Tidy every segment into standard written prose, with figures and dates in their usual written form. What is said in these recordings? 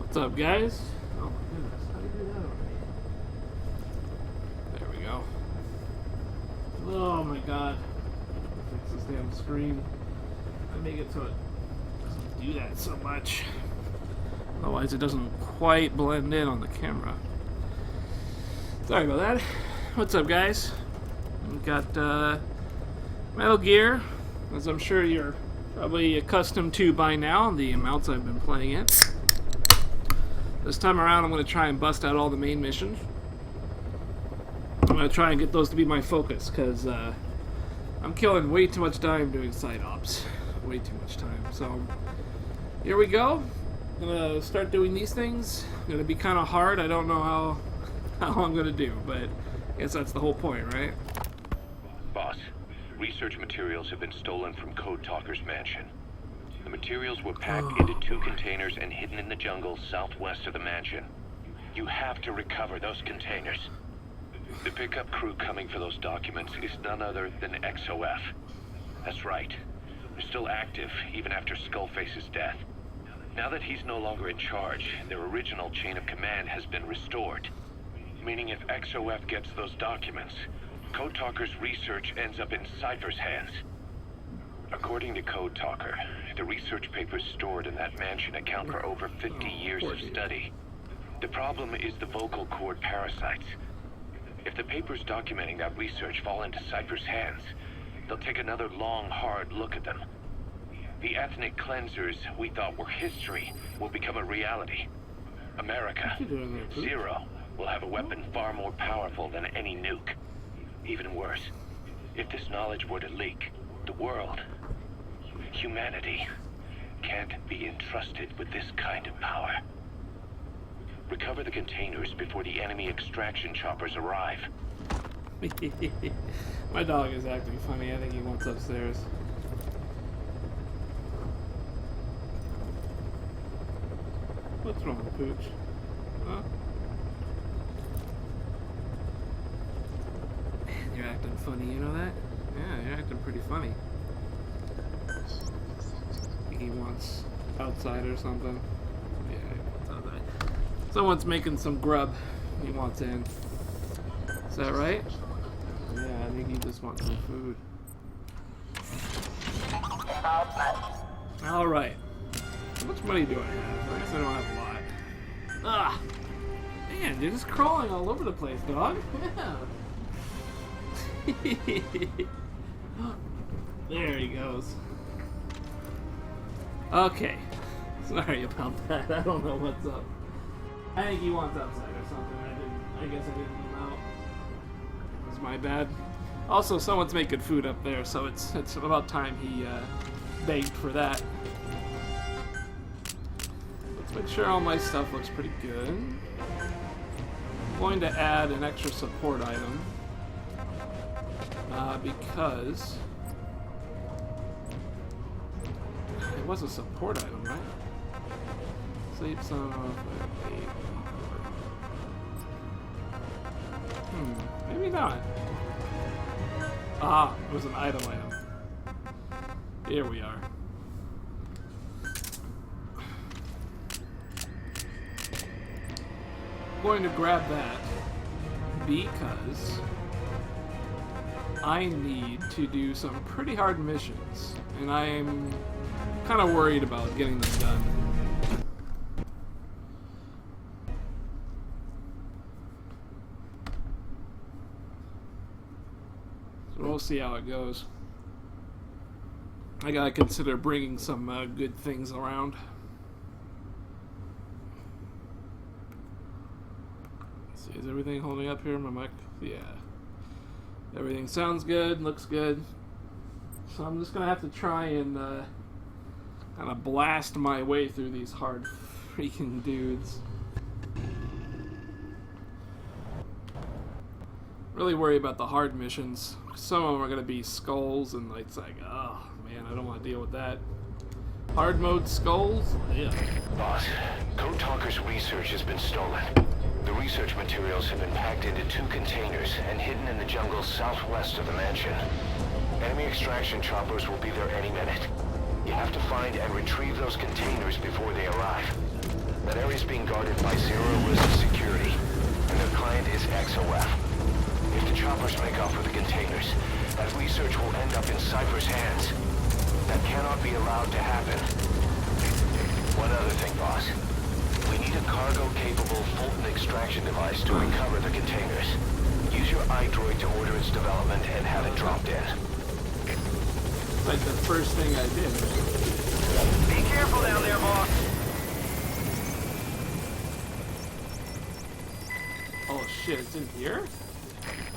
What's up, guys? Oh my goodness, how do you do that already? There we go. Oh my god. Fix this damn screen. I make it so it doesn't do that so much. Otherwise, it doesn't quite blend in on the camera. Sorry about that. What's up, guys? We've got Metal Gear, as I'm sure you're probably accustomed to by now, the amounts I've been playing it. This time around, I'm going to try and bust out all the main missions. I'm going to try and get those to be my focus, because I'm killing way too much time doing side ops. Way too much time. So, here we go. I'm going to start doing these things. It's going to be kind of hard. I don't know how I'm going to do, but I guess that's the whole point, right? Boss, research materials have been stolen from Code Talker's mansion. The materials were packed into 2 containers and hidden in the jungle southwest of the mansion. You have to recover those containers. The pickup crew coming for those documents is none other than XOF. That's right. They're still active, even after Skullface's death. Now that he's no longer in charge, their original chain of command has been restored. Meaning if XOF gets those documents, Code Talker's research ends up in Cypher's hands. According to Code Talker, the research papers stored in that mansion account for over 50 years of study. The problem is the vocal cord parasites. If the papers documenting that research fall into Cypher's hands, they'll take another long, hard look at them. The ethnic cleansers we thought were history will become a reality. America, Zero, will have a weapon far more powerful than any nuke. Even worse, if this knowledge were to leak, the world, humanity, can't be entrusted with this kind of power. Recover the containers before the enemy extraction choppers arrive. My dog is acting funny. I think he wants upstairs. What's wrong, Pooch? Huh? Man, you're acting funny, you know that? Yeah, you're acting pretty funny. I think he wants outside or something. Yeah, he wants outside. Someone's making some grub. He wants in. Is that right? Yeah, I think he just wants some food. Alright. How much money do I have? I guess I don't have a lot. Ah! Man, you're just crawling all over the place, dog. Yeah. There he goes. Okay. Sorry about that. I don't know what's up. I think he wants outside or something. I guess I didn't let him out. It was my bad. Also, someone's making food up there, so it's about time he begged for that. Let's make sure all my stuff looks pretty good. I'm going to add an extra support item. Because it was a support item, right? Save some of maybe not. Ah, it was an item. Here we are. I'm going to grab that because I need to do some pretty hard missions, and I'm kind of worried about getting them done. So we'll see how it goes. I gotta consider bringing some good things around. Let's see, is everything holding up here? My mic? Yeah. Everything sounds good, looks good. So I'm just gonna have to try and kind of blast my way through these hard freaking dudes. Really worry about the hard missions. Some of them are gonna be skulls, and it's like, oh man, I don't want to deal with that. Hard mode skulls? Yeah. Boss, Code Talker's research has been stolen. The research materials have been packed into 2 containers and hidden in the jungle southwest of the mansion. Enemy extraction choppers will be there any minute. You have to find and retrieve those containers before they arrive. That area is being guarded by zero-risk security, and their client is XOF. If the choppers make off with the containers, that research will end up in Cypher's hands. That cannot be allowed to happen. One other thing, boss. We need a cargo-capable Fulton extraction device to recover the containers. Use your iDroid to order its development and have it dropped in. Like the first thing I did. Be careful down there, boss. Oh shit, it's in here?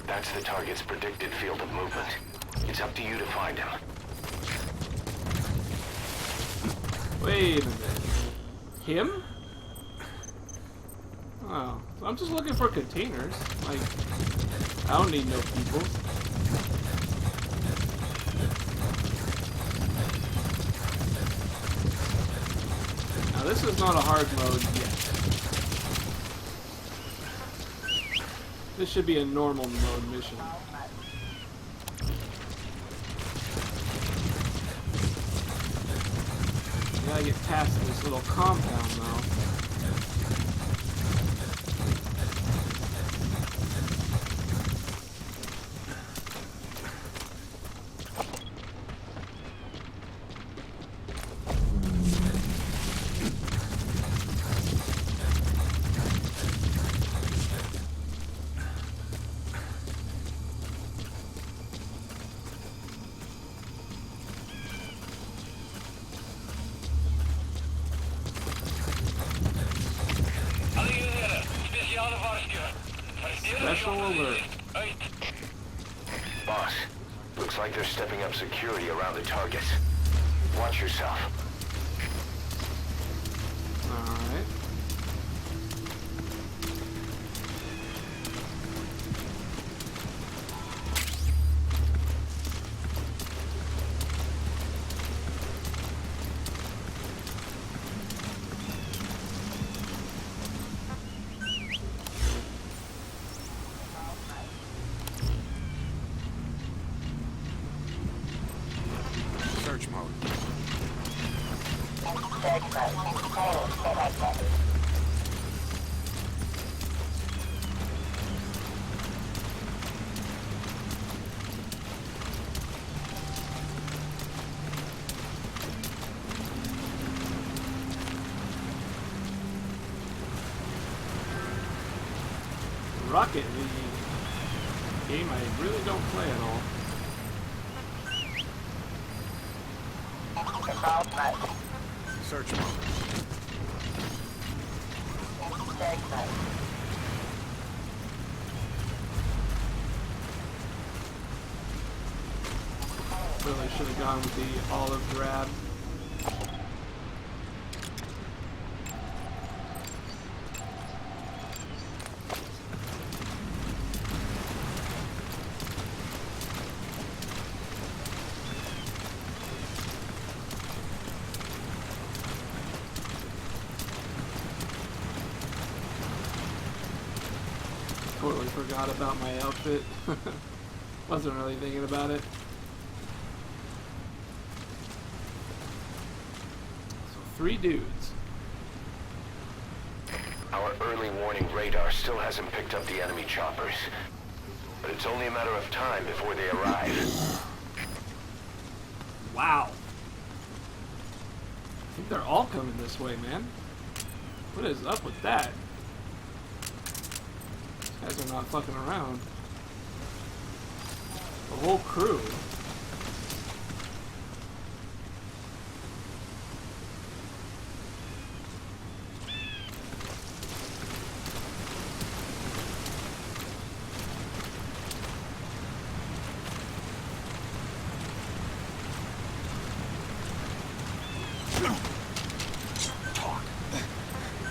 That's the target's predicted field of movement. It's up to you to find him. Wait a minute. Him? Oh, so I'm just looking for containers. Like, I don't need no people. Now this is not a hard mode yet. This should be a normal mode mission. Gotta get past this little compound though. Special alert. Boss, looks like they're stepping up security around the targets. Watch yourself. Alright. Search mode. Rocket League. Game I really don't play at all. Search mode. Really should have gone with the olive drab. Totally forgot about my outfit. Wasn't really thinking about it. So 3 dudes. Our early warning radar still hasn't picked up the enemy choppers. But it's only a matter of time before they arrive. Wow. I think they're all coming this way, man. What is up with that? These guys are not fucking around. The whole crew.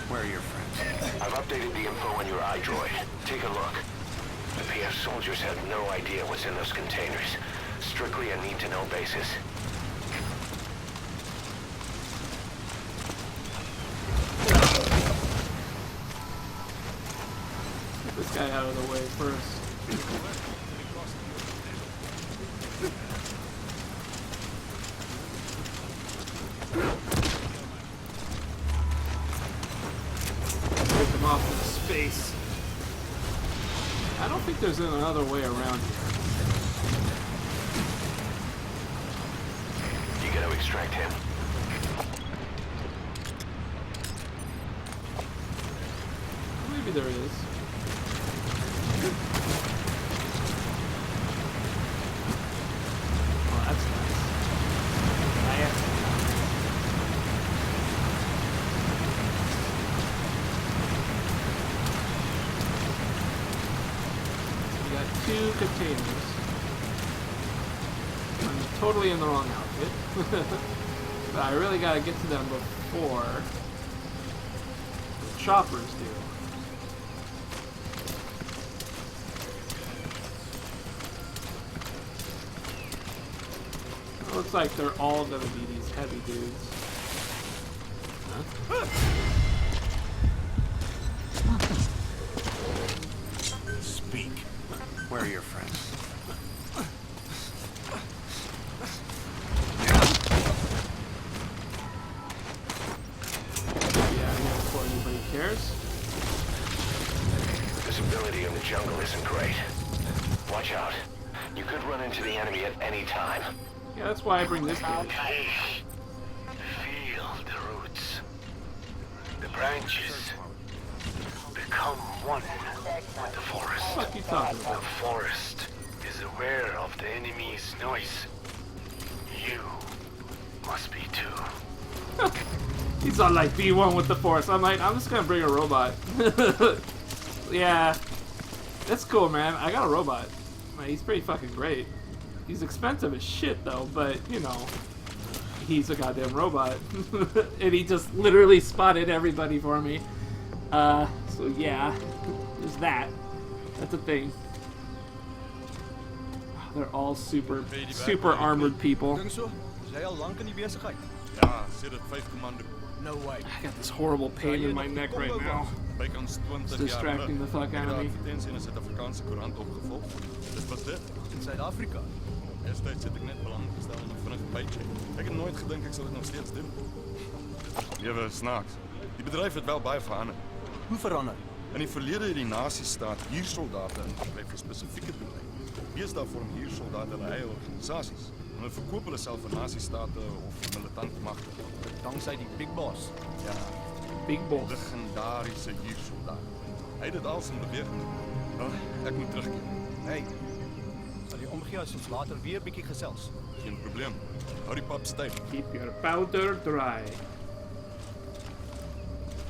Where are your friends? I've updated the info on your iDroid. Take a look. The PF soldiers have no idea what's in those containers. Strictly a need-to-know basis. Get this guy out of the way first. there's another way around here. You gotta extract him. Maybe there is. Oh, that's nice. We got 2 containers. I'm totally in the wrong outfit. But I really gotta get to them before the choppers do. Looks like they're all gonna be these heavy dudes. Huh? Speak. Where are your friends? Yeah, here before anybody cares. Visibility in the jungle isn't great. Watch out. You could run into the enemy at any time. Yeah, that's why I bring this dude. Feel the roots. The branches become one with the forest. What the fuck you talking The about? forest is aware of the enemy's noise. You must be too. He's all like, be one with the force. I'm like, I'm just gonna bring a robot. Yeah. That's cool, man. I got a robot. Like, he's pretty fucking great. He's expensive as shit, though, but, you know, he's a goddamn robot. And he just literally spotted everybody for me. So yeah, there's that. That's a thing. They're all super armored people. Dink so? Is jy al lank in die besigheid? Ja, sedert 5 commando. No way. I got this horrible pain in my neck right now. Bykans 20 It's jaar distracting the fuck out of me. advertensie in 'n Suid-Afrikaanse koerant opgevolg. Dis was dit. In Suid-Afrika. Eerstens het ek net belang gestel in 'n vinnige paycheck. Ek het nooit gedink ek sal dit nog steeds doen. Lewe is snaaks. Die bedryf het wel baie verander. Hoe verander? In die verlede het die nasiestaat huursoldate ingeskryf vir spesifieke doeleinde. Deesdae vorm huursoldate hulle eie organisasies. Hulle verkoop hulle self aan nasiestate of militante magte. Danksy die big boss. Ja, Big boss. legendariese huursoldaat. Hy het dit als in beweging. Oh, ek moet terugkeer. Hey. Sal jy omgee as ons later weer bietjie gesels? Geen probleem. Hou die pap styf. Keep your powder dry. I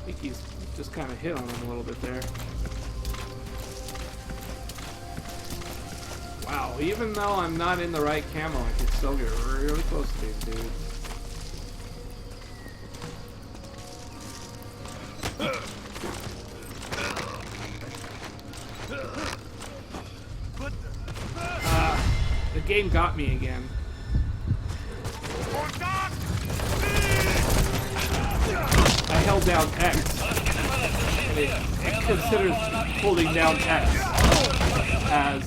think he's just kind of hit on him a little bit there. Wow, even though I'm not in the right camo, I can still get really close to these dudes. The game got me again. I held down X, and it considers holding down X as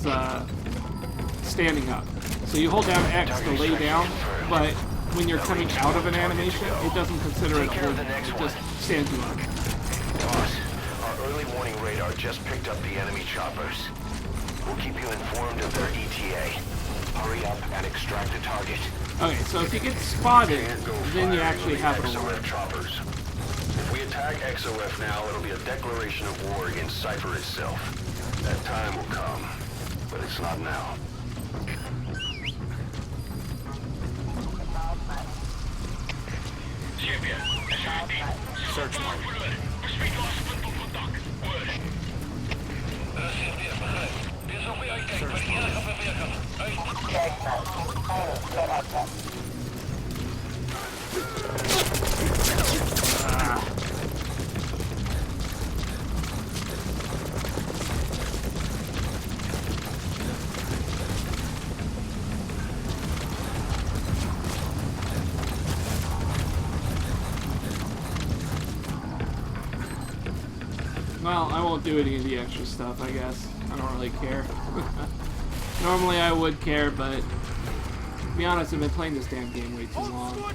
standing up. So you hold down X to lay down, but when you're coming out of an animation, it doesn't consider it holding. It just stands you up. Boss, our early warning radar just picked up the enemy choppers. We'll keep you informed of their ETA. Hurry up and extract the target. Okay, so if you get spotted, then you actually have an alert. XOF choppers. If we attack XOF now, it'll be a declaration of war against Cypher itself. That time will come, but it's not now. Search mode. Well, I won't do any of the extra stuff, I guess. I don't really care. Normally I would care, but to be honest, I've been playing this damn game way too long.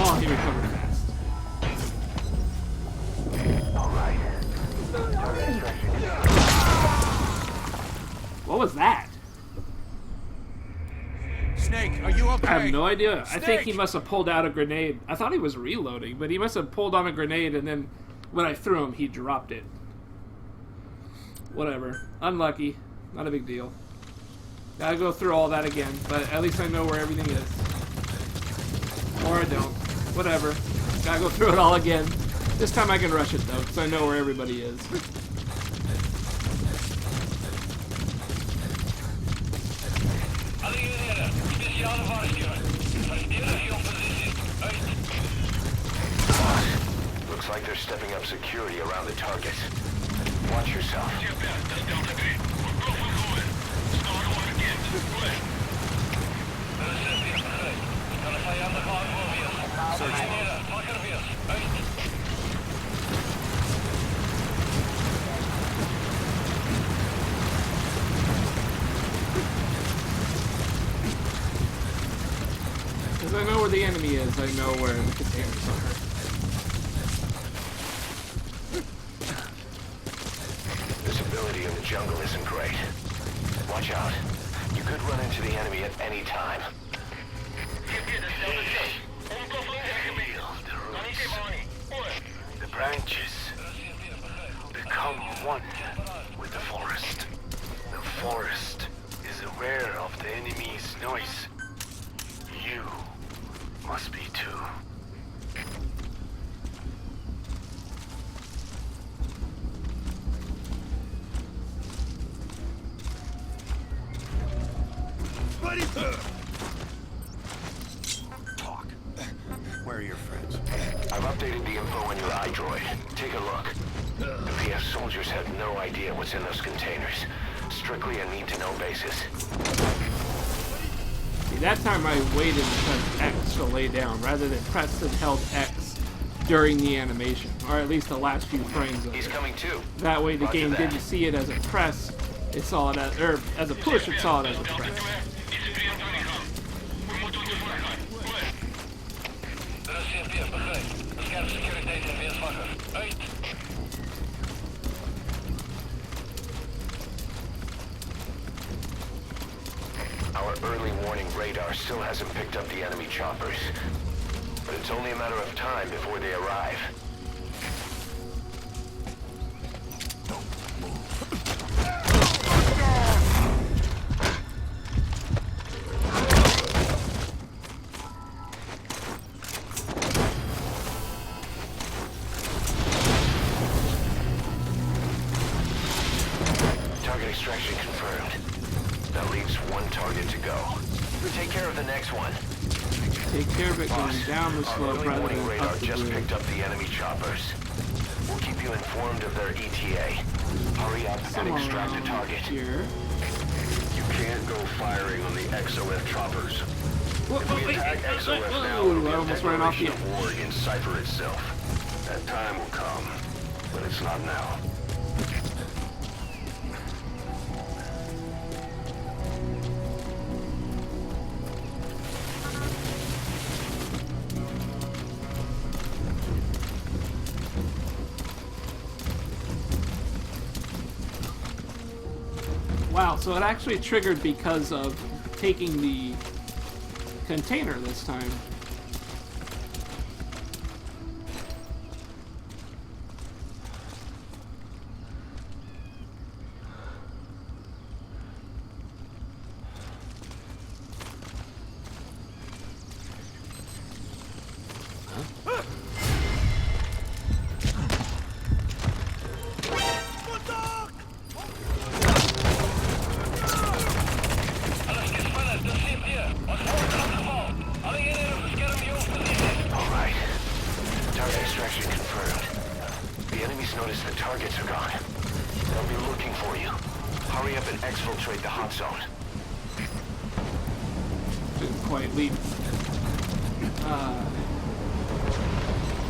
Oh, he recovered fast. What was that? Snake, are you okay? I have no idea. I think he Snake! must have pulled out a grenade. I thought he was reloading, but he must have pulled on a grenade and then when I threw him, he dropped it. Whatever. Unlucky. Not a big deal. Gotta go through all that again, but at least I know where everything is. Or I don't. Whatever. Gotta go through it all again. This time I can rush it though, because I know where everybody is. Looks like they're stepping up security around the target. Watch yourself. Because I know where the enemy is, I know where the containers are. Visibility in the jungle isn't great. Watch out. You could run into the enemy at any time. Feel the roots. The branches become one with the forest. The forest is aware of the enemy's noise. You must be too. Talk. Where are your friends? I've updated the info on your iDroid. Take a look. The PF soldiers have no idea what's in those containers. Strictly a need-to-know basis. See, that time I waited and pressed X to lay down, rather than pressed and held X during the animation, or at least the last few frames of He's it. coming too. That way the Roger game that. didn't see it as a press, it saw it as, or as a push, it saw it as a press. Our early warning radar still hasn't picked up the enemy choppers. But it's only a matter of time before they arrive. Target extraction confirmed. That leaves one target to go. Take care of the next one. Take care of it going down the Our slope early rather warning than radar up the just bridge. picked up the enemy choppers. We'll keep you informed of their ETA. Hurry up and Somewhere extract the around target. here. You can't go firing on the XOF choppers. Whoa, If we attack XOF now, it'll be I a almost ran off the declaration of war against Cypher itself. That time will come, but it's not now. Wow, so it actually triggered because of taking the container this time. Alright. Target extraction confirmed. The enemies notice the targets are gone. They'll be looking for you. Hurry up and exfiltrate the hot zone. Didn't quite leap.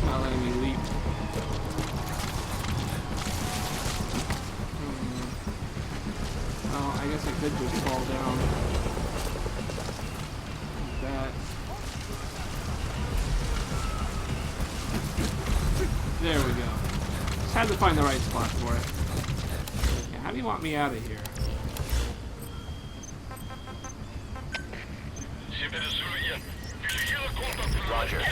Not letting me leap. Oh, I guess I could just fall down. Like that. There we go. Just had to find the right spot for it. Yeah, how do you want me out of here? Roger.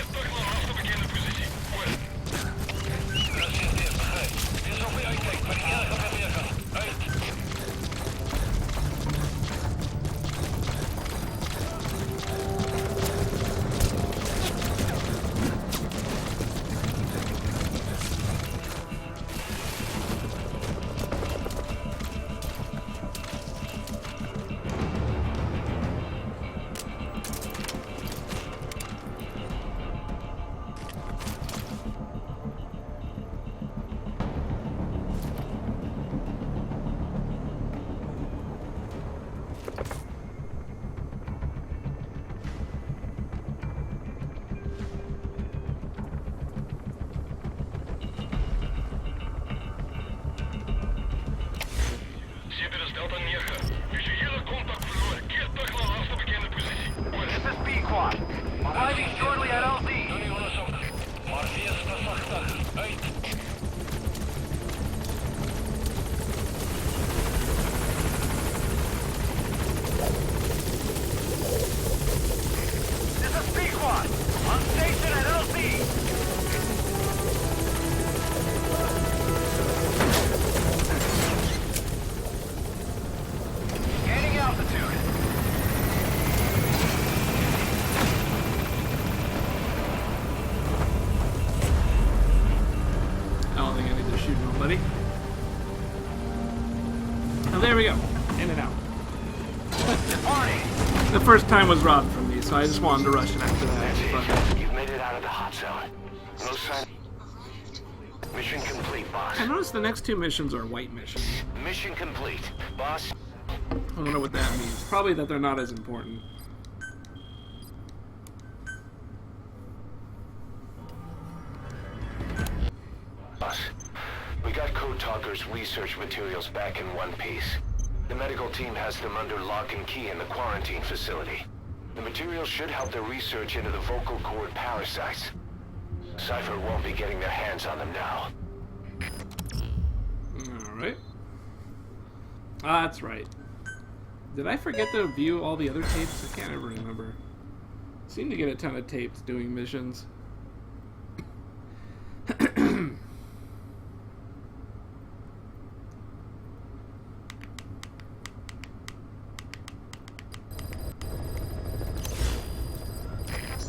This is B-Quad. Arriving shortly at LZ. This is B-Quad. On station at LZ. Gaining altitude. I don't think I need to shoot nobody. Oh, there we go. In and out. Party. The first time was robbed from me, so I just wanted to rush it after that. That's it. You've made it out of the hot zone. No sign. Mission complete, boss. I noticed the next two missions are white missions. Mission complete, boss. I wonder what that means. Probably that they're not as important. Boss, we got Code Talker's research materials back in one piece. The medical team has them under lock and key in the quarantine facility. The materials should help their research into the vocal cord parasites. Cypher won't be getting their hands on them now. Alright. Ah, that's right. Did I forget to view all the other tapes? I can't ever remember. Seem to get a ton of tapes doing missions.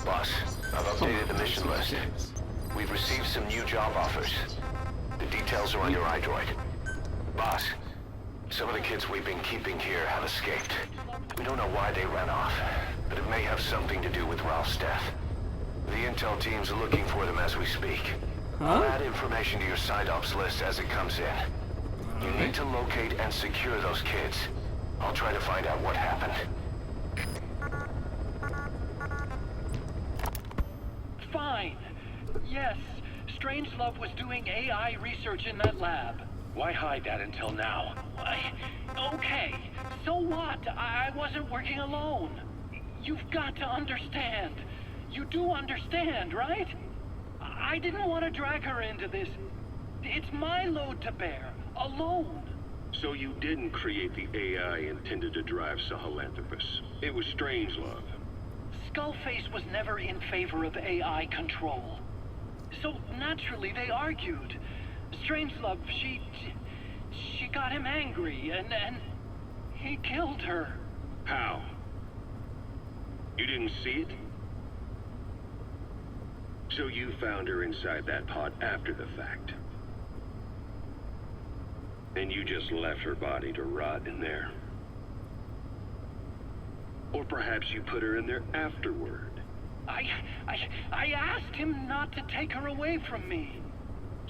Boss, I've updated the mission list. Tapes. We've received some new job offers. The details are on your iDroid. Boss, some of the kids we've been keeping here have escaped. We don't know why they ran off, but it may have something to do with Ralph's death. The intel team's looking for them as we speak. I'll add information to your side ops list as it comes in. You need to locate and secure those kids. I'll try to find out what happened. Fine. Yes, Strangelove was doing AI research in that lab. Why hide that until now? Okay, so what? I wasn't working alone. You've got to understand. You do understand, right? I didn't want to drag her into this. It's my load to bear, alone. So you didn't create the AI intended to drive Sahelanthropus. It was Strangelove. Skullface was never in favor of AI control. So naturally they argued. Strangelove, she got him angry and he killed her. How? You didn't see it? So you found her inside that pod after the fact. And you just left her body to rot in there. Or perhaps you put her in there afterward. I asked him not to take her away from me.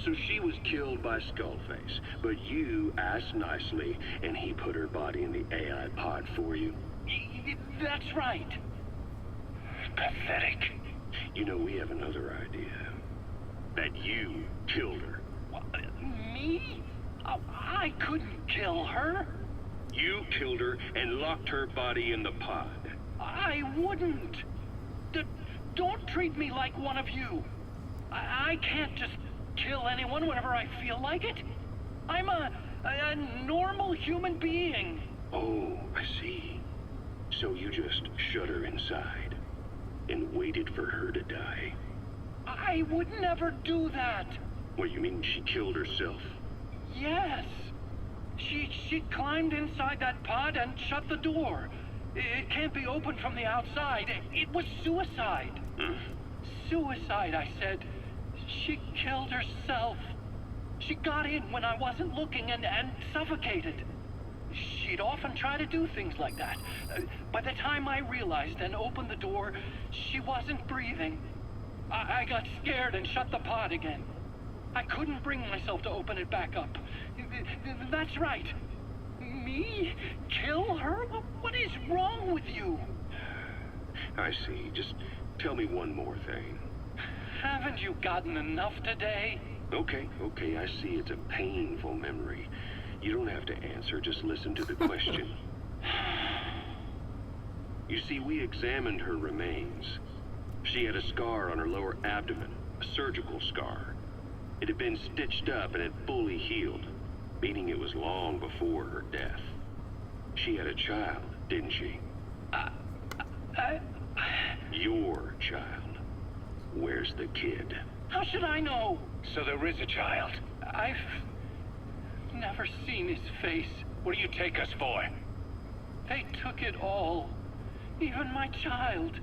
So she was killed by Skullface, but you asked nicely, and he put her body in the AI pod for you? That's right. Pathetic. You know, we have another idea. That you killed her. What, me? I couldn't kill her. You killed her and locked her body in the pod. I wouldn't. Don't treat me like one of you. I can't just kill anyone whenever I feel like it. I'm a normal human being. Oh, I see. So you just shut her inside and waited for her to die. I would never do that. What, you mean she killed herself? Yes. She climbed inside that pod and shut the door. It can't be opened from the outside. It was suicide. Suicide, I said. She killed herself. She got in when I wasn't looking and suffocated. She'd often try to do things like that. By the time I realized and opened the door, she wasn't breathing. I got scared and shut the pod again. I couldn't bring myself to open it back up. That's right. Me? Kill her? What is wrong with you? I see. Just tell me one more thing. Haven't you gotten enough today? Okay, I see it's a painful memory. You don't have to answer, just listen to the question. You see, we examined her remains. She had a scar on her lower abdomen, a surgical scar. It had been stitched up and had fully healed, meaning it was long before her death. She had a child, didn't she? Your child. Where's the kid? How should I know? So there is a child. I've never seen his face. What do you take us for? They took it all. Even my child.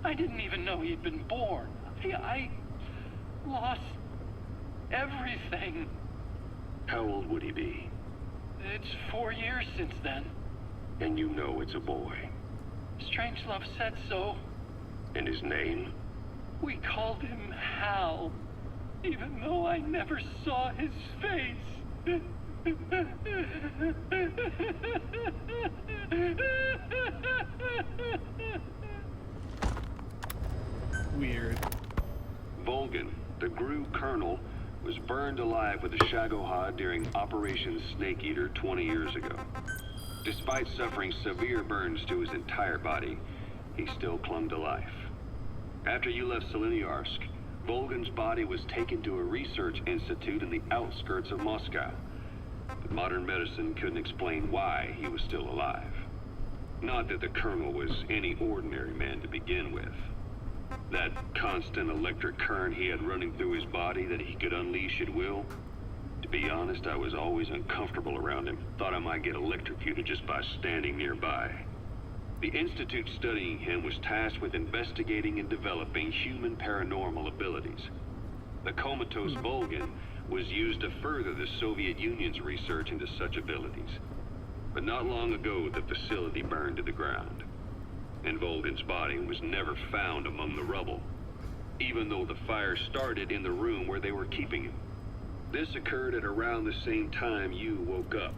I didn't even know he'd been born. I lost everything. How old would he be? It's 4 years since then. And you know it's a boy. Strangelove said so. And his name? We called him Hal, even though I never saw his face. Weird. Volgan, the GRU colonel, was burned alive with a Shagohod during Operation Snake Eater 20 years ago. Despite suffering severe burns to his entire body, he still clung to life. After you left Seleniarsk, Volgan's body was taken to a research institute in the outskirts of Moscow. But modern medicine couldn't explain why he was still alive. Not that the colonel was any ordinary man to begin with. That constant electric current he had running through his body that he could unleash at will. To be honest, I was always uncomfortable around him. Thought I might get electrocuted just by standing nearby. The institute studying him was tasked with investigating and developing human paranormal abilities. The comatose Volgan was used to further the Soviet Union's research into such abilities. But not long ago, the facility burned to the ground. And Volgan's body was never found among the rubble, even though the fire started in the room where they were keeping him. This occurred at around the same time you woke up.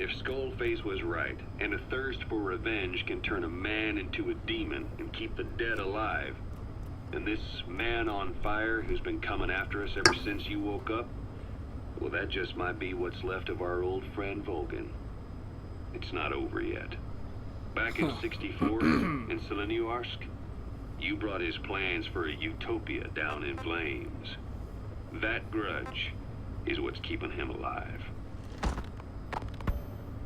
If Skullface was right, and a thirst for revenge can turn a man into a demon and keep the dead alive, then this man on fire who's been coming after us ever since you woke up, well, that just might be what's left of our old friend Volgan. It's not over yet. Back in 64, in Seleniarsk, you brought his plans for a utopia down in flames. That grudge is what's keeping him alive.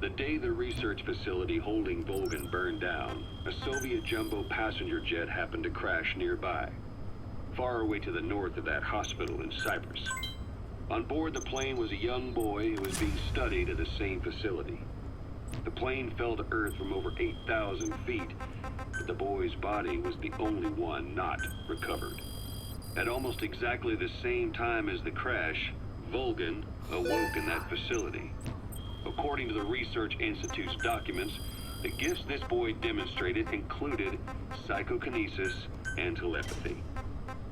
The day the research facility holding Volgan burned down, a Soviet jumbo passenger jet happened to crash nearby, far away to the north of that hospital in Cyprus. On board the plane was a young boy who was being studied at the same facility. The plane fell to Earth from over 8,000 feet, but the boy's body was the only one not recovered. At almost exactly the same time as the crash, Volgan awoke in that facility. According to the Research Institute's documents, the gifts this boy demonstrated included psychokinesis and telepathy.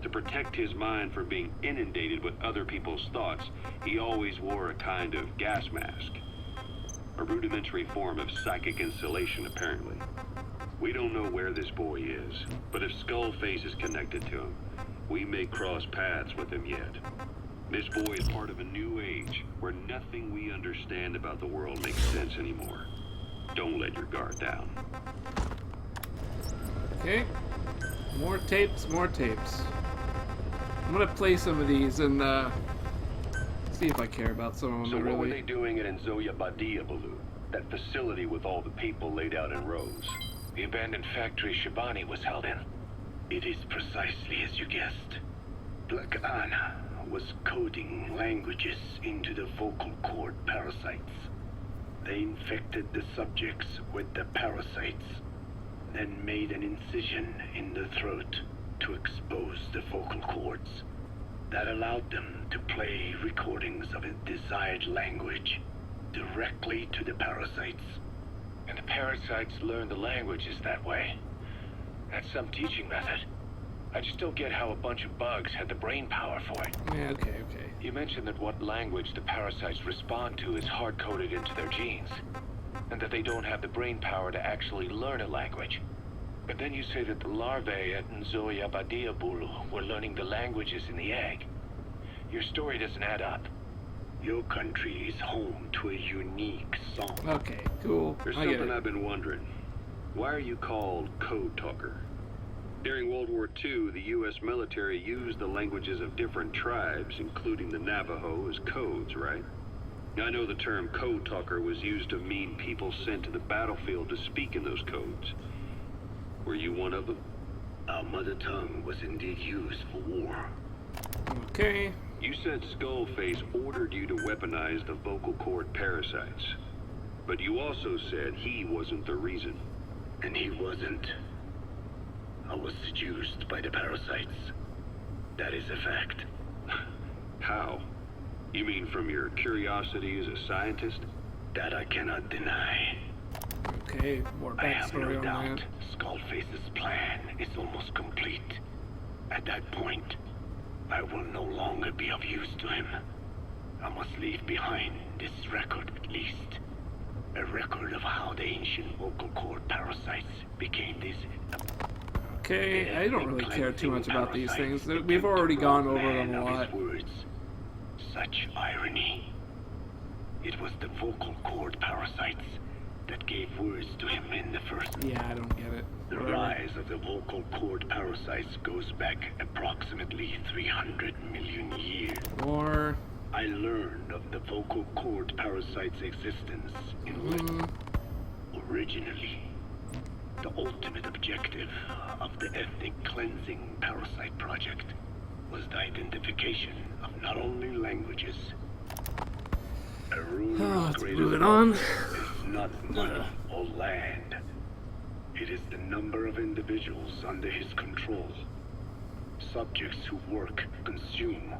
To protect his mind from being inundated with other people's thoughts, he always wore a kind of gas mask. A rudimentary form of psychic insulation, apparently. We don't know where this boy is, but if Skullface is connected to him, we may cross paths with him yet. This boy is part of a new age, where nothing we understand about the world makes sense anymore. Don't let your guard down. Okay. More tapes, more tapes. I'm gonna play some of these and see if I care about some of them. So what were really. they doing in Nzoya Badia, Baloo? That facility with all the people laid out in rows. The abandoned factory Shabani was held in. It is precisely as you guessed. Black Anna was coding languages into the vocal cord parasites. They infected the subjects with the parasites, then made an incision in the throat to expose the vocal cords. That allowed them to play recordings of a desired language directly to the parasites. And the parasites learned the languages that way. That's some teaching method. I just don't get how a bunch of bugs had the brain power for it. Yeah, okay. You mentioned that what language the parasites respond to is hard-coded into their genes, and that they don't have the brain power to actually learn a language. But then you say that the larvae at Nzoya Badia Bulu were learning the languages in the egg. Your story doesn't add up. Your country is home to a unique song. Okay, cool. There's I get something it. I've been wondering. Why are you called Code Talker? During World War II, the U.S. military used the languages of different tribes, including the Navajo, as codes, right? I know the term Code Talker was used to mean people sent to the battlefield to speak in those codes. Were you one of them? Our mother tongue was indeed used for war. Okay. You said Skullface ordered you to weaponize the vocal cord parasites. But you also said he wasn't the reason. And he wasn't. I was seduced by the parasites. That is a fact. How? You mean from your curiosity as a scientist? That I cannot deny. Okay, more I have backstory no on doubt that. Skullface's plan is almost complete. At that point, I will no longer be of use to him. I must leave behind this record at least. A record of how the ancient vocal cord parasites became these... Okay, I don't really care too much about these things. We've already gone over them a lot. Words. Such irony. It was the vocal cord parasites that gave words to him in the first... Yeah, I don't get it. The Whatever. rise of the vocal cord parasites goes back approximately 300 million years. Or... I learned of the vocal cord parasite's existence in originally, the ultimate objective of the ethnic cleansing parasite project was the identification of not only languages. A ruler's let's greatest move it on. wealth is not money or land. It is the number of individuals under his control. Subjects who work, consume,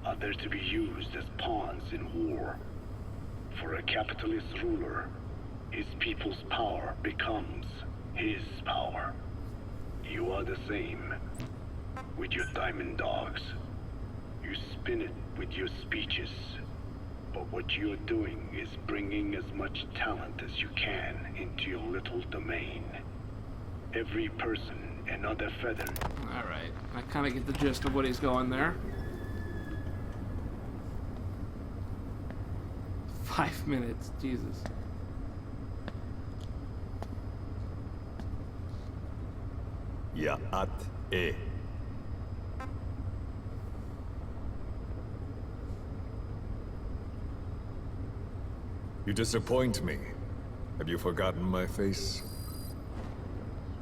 are there to be used as pawns in war. For a capitalist ruler, his people's power becomes his power. You are the same. With your diamond dogs, you spin it with your speeches. But what you're doing is bringing as much talent as you can into your little domain. Every person another feather. Alright, I kind of get the gist of what he's going there. 5 minutes, Jesus. Ya'at e. You disappoint me. Have you forgotten my face?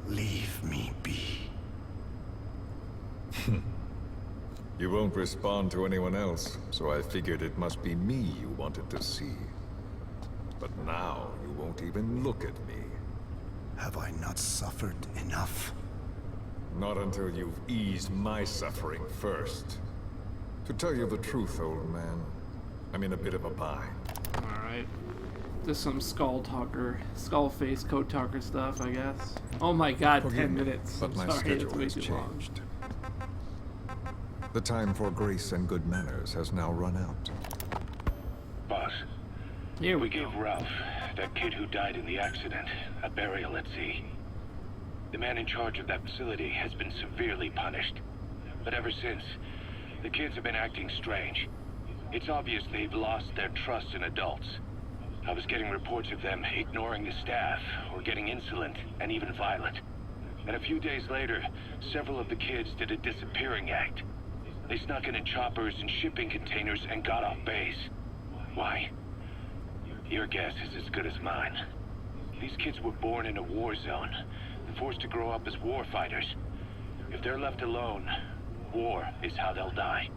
Leave me be. You won't respond to anyone else, so I figured it must be me you wanted to see. But now you won't even look at me. Have I not suffered enough? Not until you've eased my suffering first. To tell you the truth, old man, I'm in a bit of a bind. Alright. Just some skull face, code talker stuff, I guess. Oh my god, Forgive 10 me, minutes. but I'm my sorry, schedule it's way has too long. changed. The time for grace and good manners has now run out. Boss, Here we we go. gave Ralph, that kid who died in the accident, a burial at sea. The man in charge of that facility has been severely punished. But ever since, the kids have been acting strange. It's obvious they've lost their trust in adults. I was getting reports of them ignoring the staff, or getting insolent, and even violent. And a few days later, several of the kids did a disappearing act. They snuck into choppers and shipping containers and got off base. Why? Your guess is as good as mine. These kids were born in a war zone, and forced to grow up as war fighters. If they're left alone, war is how they'll die.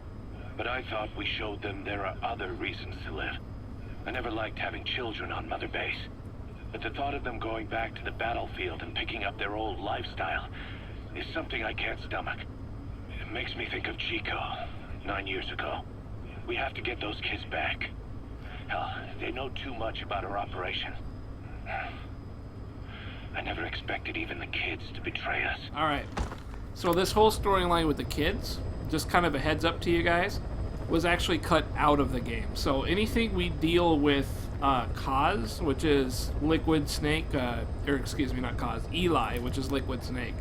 But I thought we showed them there are other reasons to live. I never liked having children on Mother Base. But the thought of them going back to the battlefield and picking up their old lifestyle is something I can't stomach. It makes me think of Chico, 9 years ago. We have to get those kids back. Hell, they know too much about our operation. I never expected even the kids to betray us. Alright. So this whole storyline with the kids, just kind of a heads up to you guys, was actually cut out of the game. So anything we deal with Kaz, which is Liquid Snake, or excuse me, not Kaz, Eli, which is Liquid Snake.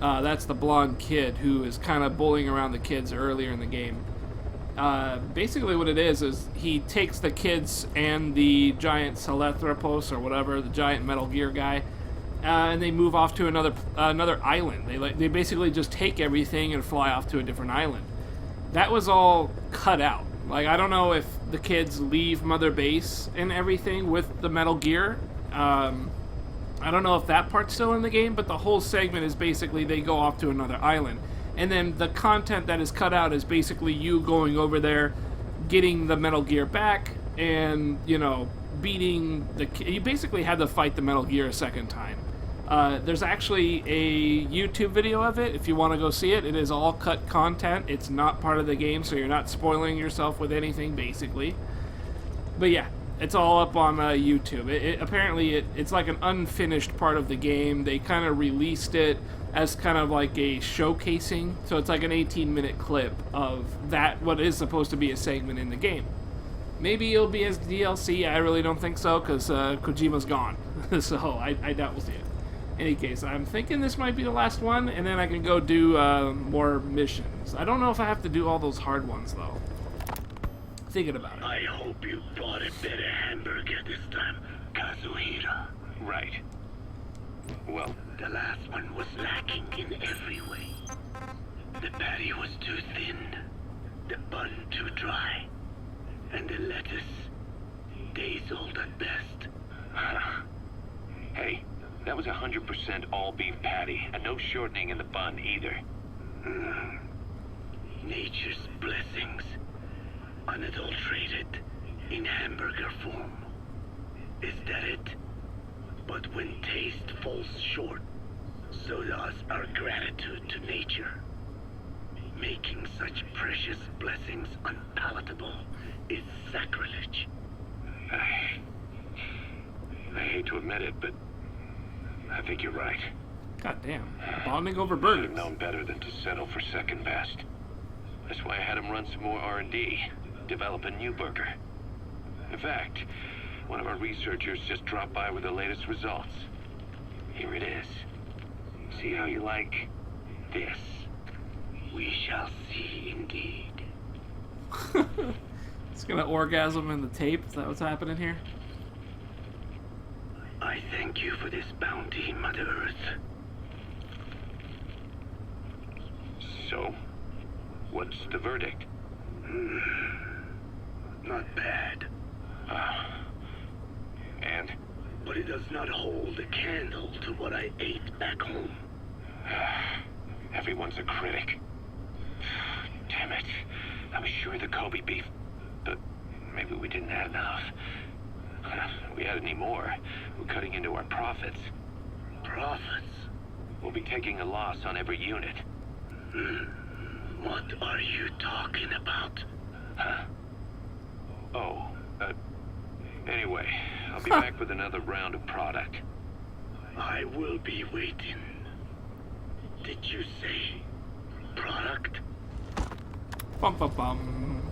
That's the blonde kid who is kind of bullying around the kids earlier in the game. Basically what it is he takes the kids and the giant Celethropos or whatever, the giant Metal Gear guy, and they move off to another island. They basically just take everything and fly off to a different island. That was all cut out. Like, I don't know if the kids leave Mother Base and everything with the Metal Gear. I don't know if that part's still in the game, but the whole segment is basically they go off to another island. And then the content that is cut out is basically you going over there, getting the Metal Gear back, and, you know, beating the... You basically had to fight the Metal Gear a second time. There's actually a YouTube video of it if you want to go see it. It is all cut content. It's not part of the game, so you're not spoiling yourself with anything, basically. But yeah, it's all up on YouTube. Apparently, it's like an unfinished part of the game. They kind of released it as kind of like a showcasing. So it's like an 18-minute clip of that, what is supposed to be a segment in the game. Maybe it'll be as DLC. I really don't think so, because Kojima's gone. So I doubt we'll see it. In any case, I'm thinking this might be the last one, and then I can go do more missions. I don't know if I have to do all those hard ones, though. Thinking about it. I hope you bought a better hamburger this time, Kazuhira. Right. Well, The last one was lacking in every way. The patty was too thin, the bun too dry, and the lettuce days old at best. hey, that was 100% all beef patty, and no shortening in the bun either. Nature's blessings, unadulterated, in hamburger form. Is that it? But when taste falls short, so does our gratitude to nature. Making such precious blessings unpalatable is sacrilege. I hate to admit it, but I think you're right. God damn. Bonding over Should burgers. have known better than to settle for second best. That's why I had him run some more R&D, develop a new burger. In fact, one of our researchers just dropped by with the latest results. Here it is. See how you like this? We shall see indeed. It's gonna orgasm in the tape. Is that what's happening here? I thank you for this bounty, Mother Earth. So, what's the verdict? Not bad, And? but it does not hold a candle to what I ate back home. Everyone's a critic. Damn it. I was sure the Kobe beef, but maybe we didn't have enough. If we had any more, we're cutting into our profits. Profits? We'll be taking a loss on every unit. What are you talking about? Huh? Oh, anyway, I'll be back with another round of product. I will be waiting. Did you say product? Bum bum bum.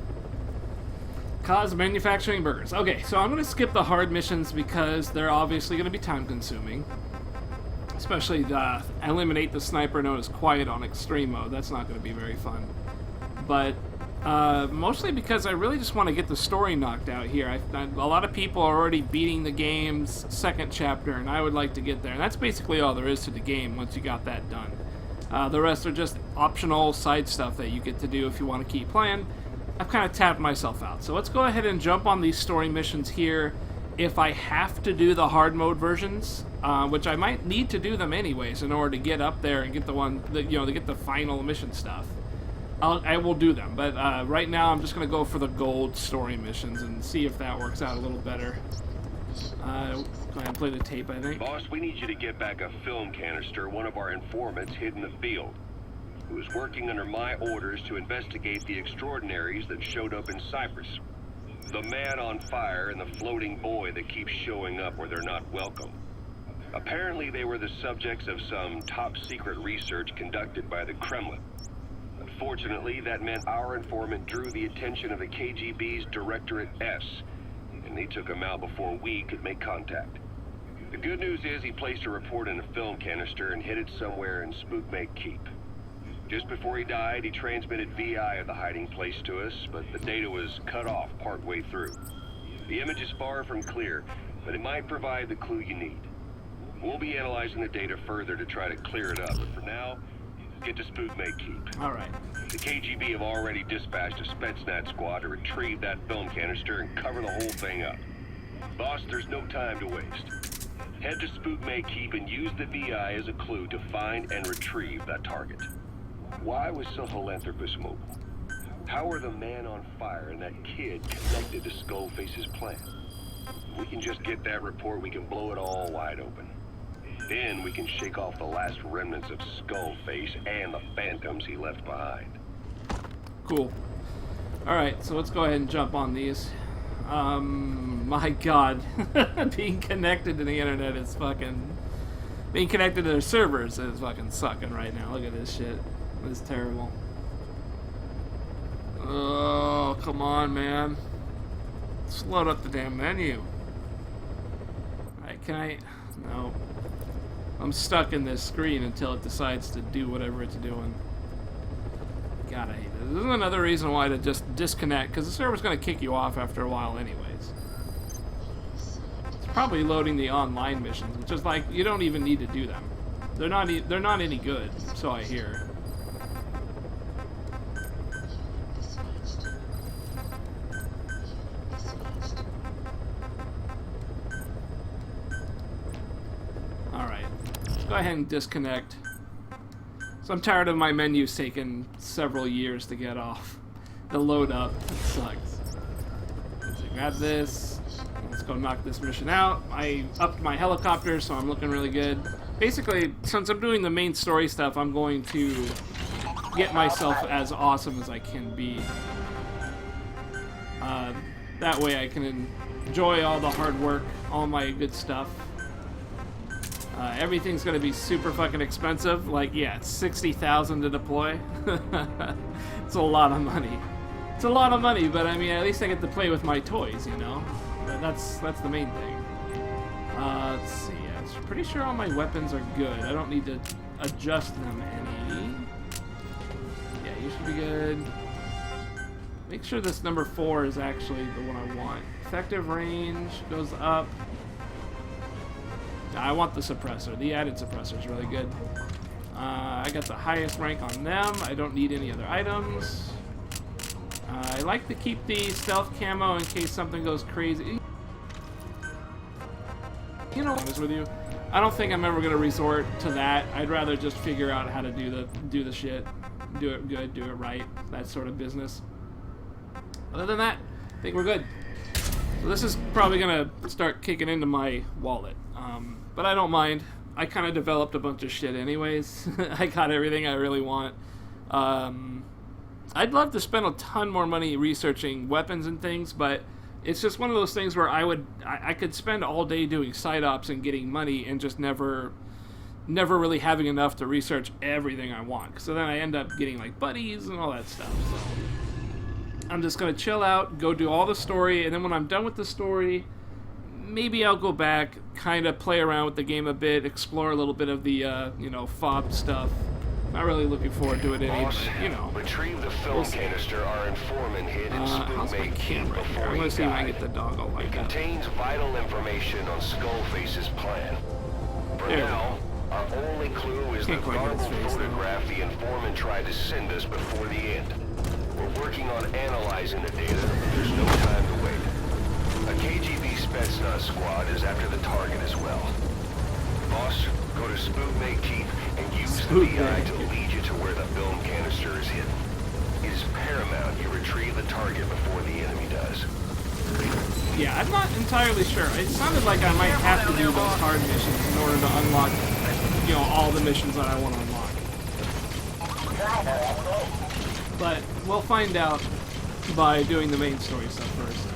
Cause manufacturing burgers. Okay, so I'm gonna skip the hard missions because they're obviously gonna be time consuming. Especially the eliminate the sniper known as Quiet on extreme mode. That's not going to be very fun. But mostly because I really just want to get the story knocked out here. A lot of people are already beating the game's second chapter, and I would like to get there. And that's basically all there is to the game once you got that done. The rest are just optional side stuff that you get to do if you want to keep playing. I've kind of tapped myself out. So let's go ahead and jump on these story missions here. If I have to do the hard mode versions, which I might need to do them anyways in order to get up there and get the one, that, you know, to get the final mission stuff, I will do them. But right now I'm just going to go for the gold story missions and see if that works out a little better. Go ahead and play the tape, I think. Boss, we need you to get back a film canister one of our informants hid in the field, who was working under my orders to investigate the extraordinaries that showed up in Cyprus. The man on fire and the floating boy that keeps showing up where they're not welcome. Apparently they were the subjects of some top-secret research conducted by the Kremlin. Unfortunately, that meant our informant drew the attention of the KGB's Directorate S, and they took him out before we could make contact. The good news is he placed a report in a film canister and hid it somewhere in Spookmake Keep. Just before he died, he transmitted VI of the hiding place to us, but the data was cut off partway through. The image is far from clear, but it might provide the clue you need. We'll be analyzing the data further to try to clear it up, but for now, get to Spookmake Keep. Alright. The KGB have already dispatched a Spetsnaz squad to retrieve that film canister and cover the whole thing up. Boss, there's no time to waste. Head to Spookmake Keep and use the VI as a clue to find and retrieve that target. Why was Sahelanthropus mobile? How are the man on fire and that kid connected to Skullface's plan? If we can just get that report, we can blow it all wide open. Then we can shake off the last remnants of Skullface and the phantoms he left behind. Cool. Alright, so let's go ahead and jump on these. My god. Being connected to the internet is fucking... Being connected to their servers is fucking sucking right now. Look at this shit. This is terrible. Oh, come on, man. Just load up the damn menu. Alright, can I... No. I'm stuck in this screen until it decides to do whatever it's doing. God, I hate this. This is another reason why to just disconnect, because the server's going to kick you off after a while anyways. It's probably loading the online missions, which is like, you don't even need to do them. They're not any good, so I hear. Alright, let's go ahead and disconnect. So I'm tired of my menus taking several years to get off. The load up, it sucks. Let's grab this. Let's go knock this mission out. I upped my helicopter, so I'm looking really good. Basically, since I'm doing the main story stuff, I'm going to get myself as awesome as I can be. That way I can enjoy all the hard work, all my good stuff. Everything's gonna be super fucking expensive. Like, yeah, it's $60,000 to deploy. It's a lot of money. It's a lot of money, but I mean, at least I get to play with my toys, you know? That's the main thing. Let's see. I'm pretty sure all my weapons are good. I don't need to adjust them any. Yeah, you should be good. Make sure this number 4 is actually the one I want. Effective range goes up. I want the suppressor. The added suppressor is really good. I got the highest rank on them. I don't need any other items. I like to keep the stealth camo in case something goes crazy. You know, honest with you, I don't think I'm ever gonna resort to that. I'd rather just figure out how to do the shit, do it good, do it right, that sort of business. Other than that, I think we're good. So this is probably gonna start kicking into my wallet. But I don't mind. I kind of developed a bunch of shit anyways. I got everything I really want. I'd love to spend a ton more money researching weapons and things, but it's just one of those things where I could spend all day doing side ops and getting money and just never really having enough to research everything I want. So then I end up getting like buddies and all that stuff. So I'm just gonna chill out, go do all the story, and then when I'm done with the story, maybe I'll go back, kind of play around with the game a bit, explore a little bit of the, you know, fob stuff. Not really looking forward to it any, Boss, but, you know. retrieve the film canister our informant hid in How's my Spookmate Keep camera here? before I'm he gonna see if I can died. get the doggo It lined up. contains vital information on Skullface's plan. For There we now, our only clue is the Can't quite get his garbled face, though. photograph the informant tried to send us before the end. We're working on analyzing the data. There's no time to wait. A KGB Spetsnaz squad is after the target as well. Boss, go to Spookmate Keep and use the VI to lead you to where the film canister is hidden. It is paramount you retrieve the target before the enemy does. Yeah, I'm not entirely sure. It sounded like I might have to do those hard missions in order to unlock, you know, all the missions that I want to unlock. But we'll find out by doing the main story stuff first.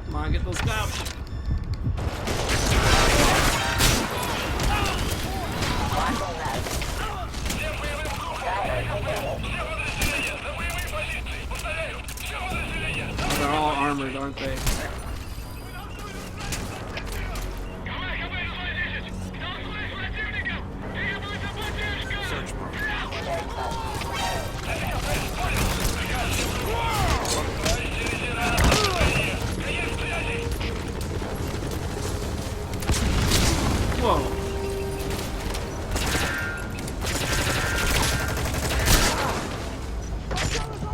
Come on, get those scouts. Oh, they're all armored, aren't they? Search mode. Whoa.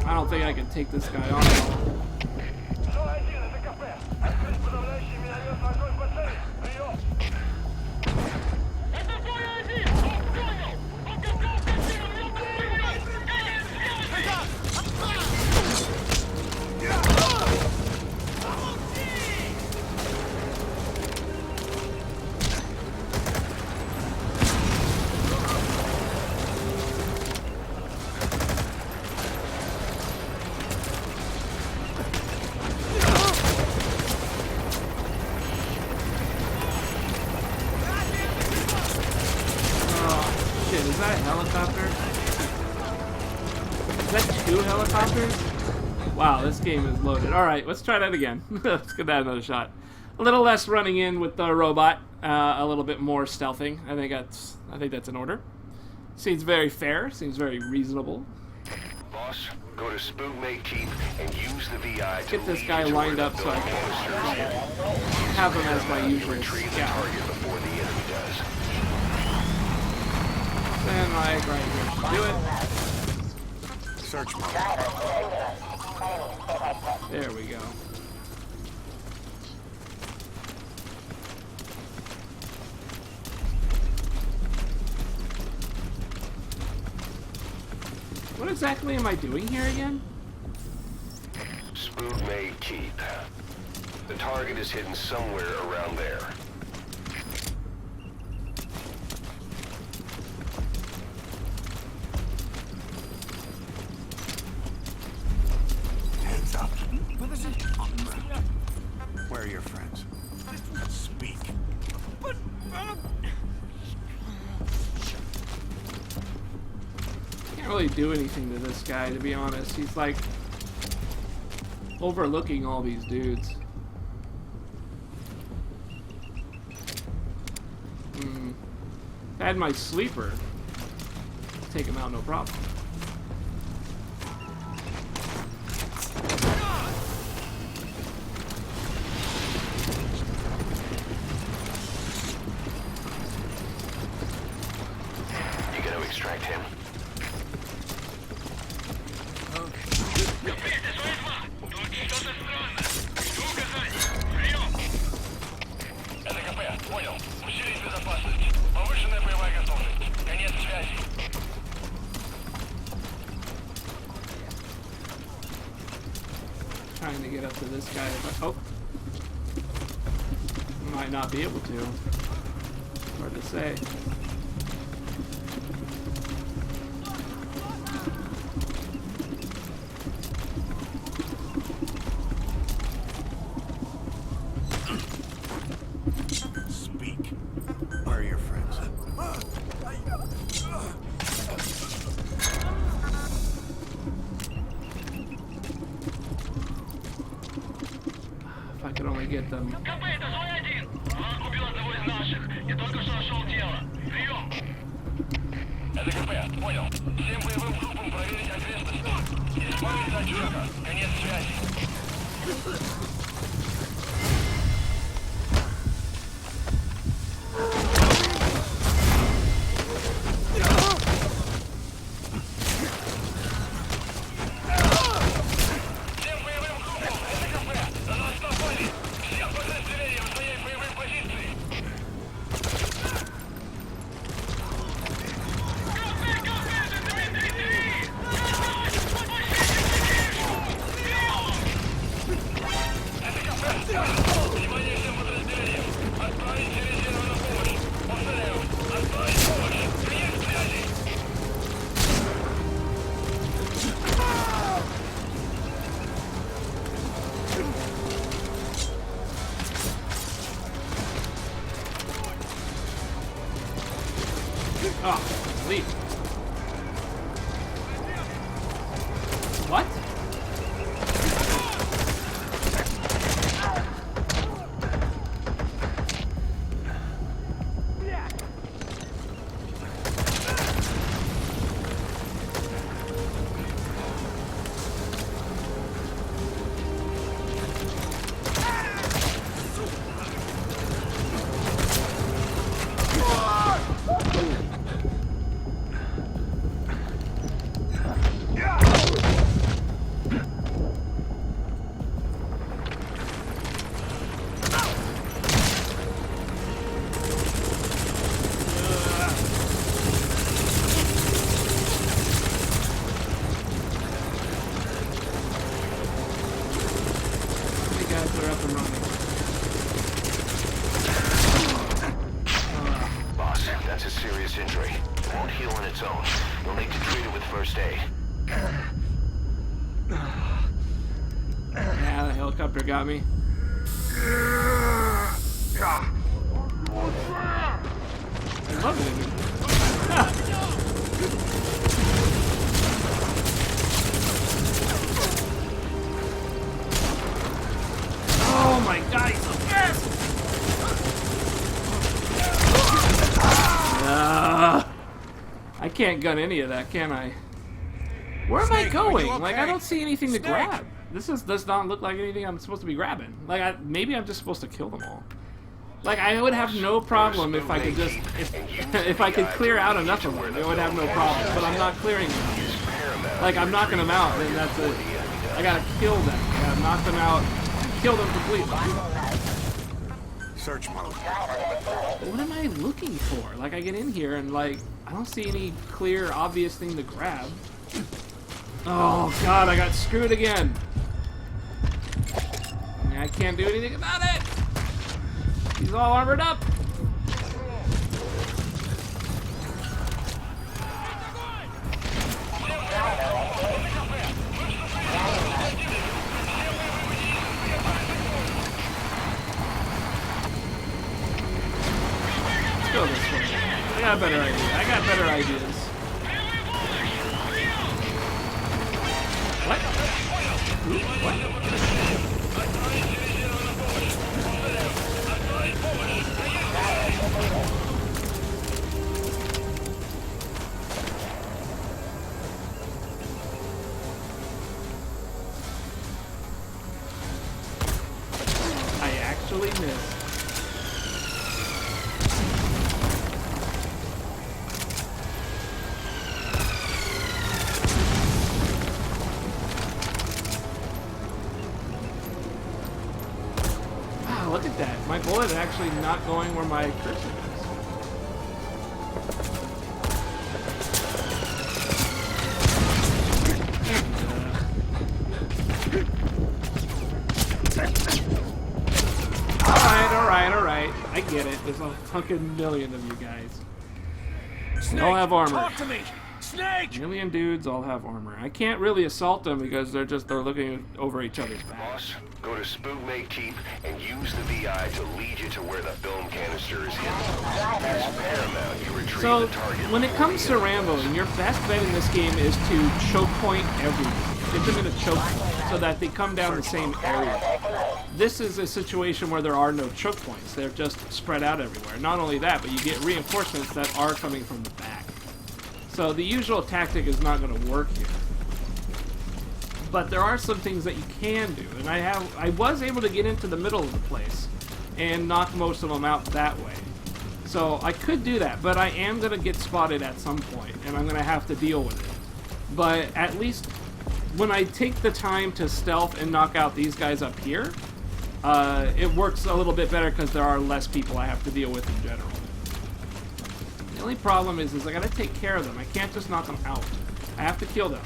I don't think I can take this guy on at all. Shit, is that a helicopter? Is that 2 helicopters? Wow, this game is loaded. Alright, let's try that again. Let's give that another shot. A little less running in with the robot, a little bit more stealthing. I think that's in order. Seems very fair, seems very reasonable. Boss, go to Spookmate Keep and use the VI to Get this lead guy you to lined where up the so I film canister is hidden. can have him as my usual Retrieve the scout. target before the enemy does. Stand like right here. Do it. Search mode. There we go. What exactly am I doing here again? Spookmate Keep. The target is hidden somewhere around there. Hands up. Where are your friends? Speak. Can't really do anything to this guy, to be honest. He's like overlooking all these dudes. If I had my sleeper, take him out no problem. You gotta extract him. Trying to get up to this guy, but oh, might not be able to. Hard to say. Speak. Where are your friends? If I could only get them. Oh, leave. What? They're up and running. Boss, that's a serious injury. It won't heal on its own. You'll need to treat it with first aid. Yeah, the helicopter got me. I love it. Oh my god, he's so fast! I can't gun any of that, can I? Where am I going? Like, I don't see anything to grab. This does not look like anything I'm supposed to be grabbing. Like, maybe I'm just supposed to kill them all. Like, I would have no problem if I could just, if I could clear out enough of them, I would have no problem. But I'm not clearing them. Like, I'm knocking them out, and that's it. I gotta kill them. I gotta knock them out, kill them completely. Search mode. What am I looking for? Like, I get in here and, like, I don't see any clear, obvious thing to grab. Oh, God, I got screwed again. I can't do anything about it. He's all armored up. Let's go this way. I got a better idea. I got better ideas. What? Ooh, what? I actually missed. Wow, look at that. My bullet is actually not going where my cursor is. Alright. Alright, I get it. There's a fucking million of you guys. They all have armor. Talk to me! Snake! Million dudes all have armor. I can't really assault them because they're looking over each other's backs. Boss, go to Spookmate Keep and use the VI to lead you to where the film canister is hidden. It's paramount you retrieve So, the target. when it comes to Ramboing, your best bet in this game is to choke point everyone. Get them in a choke point so that they come down the same area. This is a situation where there are no choke points. They're just spread out everywhere. Not only that, but you get reinforcements that are coming from the back. So the usual tactic is not going to work here. But there are some things that you can do, and I was able to get into the middle of the place and knock most of them out that way. So I could do that, but I am going to get spotted at some point, and I'm going to have to deal with it. But at least when I take the time to stealth and knock out these guys up here, it works a little bit better because there are less people I have to deal with in general. The only problem is I gotta take care of them. I can't just knock them out. I have to kill them.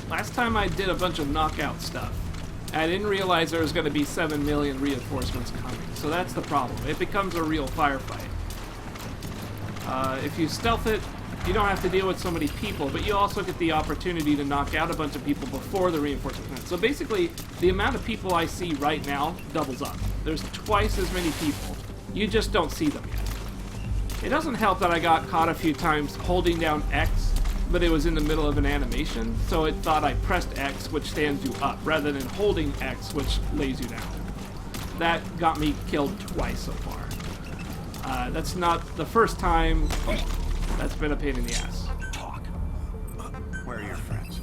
Last time I did a bunch of knockout stuff, I didn't realize there was going to be 7 million reinforcements coming. So that's the problem. It becomes a real firefight. If you stealth it, you don't have to deal with so many people, but you also get the opportunity to knock out a bunch of people before the reinforcements come. So basically, the amount of people I see right now doubles up. There's twice as many people. You just don't see them yet. It doesn't help that I got caught a few times holding down X, but it was in the middle of an animation, so it thought I pressed X, which stands you up, rather than holding X, which lays you down. That got me killed twice so far. That's not the first time. That's been a pain in the ass. Talk. Where are your friends?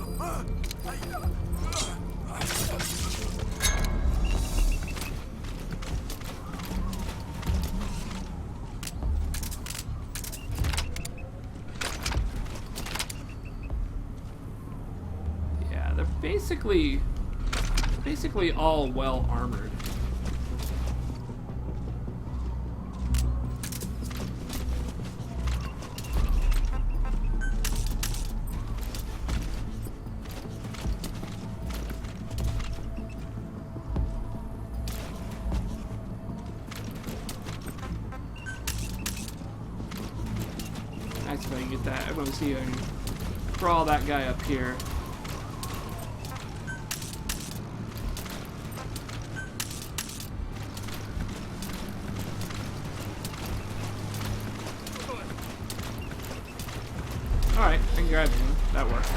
Yeah, they're basically all well armored. Nice if I can get that. I want to see if I can crawl that guy up here. Alright, I can grab him. That works.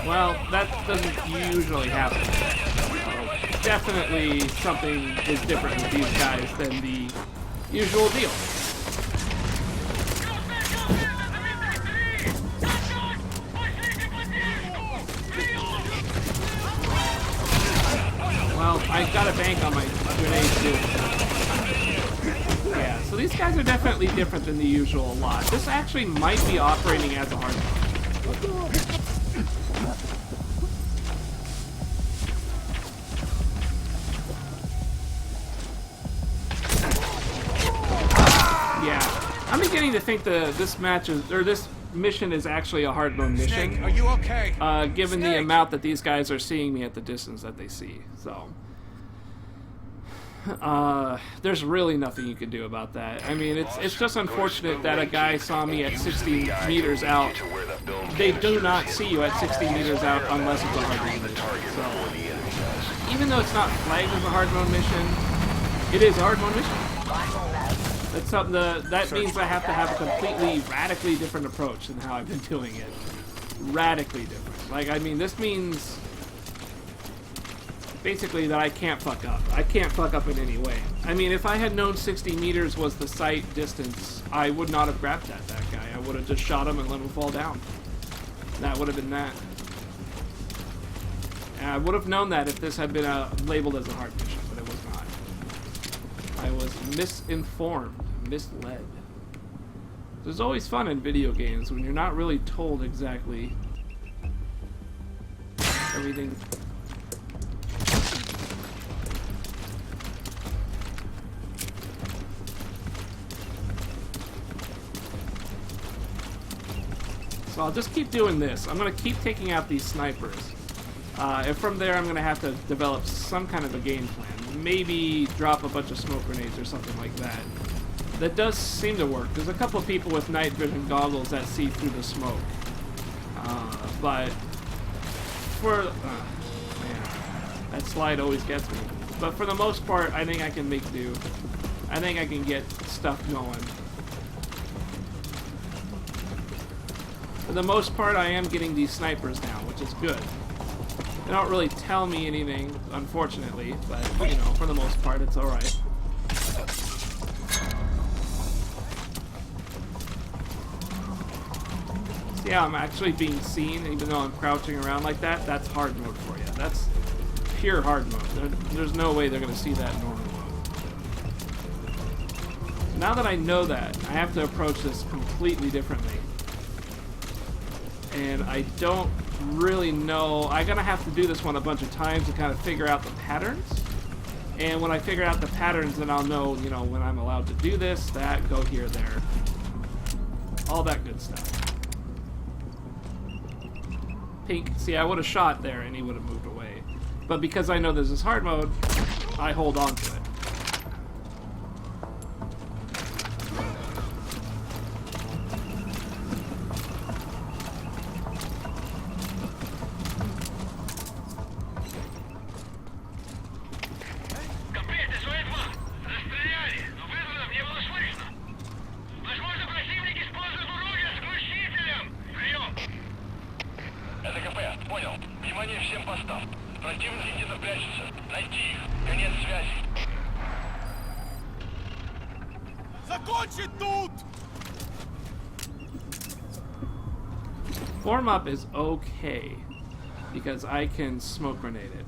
Well, that doesn't usually happen. Definitely something is different with these guys than the usual deal. Well, I got a bank on my grenade too. Yeah, so these guys are definitely different than the usual lot. This actually might be operating as a hard mode. I'm beginning to think this mission is actually a hard mode mission. Snake, are you okay? Given Snake. the amount that these guys are seeing me at the distance that they see, so there's really nothing you can do about that. I mean, it's just unfortunate that a guy saw me at 60 meters out. They do not see you at 60 meters out unless it's a hard mode mission. So even though it's not flagged as a hard mode mission, it is a hard mode mission. That's something that means I have to have a completely, radically different approach than how I've been doing it. Radically different. Like, I mean, this means basically that I can't fuck up. I can't fuck up in any way. I mean, if I had known 60 meters was the sight distance, I would not have grabbed that guy. I would have just shot him and let him fall down. That would have been that. And I would have known that if this had been labeled as a hard mission, but it was not. I was misinformed, misled. There's always fun in video games when you're not really told exactly everything. So I'll just keep doing this. I'm going to keep taking out these snipers. And from there, I'm going to have to develop some kind of a game plan. Maybe drop a bunch of smoke grenades or something like that. That does seem to work. There's a couple of people with night vision goggles that see through the smoke. But for... man, that slide always gets me. But for the most part, I think I can make do. I think I can get stuff going. For the most part, I am getting these snipers down, which is good. They don't really tell me anything, unfortunately, but, you know, for the most part, it's alright. See how I'm actually being seen, even though I'm crouching around like that? That's hard mode for you. That's pure hard mode. There's no way they're going to see that in normal mode. So now that I know that, I have to approach this completely differently. And I don't really know. I'm going to have to do this one a bunch of times to kind of figure out the patterns. And when I figure out the patterns, then I'll know, you know, when I'm allowed to do this, that, go here, there. All that good stuff. Pink. See, I would have shot there and he would have moved away. But because I know this is hard mode, I hold on to it. Form up is okay, because I can smoke grenade it.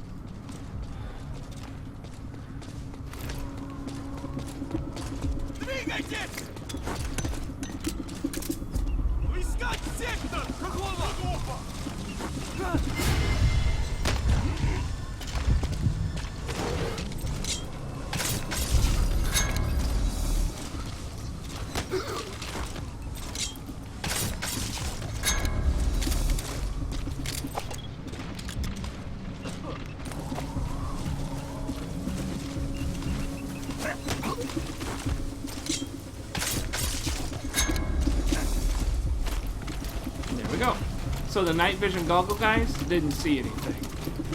So the night vision goggle guys didn't see anything.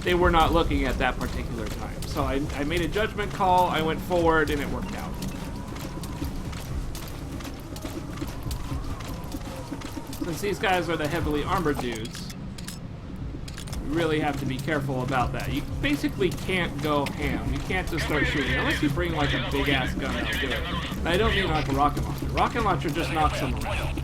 They were not looking at that particular time. So I made a judgment call, I went forward, and it worked out. Since these guys are the heavily armored dudes, you really have to be careful about that. You basically can't go ham. You can't just start shooting, unless you bring like a big-ass gun out to it. And I don't mean like a rocket launcher. Rocket launcher just knocks them around.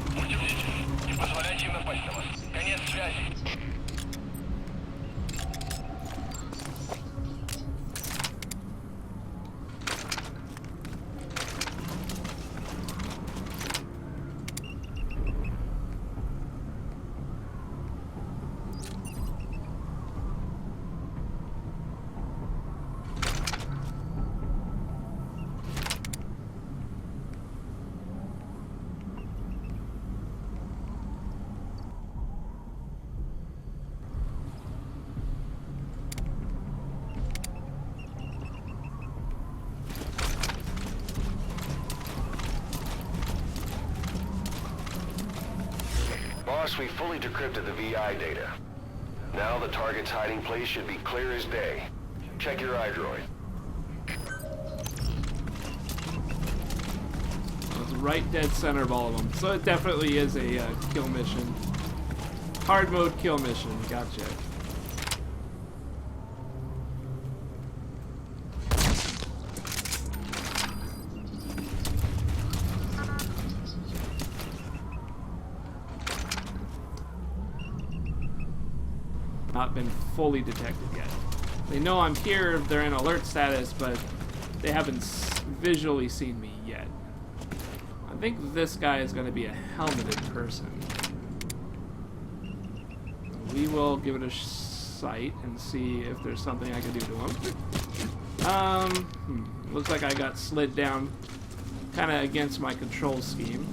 Boss, we fully decrypted the VI data. Now the target's hiding place should be clear as day. Check your iDroid. It's right dead center of all of them. So it definitely is a kill mission. Hard mode kill mission. Gotcha. not been fully detected yet. They know I'm here, they're in alert status, but they haven't visually seen me yet. I think this guy is going to be a helmeted person. We will give it a sight and see if there's something I can do to him. Looks like I got slid down kind of against my control scheme.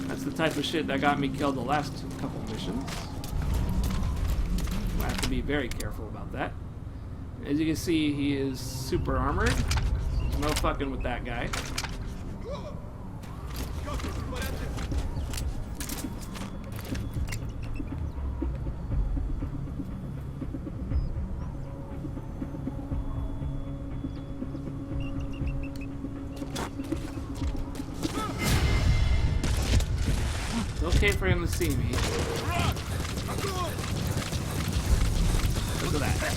That's the type of shit that got me killed the last couple missions. I have to be very careful about that. As you can see, he is super armored. There's no fucking with that guy. It's okay for him to see me. Look at that.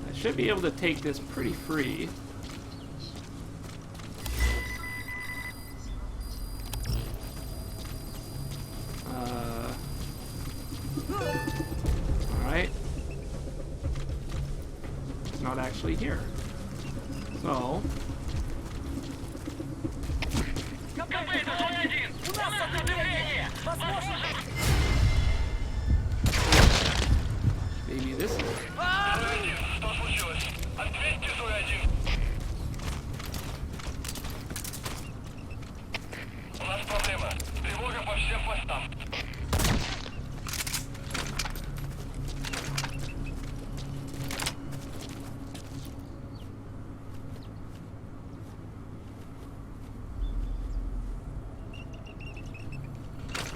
I should be able to take this pretty free. Alright. It's not actually here. So... maybe this is...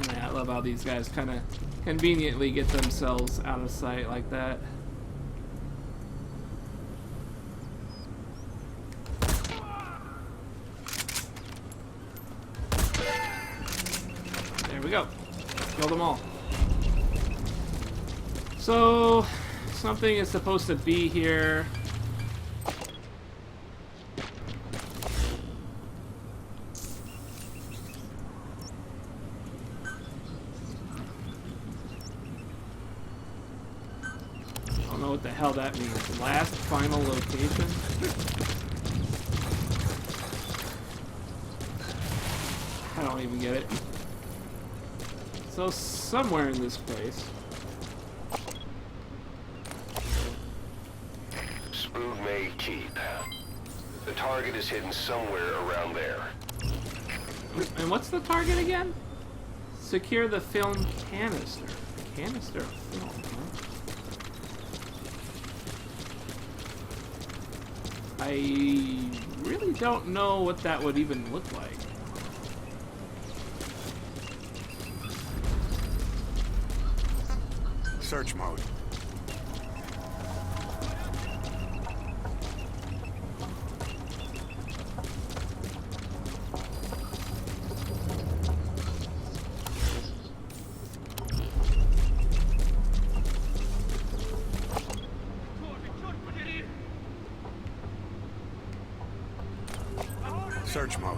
Yeah, I love how these guys kind of conveniently get themselves out of sight like that. There we go. Kill them all. So, something is supposed to be here. I don't know what the hell that means. Last final location? I don't even get it. So somewhere in this place. Spoog may keep. The target is hidden somewhere around there. And what's the target again? Secure the film canister. Canister of film, huh? I really don't know what that would even look like. Search mode. Search mode.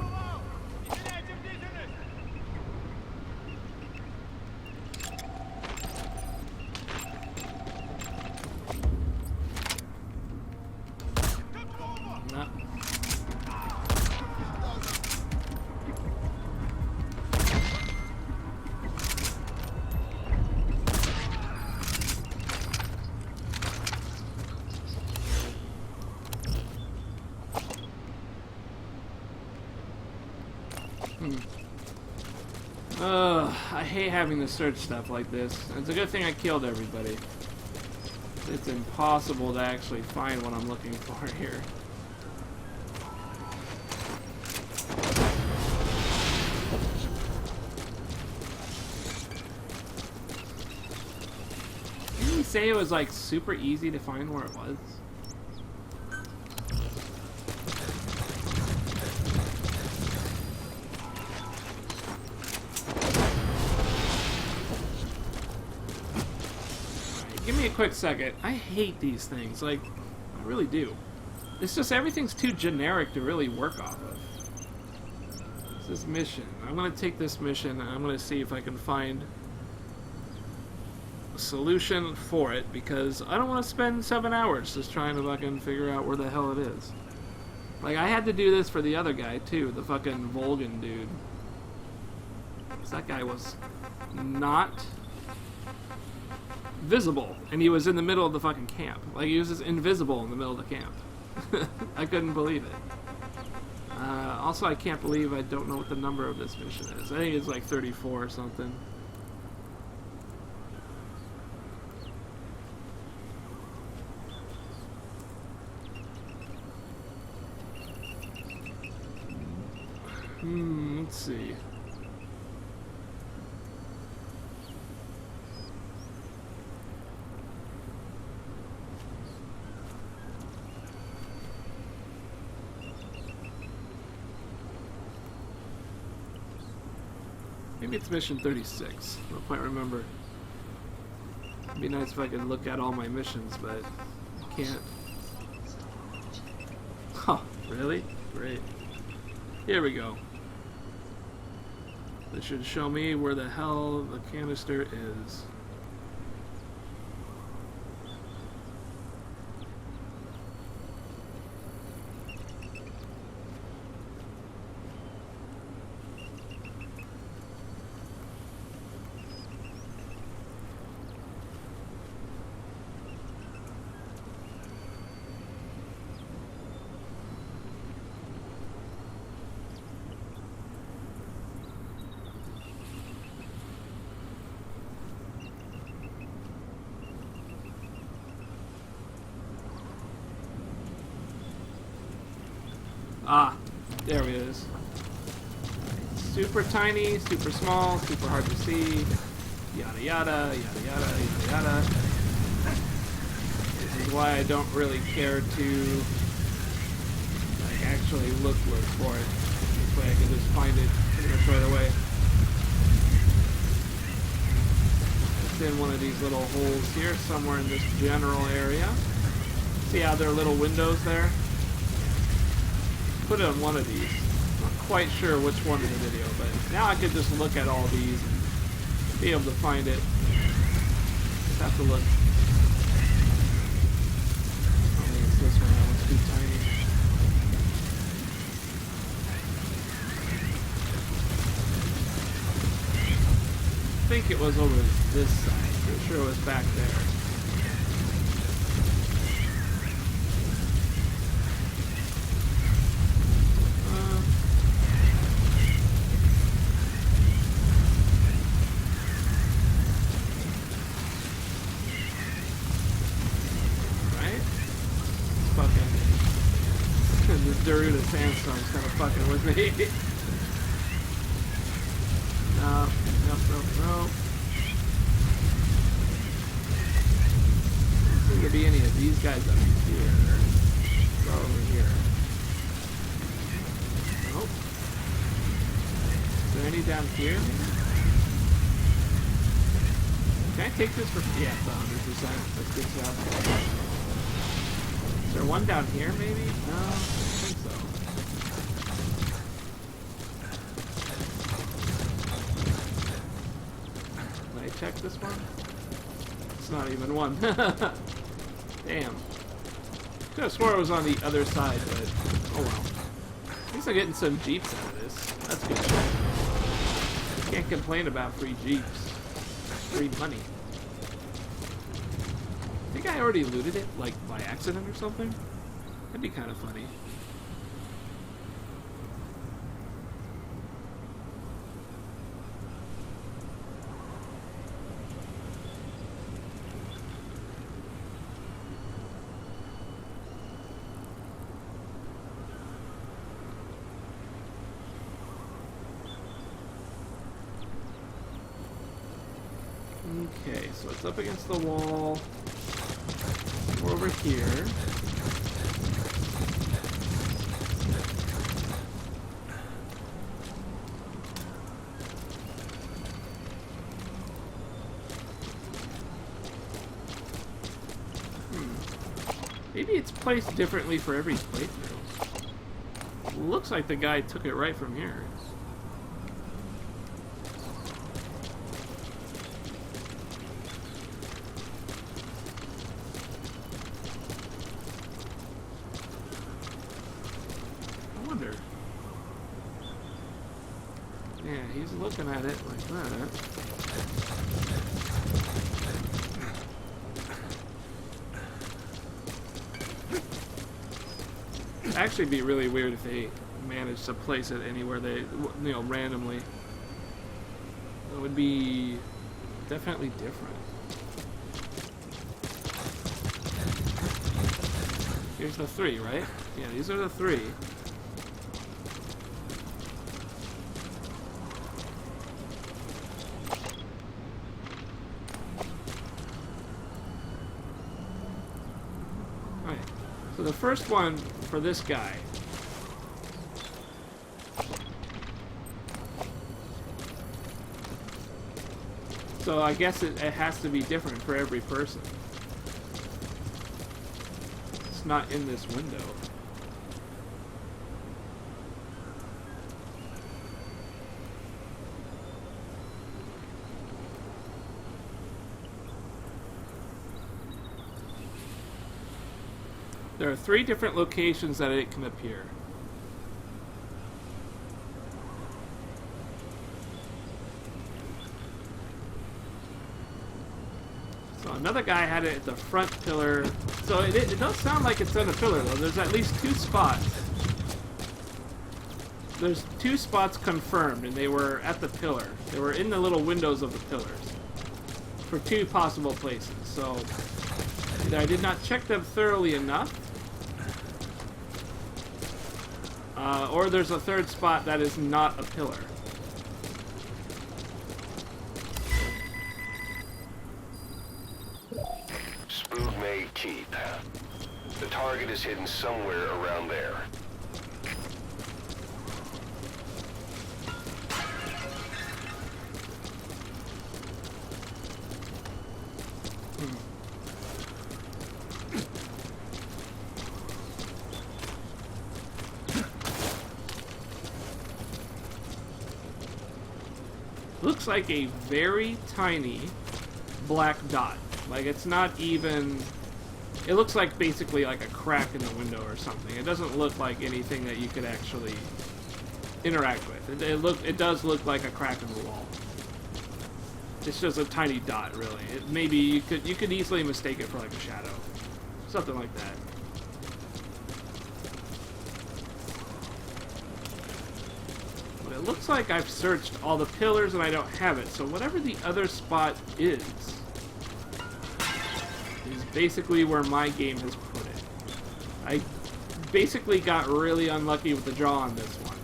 No. I hate having to search stuff like this. It's a good thing I killed everybody. It's impossible to actually find what I'm looking for here. Didn't he say it was like super easy to find where it was? Give me a quick second. I hate these things. Like, I really do. It's just everything's too generic to really work off of. This mission. I'm gonna take this mission and I'm gonna see if I can find a solution for it, because I don't want to spend 7 hours just trying to fucking figure out where the hell it is. Like, I had to do this for the other guy too, the fucking Volgan dude. 'Cause that guy was not visible, and he was in the middle of the fucking camp. Like, he was just invisible in the middle of the camp. I couldn't believe it. Also, I can't believe I don't know what the number of this mission is. I think it's like 34 or something. Let's see. Maybe it's mission 36. I don't quite remember. It'd be nice if I could look at all my missions, but I can't. Oh, really? Great. Here we go. This should show me where the hell the canister is. Ah, there it is. Super tiny, super small, super hard to see. Yada yada, yada yada, yada yada. This is why I don't really care to like actually look for it. This way I can just find it pretty much right away. It's in one of these little holes here, somewhere in this general area. See how there are little windows there? Put it on one of these. Not quite sure which one in the video, but now I could just look at all these and be able to find it. Just have to look. I think it's this one. That one's too tiny. I think it was over this side. I'm sure it was back there. Daruda Sandstorm's kind of fucking with me. No. Doesn't seem to be any of these guys up here. Or over here. Nope. Is there any down here? Can I take this for... Yeah, it's 100%. That's good stuff. Is there one down here, maybe? No, I don't think so. Can I check this one? It's not even one. Damn. Could have swore it was on the other side, but oh well. At least I'm getting some Jeeps out of this. That's good shit. Can't complain about free Jeeps. Free money. I think I already looted it, like, by accident or something. That'd be kind of funny. Okay, so it's up against the wall. We're over here. Maybe it's placed differently for every playthrough. Looks like the guy took it right from here. I wonder. Yeah, he's looking at it like that. It'd actually be really weird if they managed to place it anywhere they, randomly. It would be definitely different. Here's the 3, right? Yeah, these are the 3. Alright, so the first one for this guy. So I guess it has to be different for every person. It's not in this window. There are 3 different locations that it can appear. So another guy had it at the front pillar. So it does sound like it's on a pillar though. There's at least 2 spots. There's 2 spots confirmed, and they were at the pillar. They were in the little windows of the pillars for 2 possible places. So either I did not check them thoroughly enough, or there's a 3rd spot that is not a pillar. Spook may keep. The target is hidden somewhere around there. Looks like a very tiny black dot. Like, it's not even... It looks like basically like a crack in the window or something. It doesn't look like anything that you could actually interact with. It does look like a crack in the wall. It's just a tiny dot, really. Maybe you could easily mistake it for like a shadow. Something like that. But it looks like I've searched all the pillars and I don't have it. So whatever the other spot is basically where my game has put it. I basically got really unlucky with the draw on this one.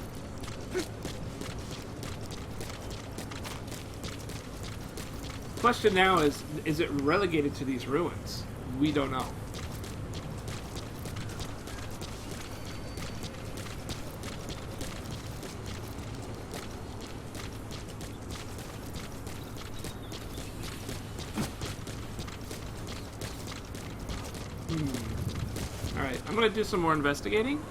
Question now is it relegated to these ruins? We don't know. Alright, I'm gonna do some more investigating.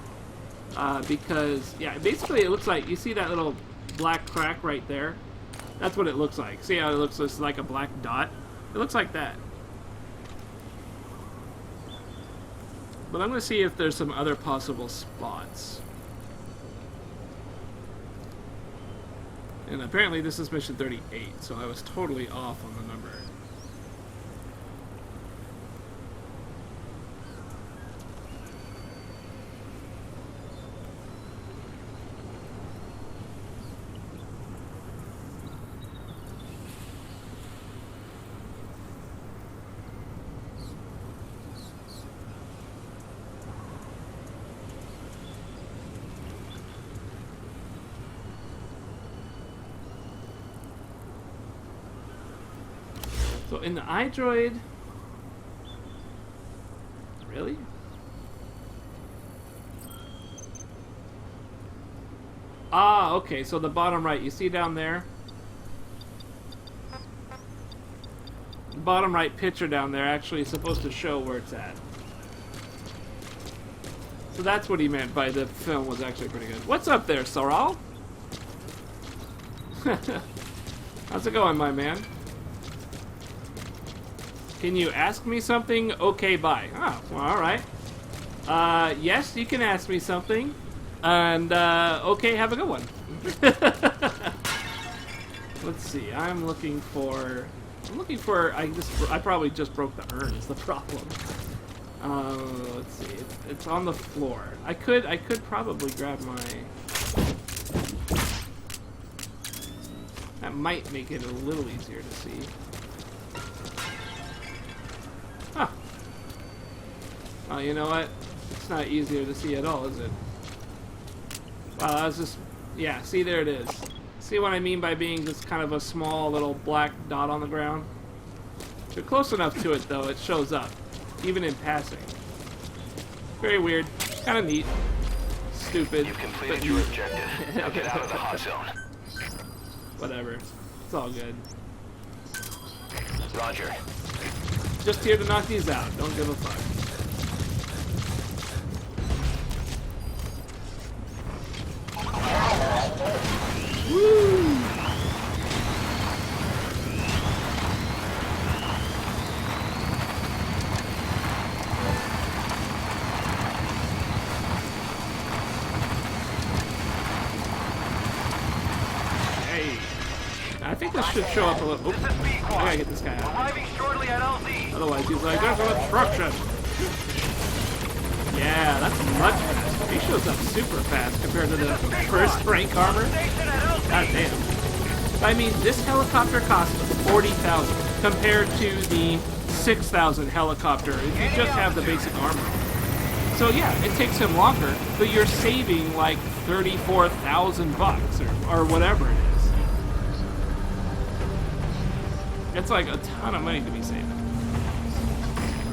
Because, yeah, basically it looks like, you see that little black crack right there? That's what it looks like. See how it looks just like a black dot? It looks like that. But I'm gonna see if there's some other possible spots. And apparently this is mission 38, so I was totally off on the number. So in the iDroid... Really? Ah, okay, so the bottom right, you see down there? The bottom right picture down there actually is supposed to show where it's at. So that's what he meant by the film was actually pretty good. What's up there, Soral? How's it going, my man? Can you ask me something? Okay, bye. Oh, well, alright. Yes, you can ask me something. And, okay, have a good one. Let's see, I'm looking for, I probably just broke the urn is the problem. Let's see, it's on the floor. I could probably grab my, that might make it a little easier to see. Huh. Well, you know what? It's not easier to see at all, is it? Wow, I was just, yeah, see, there it is. See what I mean by being just kind of a small little black dot on the ground? If you're close enough to it, though, it shows up, even in passing. Very weird, kind of neat, stupid. You've completed your objective. Now get out of the hot zone. Whatever, it's all good. Roger. Just here to knock these out, don't give a fuck. Woo! Hey, I think this should show up a little. Oops, I gotta get this guy out. Otherwise, he's like, there's an obstruction. Yeah, that's much faster. He shows up super fast compared to the first rank armor. God damn. I mean, this helicopter costs $40,000 compared to the $6,000 helicopter if you just have the basic armor. So yeah, it takes him longer, but you're saving like $34,000 or whatever it is. It's like a ton of money to be saving.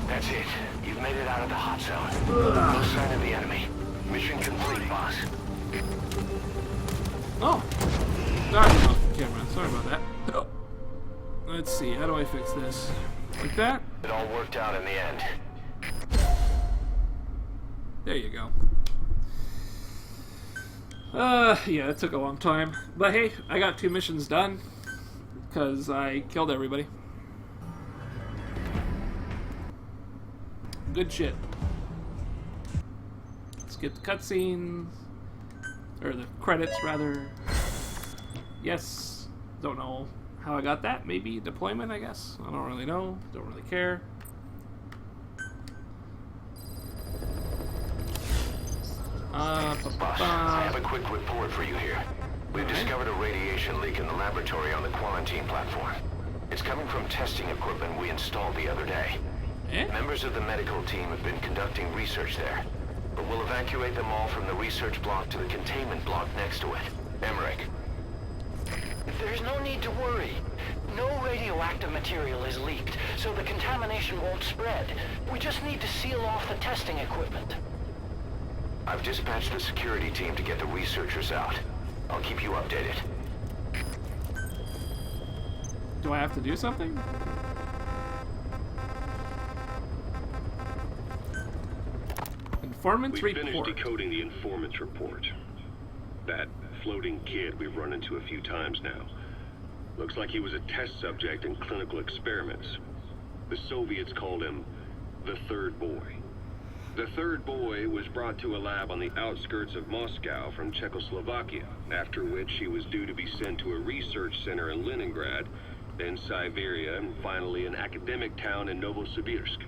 That's it. You've made it out of the hot zone. No sign of the enemy. Mission complete, boss. Oh. Sorry off the camera. Sorry about that. Oh. Let's see. How do I fix this? Like that? It all worked out in the end. There you go. Yeah, it took a long time. But hey, I got 2 missions done. Because I killed everybody. Good shit. Let's get the cutscenes. Or the credits, rather. Yes. Don't know how I got that. Maybe deployment, I guess. I don't really know. Don't really care. Boss, I have a quick report for you here. We've discovered a radiation leak in the laboratory on the quarantine platform. It's coming from testing equipment we installed the other day. Members of the medical team have been conducting research there, but we'll evacuate them all from the research block to the containment block next to it. Emmerich. There's no need to worry. No radioactive material is leaked, so the contamination won't spread. We just need to seal off the testing equipment. I've dispatched the security team to get the researchers out. I'll keep you updated. Do I have to do something? Informant's We report. finished decoding the informant's report. That floating kid we've run into a few times now. Looks like he was a test subject in clinical experiments. The Soviets called him the Third Boy. The Third Boy was brought to a lab on the outskirts of Moscow from Czechoslovakia, after which he was due to be sent to a research center in Leningrad, then Siberia, and finally an academic town in Novosibirsk.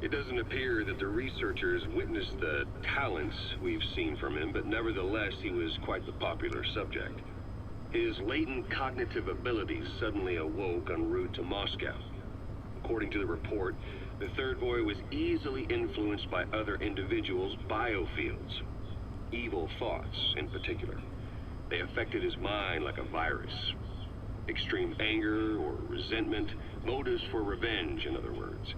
It doesn't appear that the researchers witnessed the talents we've seen from him, but nevertheless he was quite the popular subject. His latent cognitive abilities suddenly awoke en route to Moscow. According to the report, the Third Boy was easily influenced by other individuals' biofields. Evil thoughts, in particular. They affected his mind like a virus. Extreme anger or resentment, motives for revenge, in other words.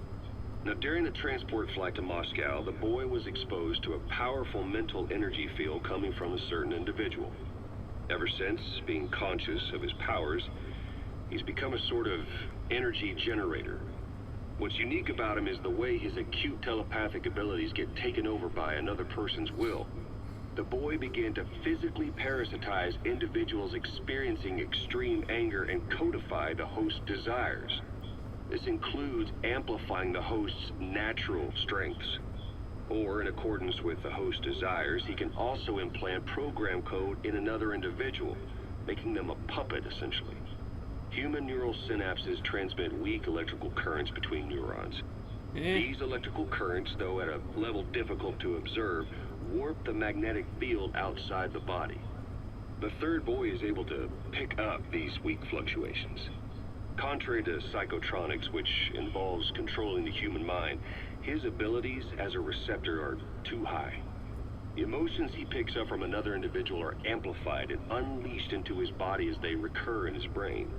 Now, during the transport flight to Moscow, the boy was exposed to a powerful mental energy field coming from a certain individual. Ever since, being conscious of his powers, he's become a sort of energy generator. What's unique about him is the way his acute telepathic abilities get taken over by another person's will. The boy began to physically parasitize individuals experiencing extreme anger and codify the host's desires. This includes amplifying the host's natural strengths. Or, in accordance with the host's desires, he can also implant program code in another individual, making them a puppet, essentially. Human neural synapses transmit weak electrical currents between neurons. These electrical currents, though at a level difficult to observe, warp the magnetic field outside the body. The third boy is able to pick up these weak fluctuations. Contrary to psychotronics, which involves controlling the human mind, his abilities as a receptor are too high. The emotions he picks up from another individual are amplified and unleashed into his body as they recur in his brain.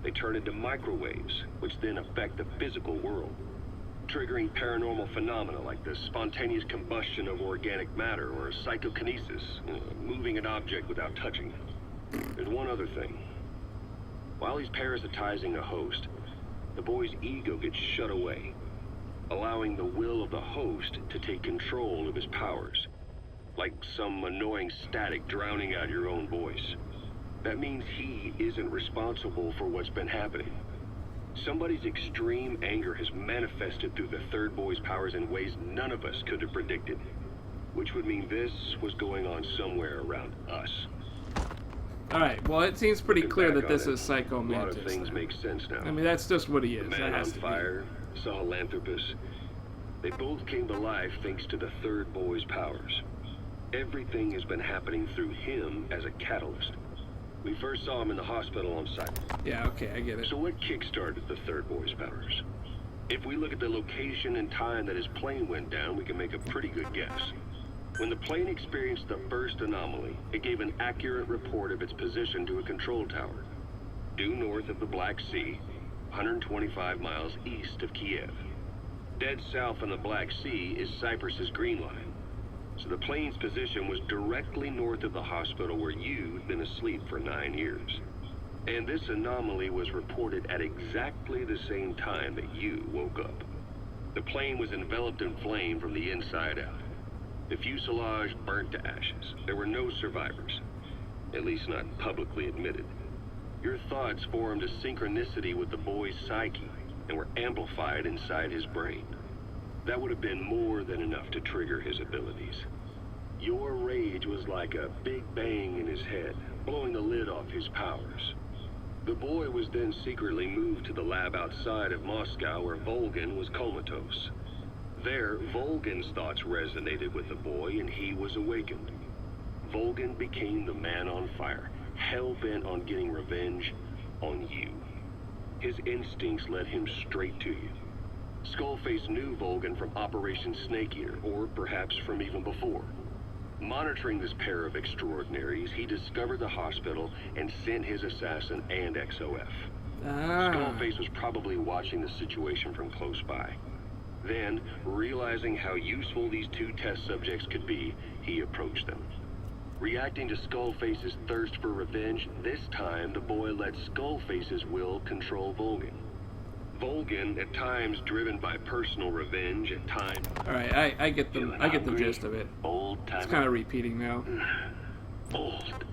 They turn into microwaves, which then affect the physical world, triggering paranormal phenomena like the spontaneous combustion of organic matter or psychokinesis, moving an object without touching it. There's one other thing. While he's parasitizing a host, the boy's ego gets shut away, allowing the will of the host to take control of his powers, like some annoying static drowning out your own voice. That means he isn't responsible for what's been happening. Somebody's extreme anger has manifested through the third boy's powers in ways none of us could have predicted, which would mean this was going on somewhere around us. Alright, well, it seems pretty clear that this is A Psycho lot Mantis. of things make sense now. I mean, that's just what he is. The That man has on to fire, Sahelanthropus. They both came to life thanks to the third boy's powers. Everything has been happening through him as a catalyst. We first saw him in the hospital on site. be. Yeah, okay, I get it. So what kick-started the third boy's powers? If we look at the location and time that his plane went down, we can make a pretty good guess. When the plane experienced the first anomaly, it gave an accurate report of its position to a control tower, due north of the Black Sea, 125 miles east of Kiev. Dead south on the Black Sea is Cyprus's Green Line. So the plane's position was directly north of the hospital where you'd been asleep for 9 years. And this anomaly was reported at exactly the same time that you woke up. The plane was enveloped in flame from the inside out. The fuselage burnt to ashes. There were no survivors, at least not publicly admitted. Your thoughts formed a synchronicity with the boy's psyche and were amplified inside his brain. That would have been more than enough to trigger his abilities. Your rage was like a big bang in his head, blowing the lid off his powers. The boy was then secretly moved to the lab outside of Moscow where Volgin was comatose. There, Volgin's thoughts resonated with the boy and he was awakened. Volgin became the man on fire, hell-bent on getting revenge on you. His instincts led him straight to you. Skullface knew Volgin from Operation Snake Eater, or perhaps from even before. Monitoring this pair of extraordinaries, he discovered the hospital and sent his assassin and XOF. Skullface was probably watching the situation from close by. Then, realizing how useful these two test subjects could be, he approached them. Reacting to Skullface's thirst for revenge, this time the boy let Skullface's will control Volgin. Volgin, at times driven by personal revenge, at times... Alright, I get the gist of it. Old timer. It's kind of repeating now. Old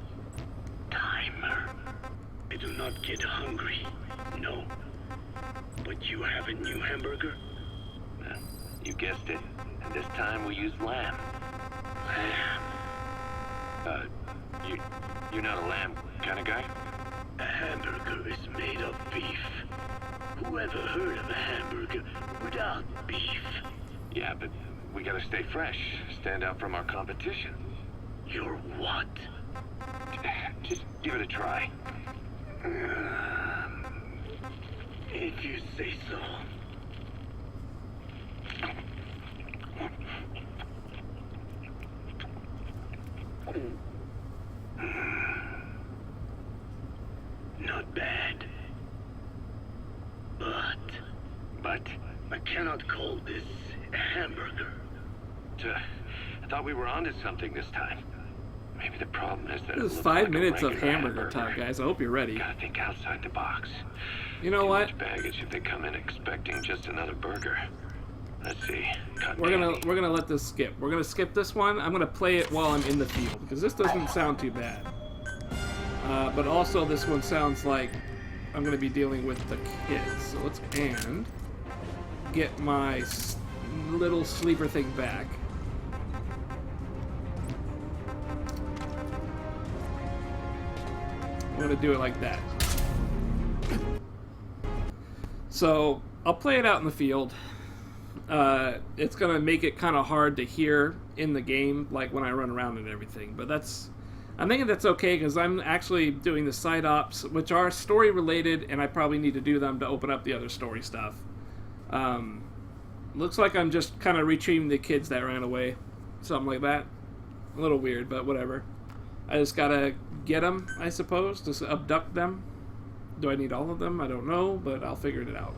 timer. I do not get hungry, no. But you have a new hamburger? You guessed it. And this time we used lamb. Lamb? You're not a lamb kind of guy? A hamburger is made of beef. Whoever heard of a hamburger without beef? Yeah, but we gotta stay fresh. Stand out from our competition. You're what? Just give it a try. If you say so. Not bad. But I cannot call this a hamburger. I thought we were onto something this time. Maybe the problem is that This it is looks 5 like a minutes of regular hamburger talk, guys. I hope you're ready. Gotta think outside the box. You know Too what? much baggage if they come in expecting just another burger. Let's see. Cotton We're candy. gonna let this skip. We're gonna skip this one. I'm gonna play it while I'm in the field because this doesn't sound too bad. But also this one sounds like I'm gonna be dealing with the kids. So let's get my little sleeper thing back. I'm gonna do it like that. So I'll play it out in the field. It's gonna make it kind of hard to hear in the game, like when I run around and everything. But I'm thinking that's okay because I'm actually doing the side ops, which are story related, and I probably need to do them to open up the other story stuff. Looks like I'm just kind of retrieving the kids that ran away, something like that. A little weird, but whatever. I just gotta get them, I suppose, just abduct them. Do I need all of them? I don't know, but I'll figure it out.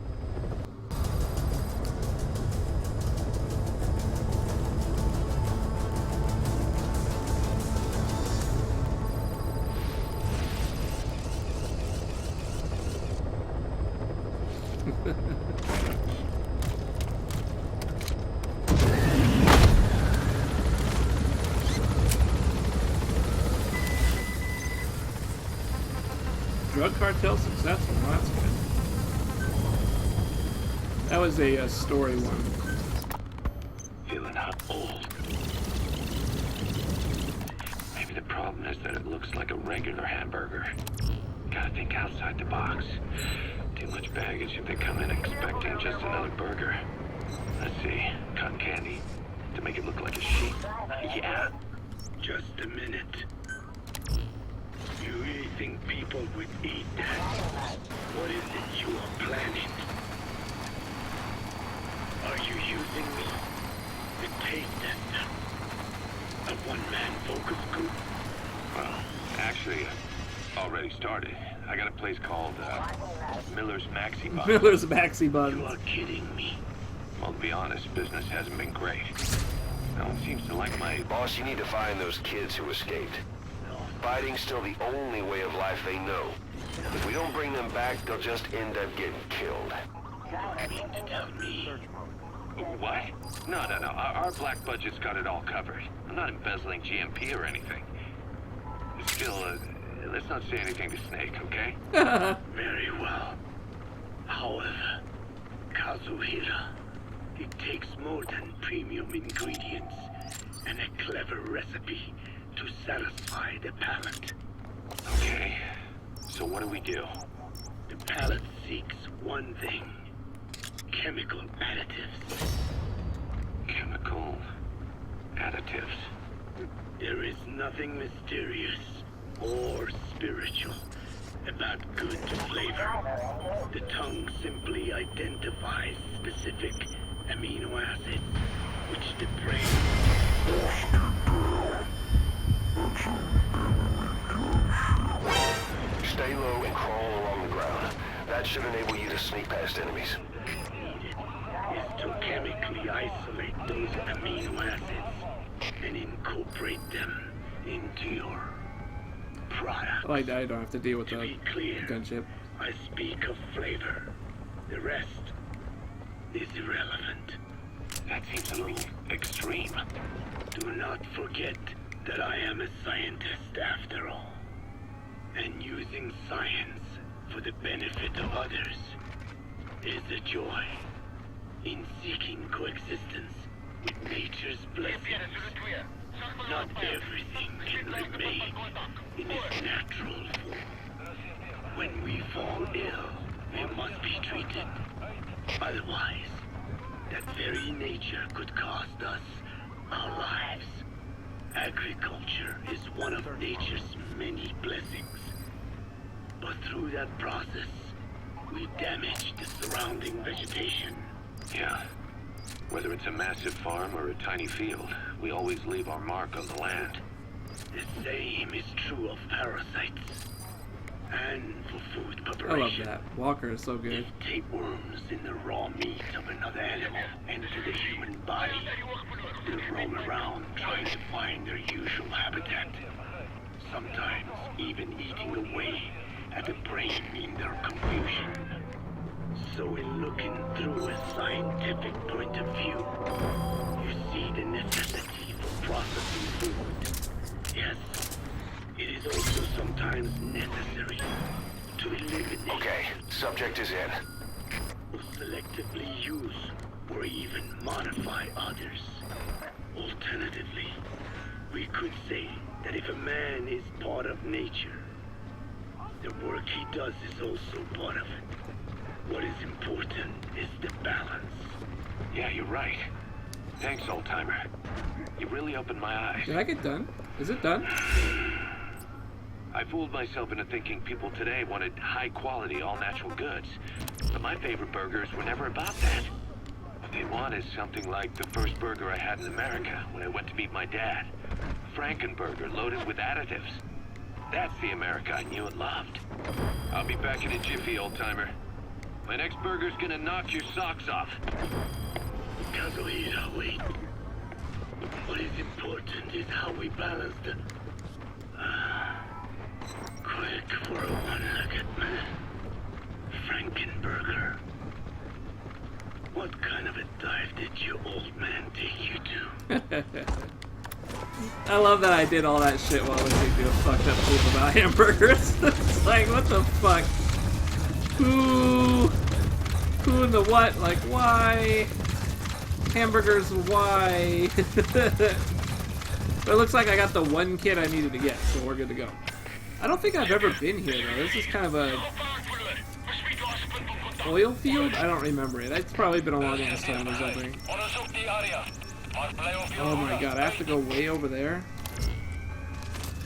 Drug cartel successful. Well, that's good. That was a story one. Feeling old. Maybe the problem is that it looks like a regular hamburger. Gotta think outside the box. Too much baggage if they come in expecting just another burger. Let's see. Cotton candy. To make it look like a sheep. Yeah. Just a minute. You really think people would eat that? What is it you are planning? Are you using me to take that a one-man focus group? Well, actually, already started. I got a place called Miller's Maxi Buns. Miller's Maxi Buns. You are kidding me. Well, to be honest, business hasn't been great. No one seems to like my... Boss, you need to find those kids who escaped. Fighting's still the only way of life they know. If we don't bring them back, they'll just end up getting killed. You mean to tell me? What? No. Our black budget's got it all covered. I'm not embezzling GMP or anything. Still, let's not say anything to Snake, okay? Very well. However, Kazuhira, it takes more than premium ingredients and a clever recipe to satisfy the palate. Okay. So what do we do? The palate seeks one thing. Chemical additives. Chemical additives. There is nothing mysterious or spiritual about good flavor. The tongue simply identifies specific amino acids, which the brain... Stay low and crawl along the ground. That should enable you to sneak past enemies. Needed is to chemically isolate those amino acids and incorporate them into your product. I like that I don't have to deal with To the be clear, gunship. I speak of flavor. The rest is irrelevant. That seems a little extreme. Do not forget that I am a scientist after all. And using science for the benefit of others is a joy in seeking coexistence with nature's blessings. Not everything can remain in its natural form. When we fall ill, we must be treated. Otherwise, that very nature could cost us our lives. Agriculture is one of nature's many blessings. But through that process, we damage the surrounding vegetation. Yeah. Whether it's a massive farm or a tiny field, we always leave our mark on the land. The same is true of parasites. And for food I love preparation. that. Walker is so good. If tapeworms in the raw meat of another animal enter the human body, they roam around trying to find their usual habitat. sometimes even eating away at the brain in their confusion. So in looking through a scientific point of view, you see the necessity for processing food. Yes, it is also sometimes necessary to eliminate... Okay, subject is in. ...or selectively use or even modify others. Alternatively, we could say that if a man is part of nature, the work he does is also part of it. What is important is the balance. Yeah, you're right. Thanks, old-timer. You really opened my eyes. Did I get done? Is it done? I fooled myself into thinking people today wanted high-quality, all-natural goods. But my favorite burgers were never about that. What they want is something like the first burger I had in America when I went to meet my dad. Frankenburger loaded with additives. That's the America I knew and loved. I'll be back in a jiffy, old-timer. My next burger's gonna knock your socks off. Kazuhira, wait. What is important is how we balance the... quick for a one-legged man. Frankenburger. What kind of a dive did your old man take you to? I love that I did all that shit while listening to a fucked up tape about hamburgers. It's like, what the fuck? Who in the what? Like, why? Hamburgers, why? But it looks like I got the one kid I needed to get, so we're good to go. I don't think I've ever been here, though. This is kind of a... oil field? I don't remember it. It's probably been a long ass time or something. Oh my god, I have to go way over there?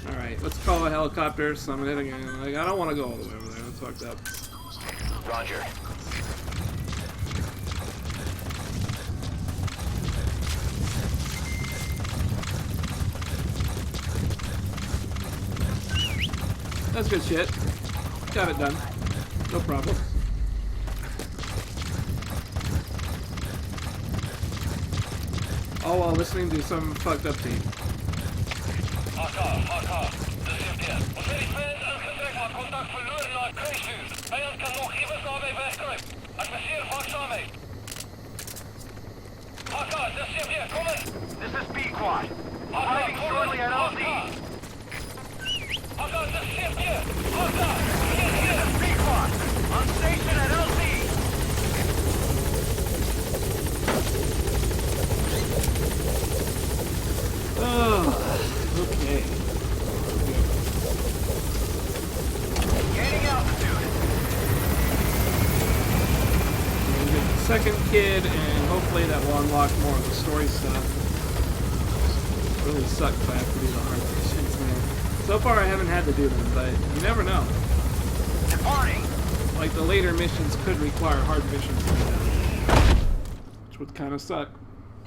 Alright, let's call a helicopter, summon it again. Like, I don't want to go all the way over there. That's fucked up. Roger. That's good shit. Got it done. No problem. All while listening to some fucked up tape. This is B-Quad. Arriving shortly at LZ. B-Quad. On station at LZ. Oh, okay. Gaining altitude. We'll get the second kid, and hopefully that will unlock more of the story stuff. It really sucked if I have to do the hard missions, man. So far I haven't had to do them, but you never know. Departing. Like, the later missions could require hard missions to be done, which would kind of suck.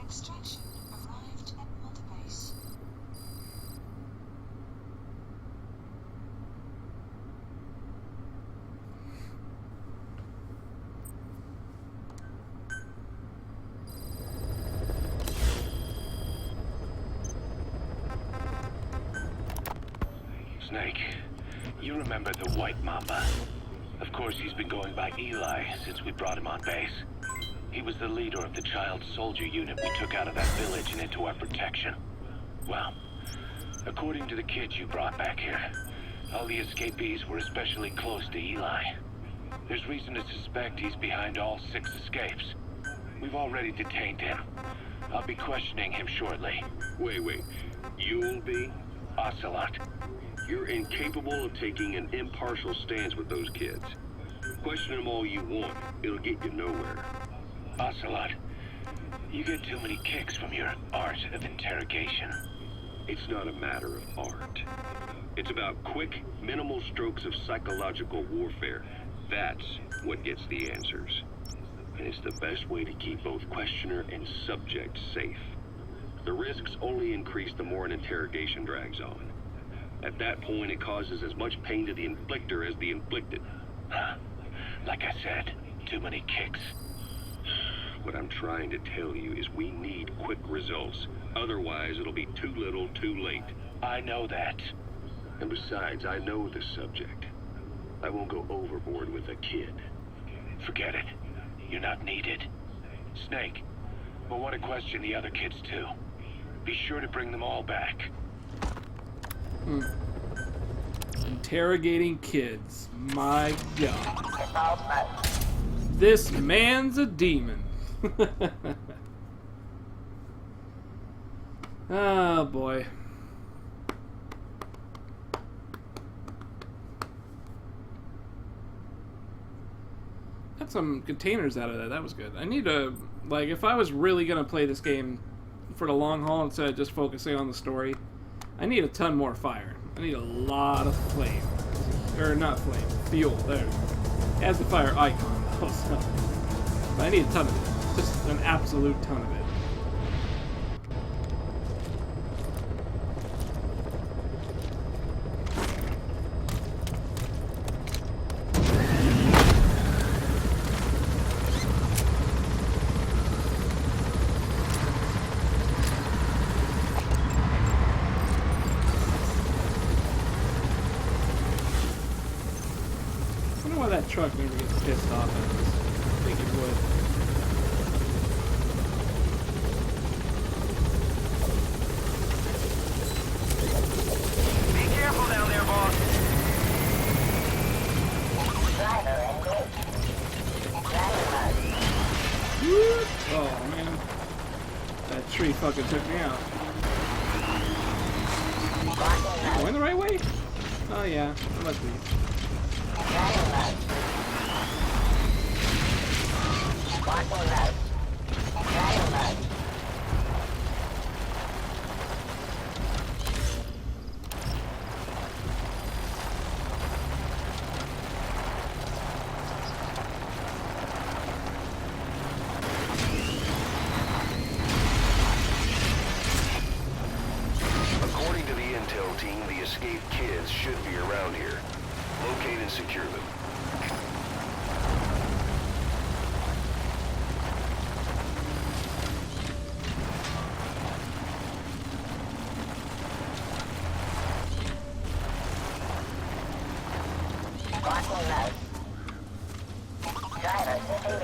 Extraction arrived at Mother Base. Snake, you remember the White Mamba? Of course, he's been going by Eli since we brought him on base. He was the leader of the child soldier unit we took out of that village and into our protection. Well, according to the kids you brought back here, all the escapees were especially close to Eli. There's reason to suspect he's behind all 6 escapes. We've already detained him. I'll be questioning him shortly. Wait. You'll be? Ocelot. You're incapable of taking an impartial stance with those kids. Question them all you want. It'll get you nowhere. Ocelot, you get too many kicks from your art of interrogation. It's not a matter of art. It's about quick, minimal strokes of psychological warfare. That's what gets the answers. And it's the best way to keep both questioner and subject safe. The risks only increase the more an interrogation drags on. At that point, it causes as much pain to the inflictor as the inflicted. Like I said, too many kicks. What I'm trying to tell you is we need quick results. Otherwise, it'll be too little, too late. I know that. And besides, I know the subject. I won't go overboard with a kid. Forget it. You're not needed. Snake, we'll want to question the other kids too. Be sure to bring them all back. Interrogating kids. My God. This man's a demon. Oh boy. Got some containers out of that. That was good. I need to, like, if I was really gonna play this game for the long haul instead of just focusing on the story, I need a ton more fire. I need a lot of flame. Or not flame, fuel. There. It has the fire icon though, so. But I need a ton of it. Just an absolute ton of it. That truck never gets pissed off at us. I think it would. Be careful down there, boss. Oh man, that tree fucking took me out. Am I going the right way? Oh yeah, it must be. According to the intel team, the escaped kids should be around here. Locate and secure them.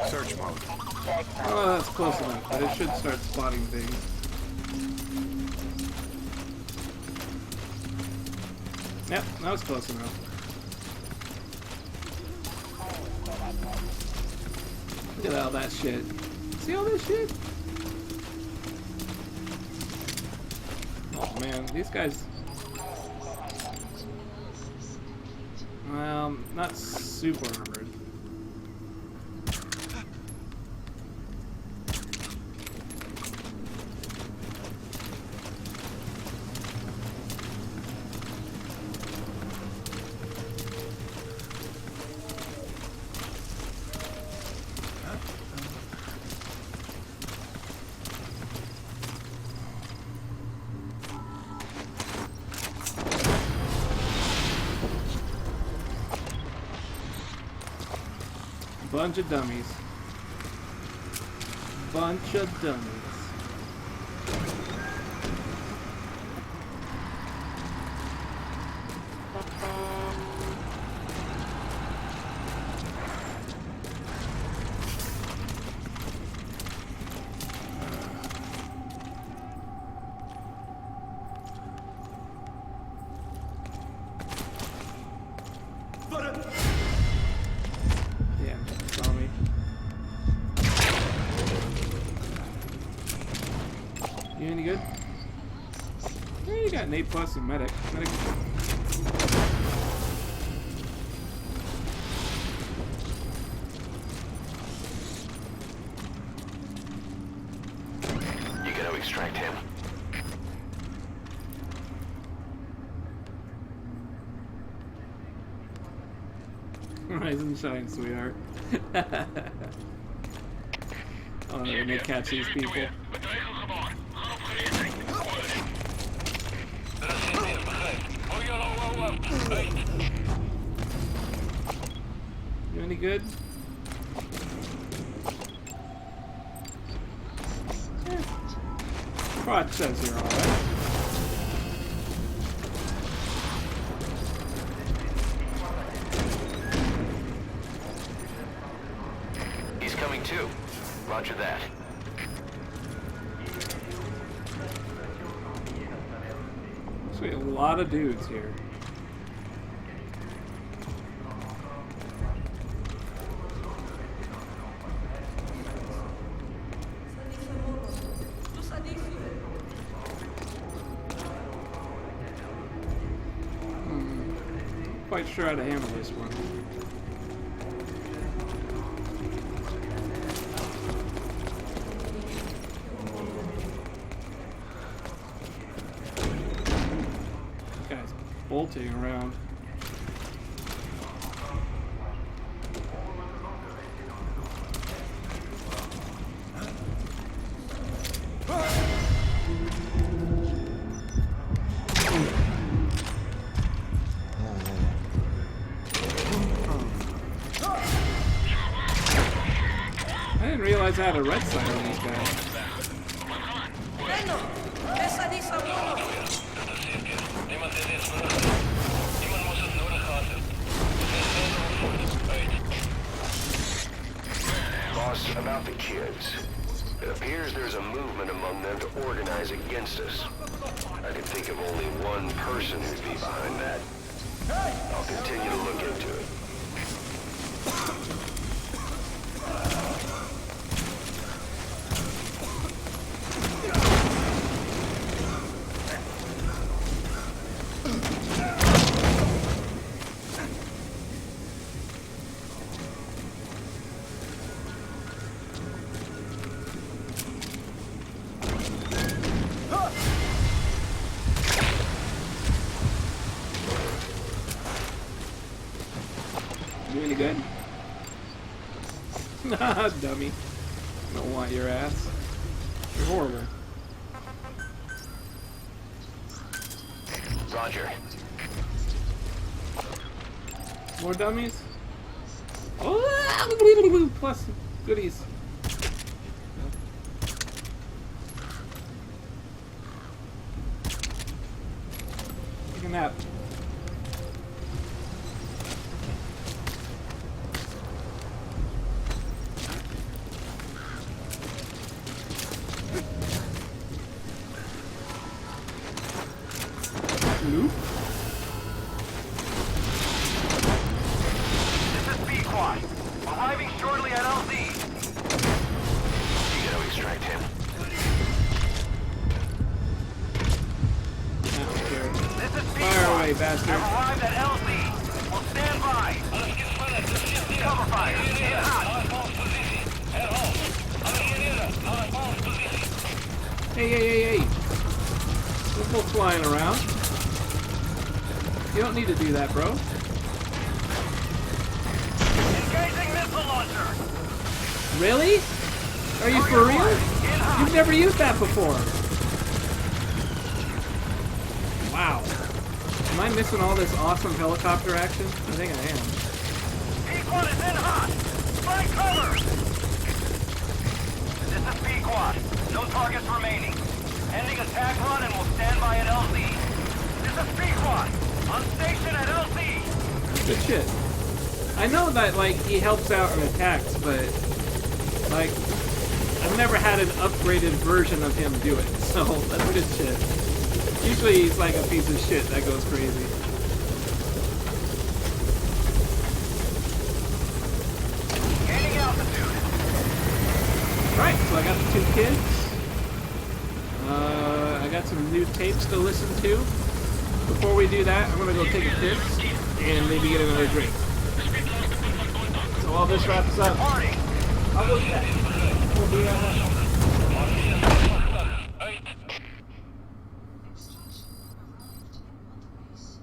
Search mode. Oh, that's close enough, but it should start spotting things. Yep, that was close enough. Look at all that shit. See all this shit? Oh man, these guys... Well, not super armored. Bunch of dummies. Bunch of dummies. You any good? Yeah, you got an 8+ in medic. Medic. You gotta extract him. Rise and shine, sweetheart. Oh, they may catch these people. You any good? Yeah. Crotch says you're alright. He's coming too. Roger that. So a lot of dudes here. Quite sure how to handle this one. Guy's bolting around. I didn't realize I had a red sign on these guys. Boss, about the kids. It appears there's a movement among them to organize against us. I can think of only one person who'd be behind that. I'll continue to look into it. You any good? Nah, dummy. Don't want your ass. You're horrible. Roger. More dummies? Oh, plus goodies. Take a nap. Loop. This is B-Quad. Arriving shortly at LZ. You gotta extract him. This is B-Quad. Fire away, bastard. I've arrived at LZ. We'll stand by. Cover fire. Stay hot. Hey, hey, hey, hey. Don't go flying around. You don't need to do that, bro. Engaging missile launcher. Really? Are you for real? You've never used that before. Wow. Am I missing all this awesome helicopter action? I think I am. P-Quad is in hot. Find cover. This is P-Quad. No targets remaining. Ending attack run and we'll stand by at LZ. This is P-Quad. On station at LZ. Good shit. I know that, like, he helps out in attacks, but, like, I've never had an upgraded version of him do it, so that's good shit. Usually he's like a piece of shit that goes crazy. Gaining altitude. Right, so I got the 2 kids. I got some new tapes to listen to. Before we do that, I'm gonna go take a piss and maybe get another drink. So while this wraps up, I'll go check. We'll be right back. Extraction arrived at base.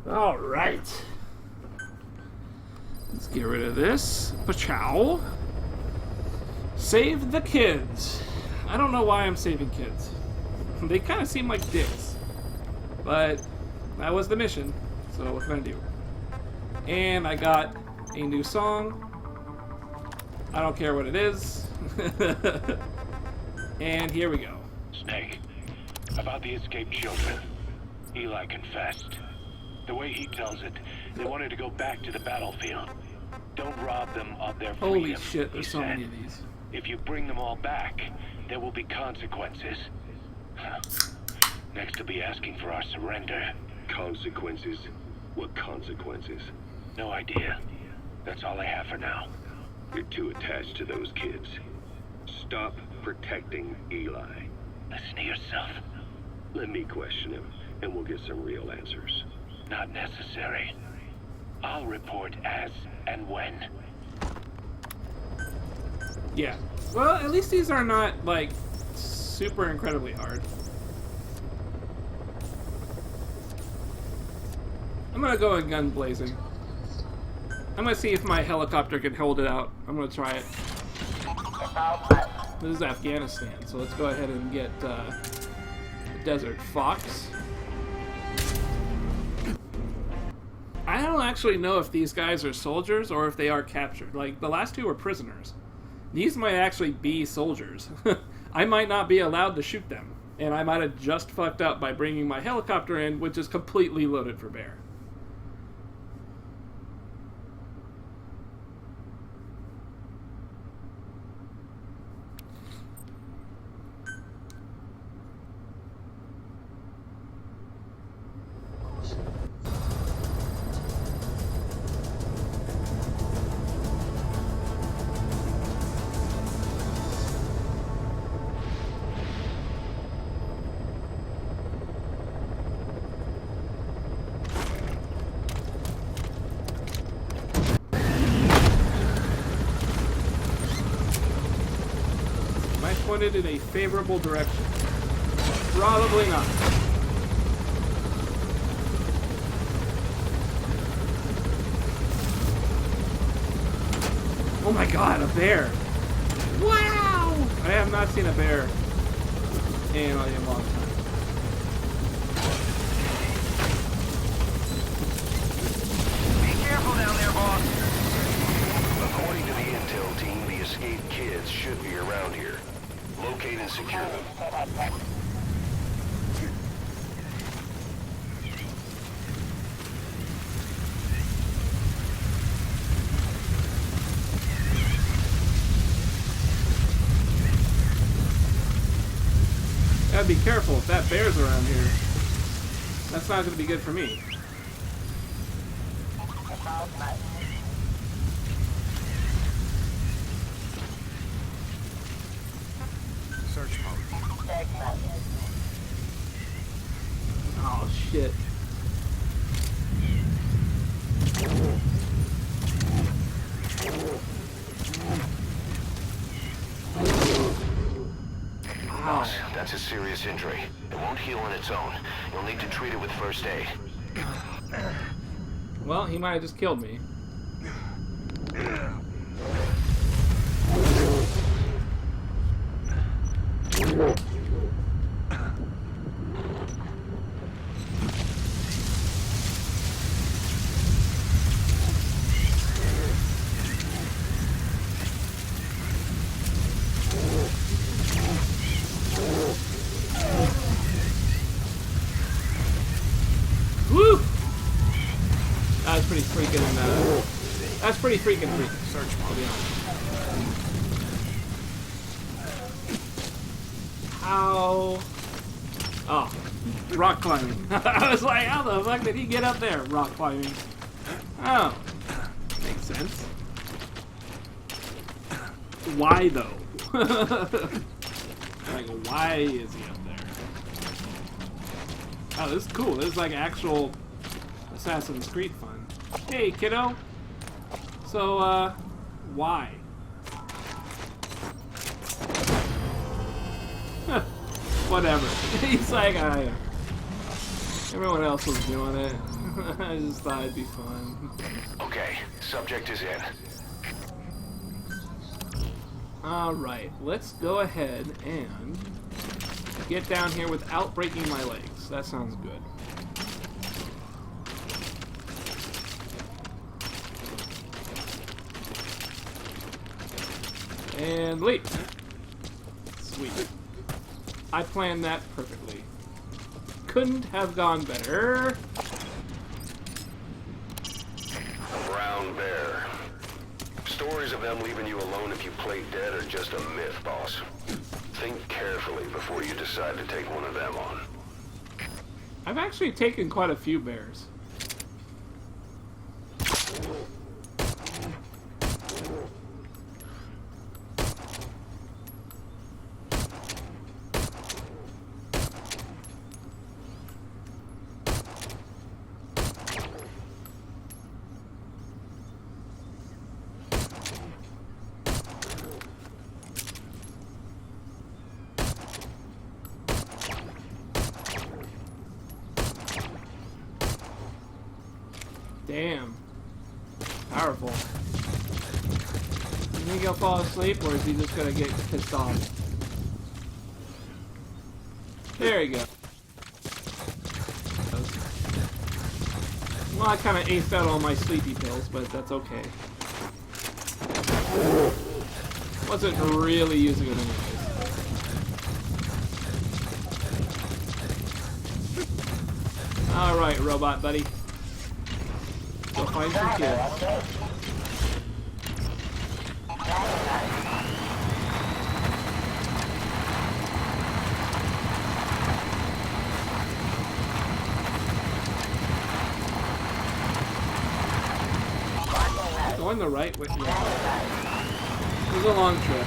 Alright. Let's get rid of this. Pachow. Save the kids. I don't know why I'm saving kids. They kind of seem like dicks. But that was the mission. So what can I do? And I got a new song. I don't care what it is. And here we go. Snake, about the escaped children. Eli confessed. The way he tells it, they wanted to go back to the battlefield. Don't rob them of their freedom. Holy shit, there's so many of these. If you bring them all back, there will be consequences. Next to be asking for our surrender. Consequences? What consequences? No idea. That's all I have for now. You're too attached to those kids. Stop protecting Eli. Listen to yourself. Let me question him, and we'll get some real answers. Not necessary. I'll report as and when. Yeah. Well, at least these are not, like, super incredibly hard. I'm gonna go in gun blazing. I'm gonna see if my helicopter can hold it out. I'm gonna try it. This is Afghanistan, so let's go ahead and get Desert Fox. I don't actually know if these guys are soldiers or if they are captured. Like, the last two were prisoners. These might actually be soldiers. I might not be allowed to shoot them. And I might have just fucked up by bringing my helicopter in, which is completely loaded for bear. Pointed in a favorable direction. Probably not. Oh my god, a bear! Wow! I have not seen a bear in a long time. Be careful down there, boss. According to the intel team, the escaped kids should be around here. Locate and secure them. Gotta be careful if that bear's around here. That's not gonna be good for me. Search mode. Oh shit. Boss, that's a serious injury. It won't heal on its own. You'll need to treat it with first aid. Well, he might have just killed me. Woo! That's pretty freaking, that's pretty freaking freaky. Search, I'll be honest. How? Oh, rock climbing. I was like, how the fuck did he get up there? Rock climbing. Oh, makes sense. Why though? Like, why is he up there? Oh, this is cool. This is like actual Assassin's Creed fun. Hey, kiddo. So, why? Whatever. He's like, everyone else was doing it. I just thought it'd be fun. Okay, subject is in. Alright, let's go ahead and get down here without breaking my legs. That sounds good. And leap. Sweet. I planned that perfectly. Couldn't have gone better. Brown bear. Stories of them leaving you alone if you play dead are just a myth, boss. Think carefully before you decide to take one of them on. I've actually taken quite a few bears. Damn. Powerful. You think he'll fall asleep, or is he just gonna get pissed off? There you go. Well, I kinda aced out all my sleepy pills, but that's okay. Wasn't really using it anyways. Alright, robot buddy. Go find some kids. Going the right way. Yeah. It was a long trip.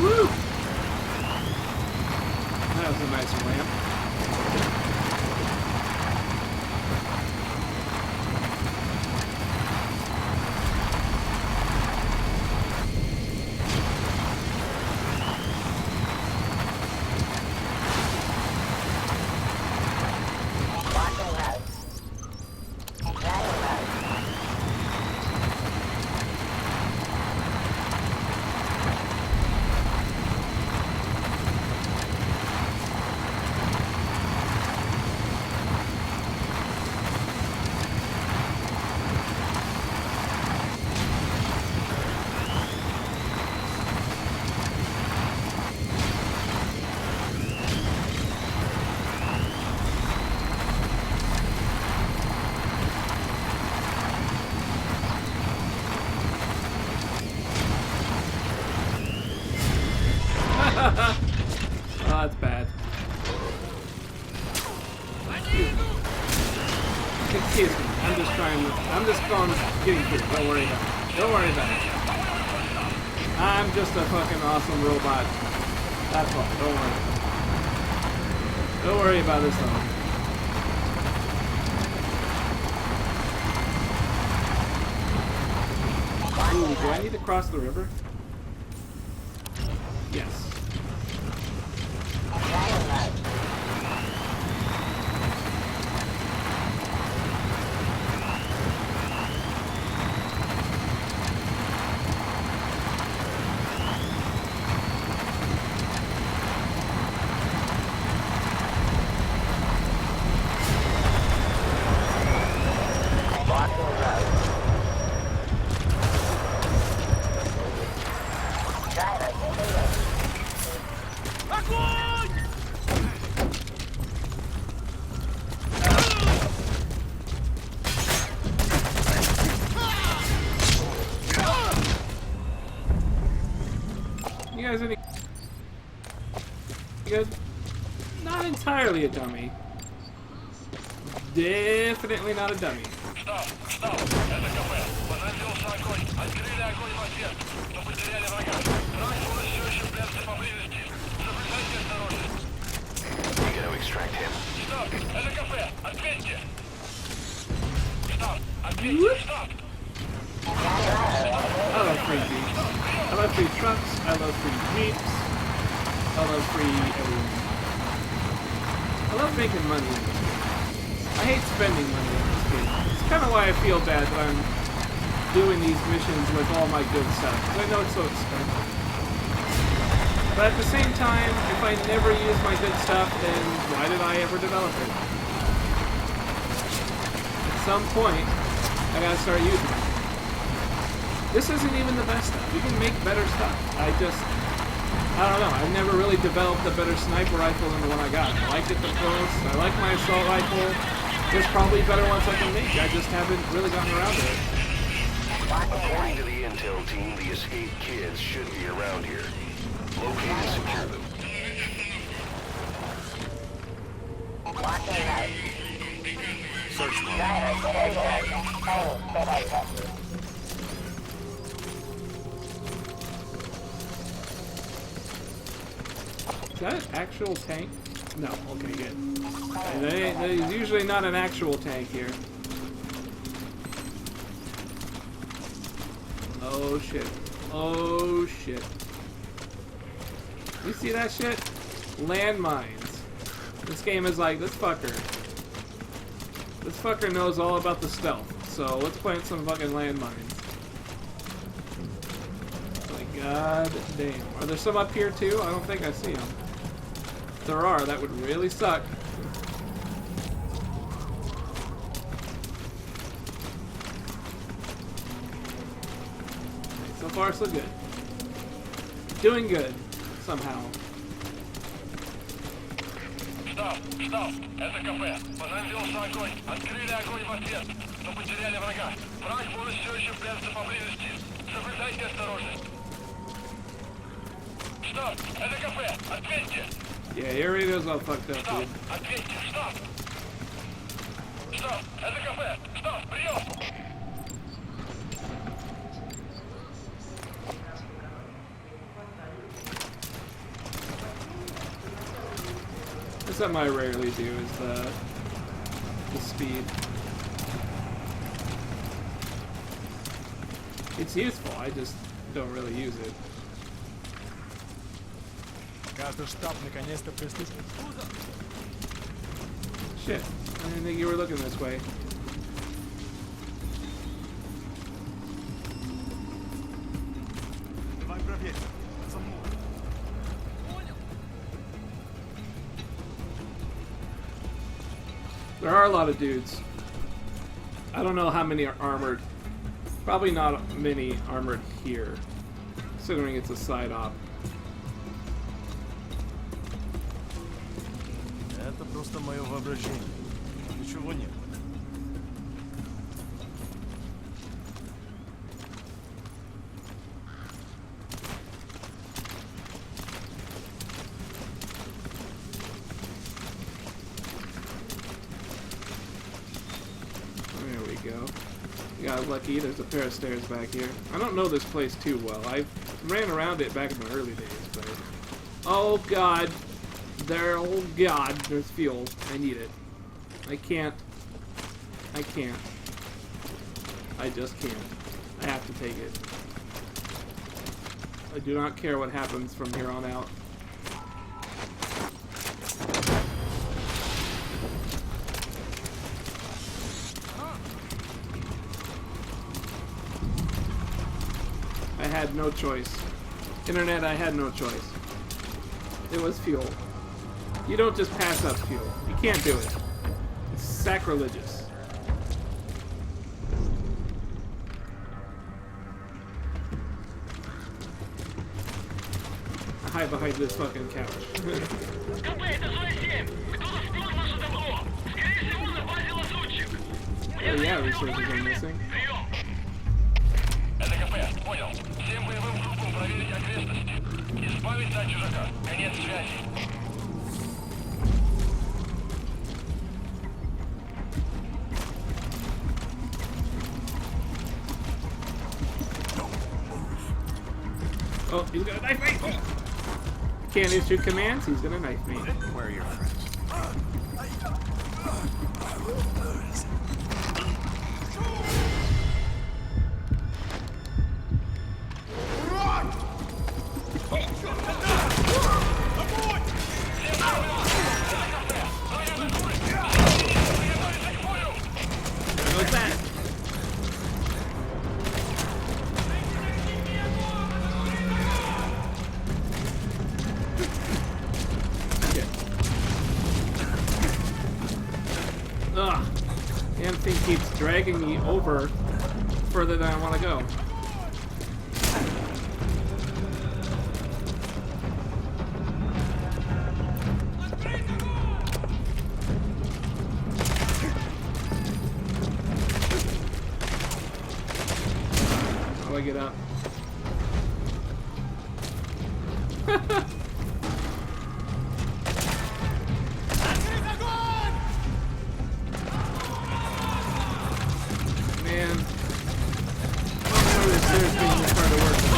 Woo! That was a nice ramp. Oh, that's bad. Excuse me. I'm just going, getting through. Don't worry about it. Don't worry about it. I'm just a fucking awesome robot. That's all. Don't worry. Don't worry about this one. Ooh, do I need to cross the river? Yes. You guys any good? Not entirely a dummy. Definitely not a dummy. You gotta extract him. Whoop. I love free Jeeps. I love free trucks. I love free Jeeps. I love free everything. I love making money in this game. I hate spending money in this game. It's kind of why I feel bad that I'm doing these missions with all my good stuff, because I know it's so expensive. But at the same time, if I never use my good stuff, then why did I ever develop it? At some point, I gotta start using it. This isn't even the best stuff. You can make better stuff. I don't know. I've never really developed a better sniper rifle than the one I got. I liked it the most. I like my assault rifle. There's probably better ones I can make. I just haven't really gotten around to it. According to the intel team, the escaped kids should be around here. Locate and secure them. Search me. Is that an actual tank? No. Okay, good. There's usually not an actual tank here. Oh shit. Oh shit. You see that shit? Landmines. This game is like, this fucker. This fucker knows all about the stealth. So let's plant some fucking landmines. My god damn. Are there some up here too? I don't think I see them. If there are, that would really suck. So far, so good. Doing good, somehow. Штаб! Это кафе. Понадеялся огонь. Открыли огонь в ответ, но потеряли врага. Враг может все еще прятаться поблизости. Соблюдайте осторожность. Штаб! Это кафе! Ответьте! Yeah, your radio's all fucked up, Штаб! dude. Ответьте! Штаб! Штаб! Это кафе! Штаб! Прием! That's something I rarely do, is the speed. It's useful, I just don't really use it. Каждый штаб наконец-то приступил. Shit, I didn't think you were looking this way. Давай проверь. За мной. There are a lot of dudes. I don't know how many are armored. Probably not many armored here, considering it's a side op. Это просто мое воображение. Ничего нет. There we go. You got lucky, there's a pair of stairs back here. I don't know this place too well. I ran around it back in the early days, but... Oh god. Oh god, there's fuel. I need it. I can't. I just can't. I have to take it. I do not care what happens from here on out. I had no choice. Internet, I had no choice. It was fuel. You don't just pass up fuel. You can't do it. It's sacrilegious. I hide behind this fucking couch. Oh yeah, resources are missing. Это кафе, понял. Всем боевым группам проверить окрестности. Избавиться от чужака. Конец связи. Oh, he's gonna knife me! Can't issue commands, he's gonna knife me. Where are your friends? Ugh. Damn thing keeps dragging me over further than I want to go. How do I get up? Man. I don't know this stairs being this hard to work with.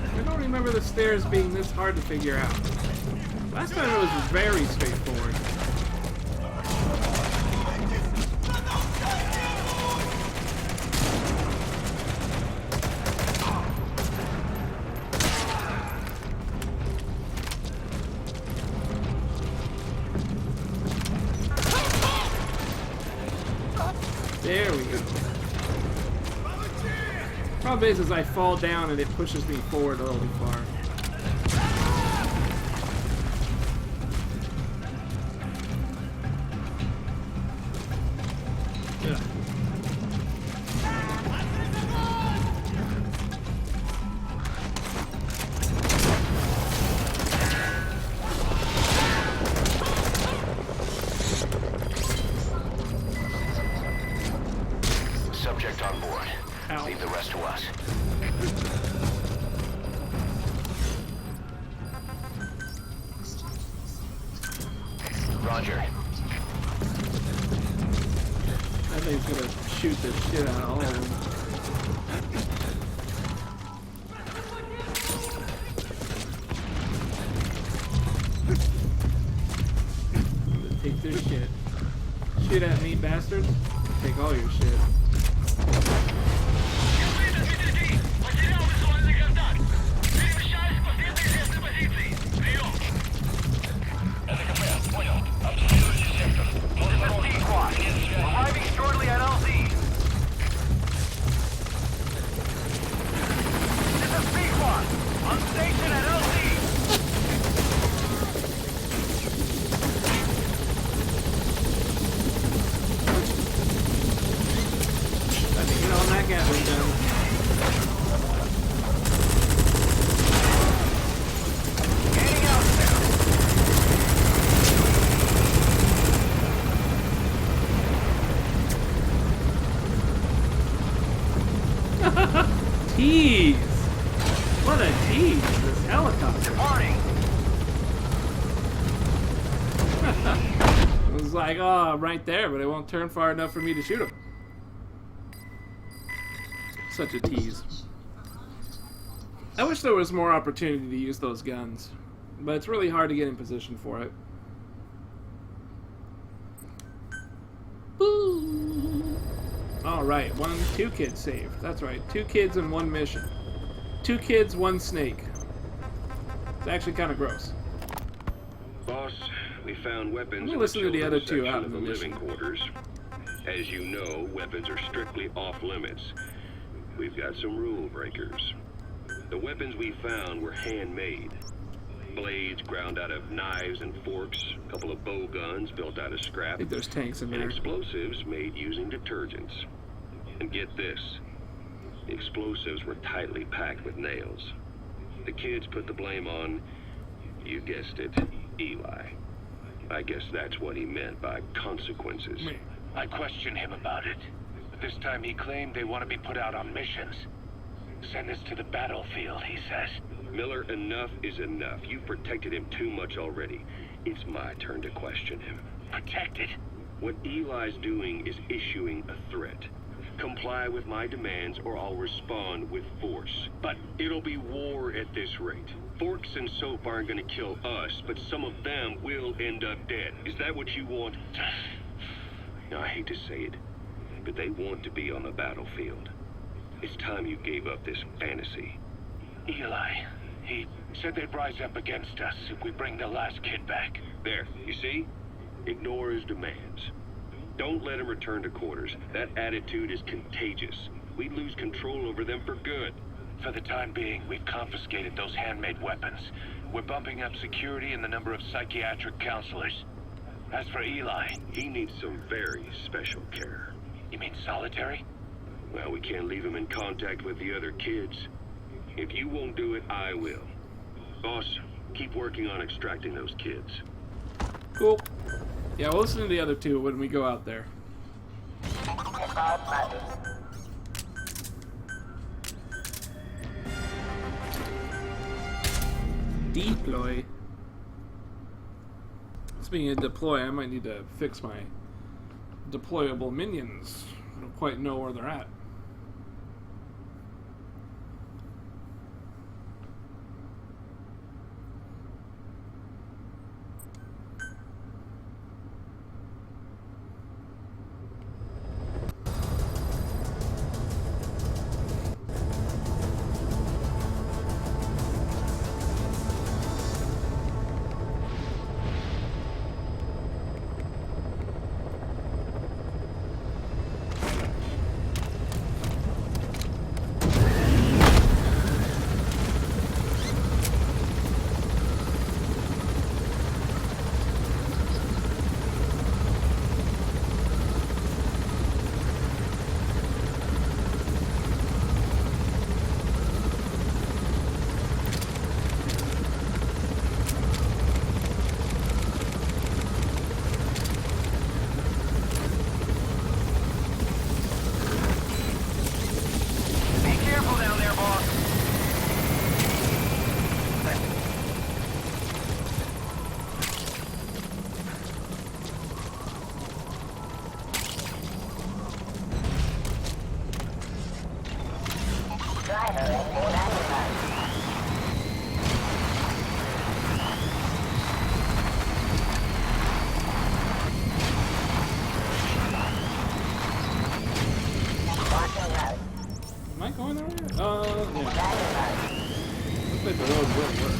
I don't remember the stairs being this hard to figure out. Last time it was very straightforward. There we go. Problem is I fall down and it pushes me forward a little too far. Ugh. Subject on board. Ow. Leave the rest to us. Roger. That thing's gonna shoot the shit out of all of them. I'm gonna take their shit. Shoot at me, bastards. Take all your shit. Arriving shortly at LZ. This is B-Quad. On station at LZ. I think get on that Gatling gun. Heading out Tease! What a tease, this helicopter. Departing. It was like, oh, right there, but it won't turn far enough for me to shoot him. Such a tease. I wish there was more opportunity to use those guns, but it's really hard to get in position for it. Alright, 2 kids saved. That's right, 2 kids and 1 mission. 2 kids, 1 snake. It's actually kind of gross. Boss, we found weapons. I'm gonna in listen to the other children's 2 out section in of the living mission. quarters. As you know, weapons are strictly off limits. We've got some rule breakers. The weapons we found were handmade. Blades ground out of knives and forks, a couple of bow guns built out of I scrap, think there's tanks in and there. explosives made using detergents. And get this, the explosives were tightly packed with nails. The kids put the blame on, you guessed it, Eli. I guess that's what he meant by consequences. I questioned him about it, but this time he claimed they want to be put out on missions. Send us to the battlefield, he says. Miller, enough is enough. You've protected him too much already. It's my turn to question him. Protected? What Eli's doing is issuing a threat. Comply with my demands or I'll respond with force. But it'll be war at this rate. Forks and soap aren't gonna kill us, but some of them will end up dead. Is that what you want? Now, I hate to say it, but they want to be on the battlefield. It's time you gave up this fantasy. Eli, he said they'd rise up against us if we bring the last kid back. There, you see? Ignore his demands. Don't let him return to quarters. That attitude is contagious. We'd lose control over them for good. For the time being, we've confiscated those handmade weapons. We're bumping up security and the number of psychiatric counselors. As for Eli, he needs some very special care. You mean solitary? Well, we can't leave him in contact with the other kids. If you won't do it, I will. Boss, keep working on extracting those kids. Cool. Yeah, we'll listen to the other two when we go out there. Deploy. Speaking of deploy, I might need to fix my deployable minions. I don't quite know where they're at. Am I going there? Yeah. Looks like the road will work.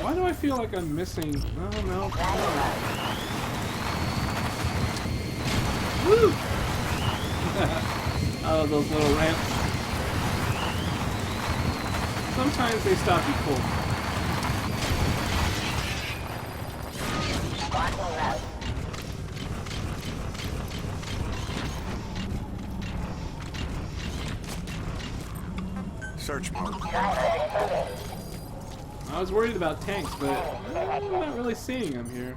Why do I feel like I'm missing? Oh no. Woo! Oh, those little ramps. Sometimes they stop you cold. Search mode. I was worried about tanks, but I'm not really seeing them here.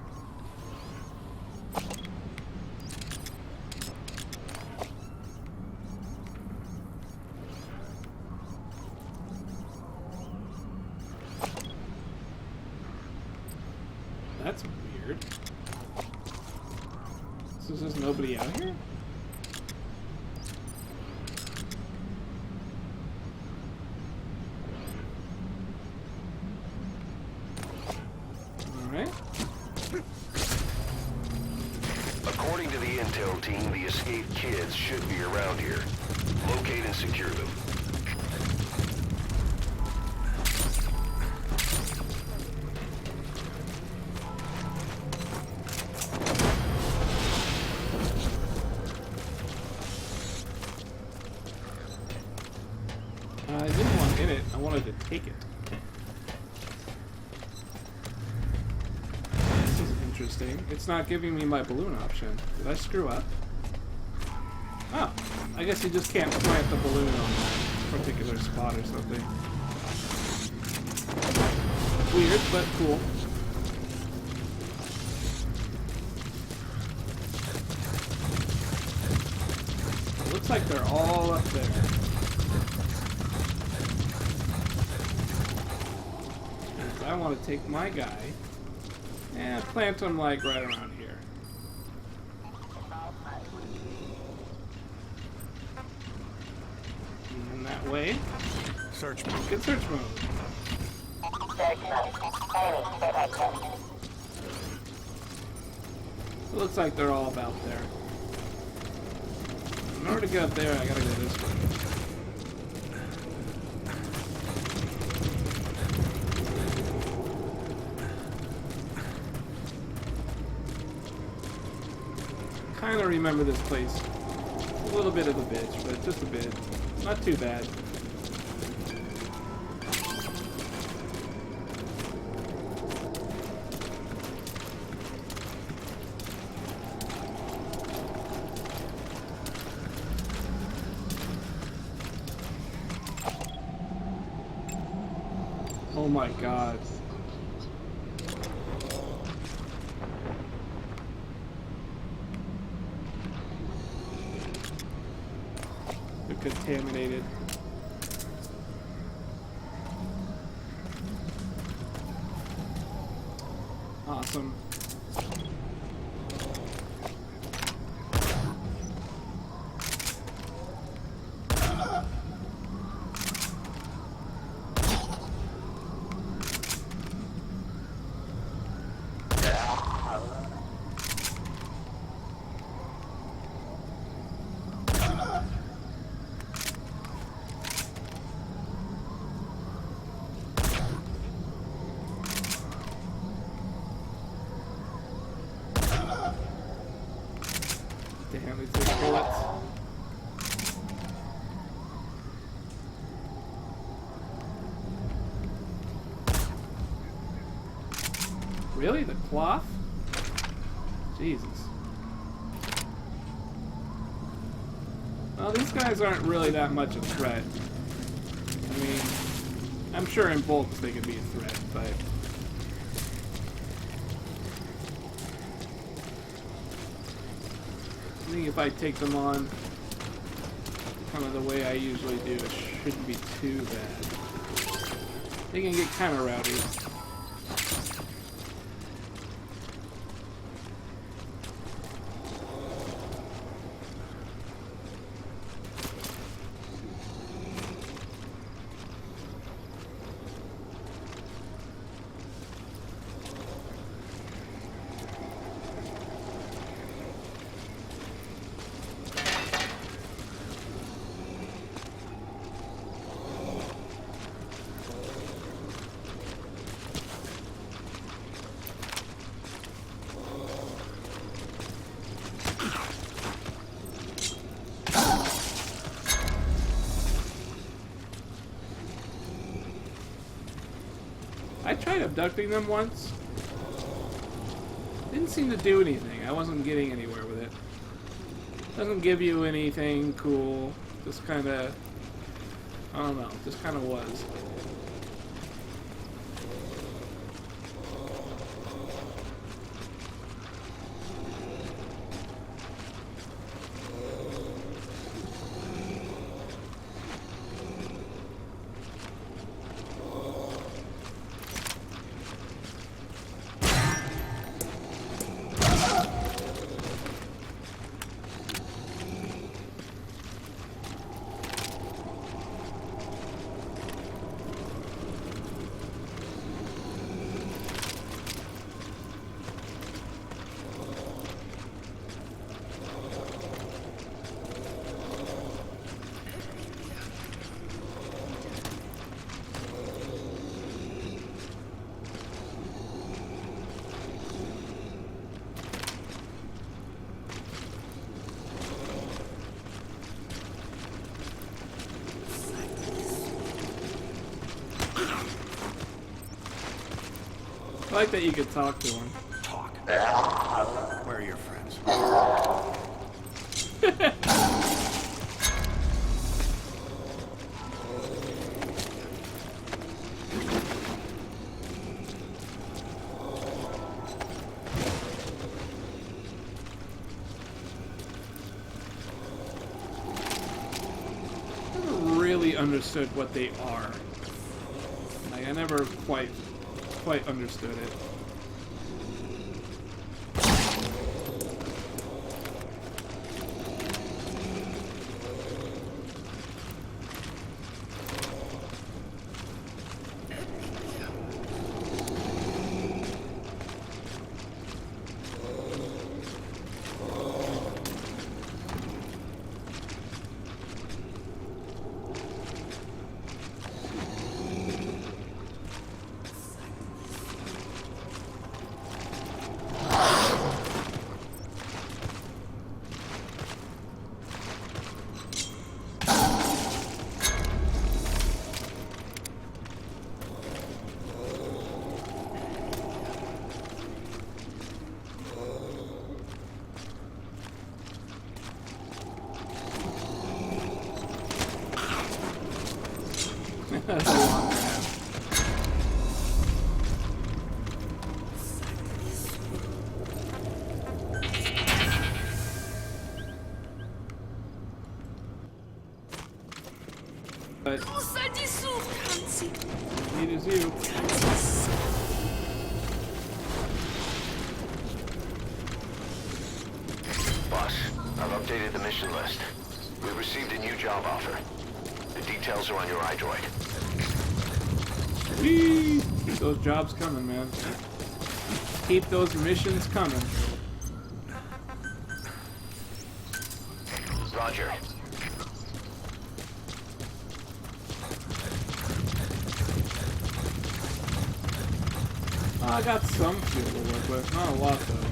That's weird. So there's nobody out here? According to the intel team, the escaped kids should be around here. Locate and secure them. I didn't want to hit it, I wanted to take it. Interesting. It's not giving me my balloon option. Did I screw up? Oh, I guess you just can't plant the balloon on that particular spot or something. Weird, but cool. It looks like they're all up there. I want to take my guy and plant them like right around here. And that way. Search mode. Get search mode. It looks like they're all about there. In order to get up there, I gotta go this way. Kinda remember this place. A little bit of a bitch, but just a bit. Not too bad. Oh my god. They're contaminated. Awesome. Damn, they take bullets. Really? The cloth? Jesus. Well, these guys aren't really that much a threat. I mean, I'm sure in bulks they could be a threat, but... I think if I take them on kind of the way I usually do, it shouldn't be too bad. They can get kind of rowdy. I tried abducting them once. Didn't seem to do anything. I wasn't getting anywhere with it. Doesn't give you anything cool. Just kind of, I don't know, just kind of was. I like that you could talk to him. Talk. Where are your friends? I never really understood what they are. Like, I never quite understood it. That's a lot, man. But need is you. Boss, I've updated the mission list. We've received a new job offer. The details are on your iDroid. Whee! Keep those jobs coming, man. Keep those missions coming. Roger. I got some fuel to work with, not a lot though.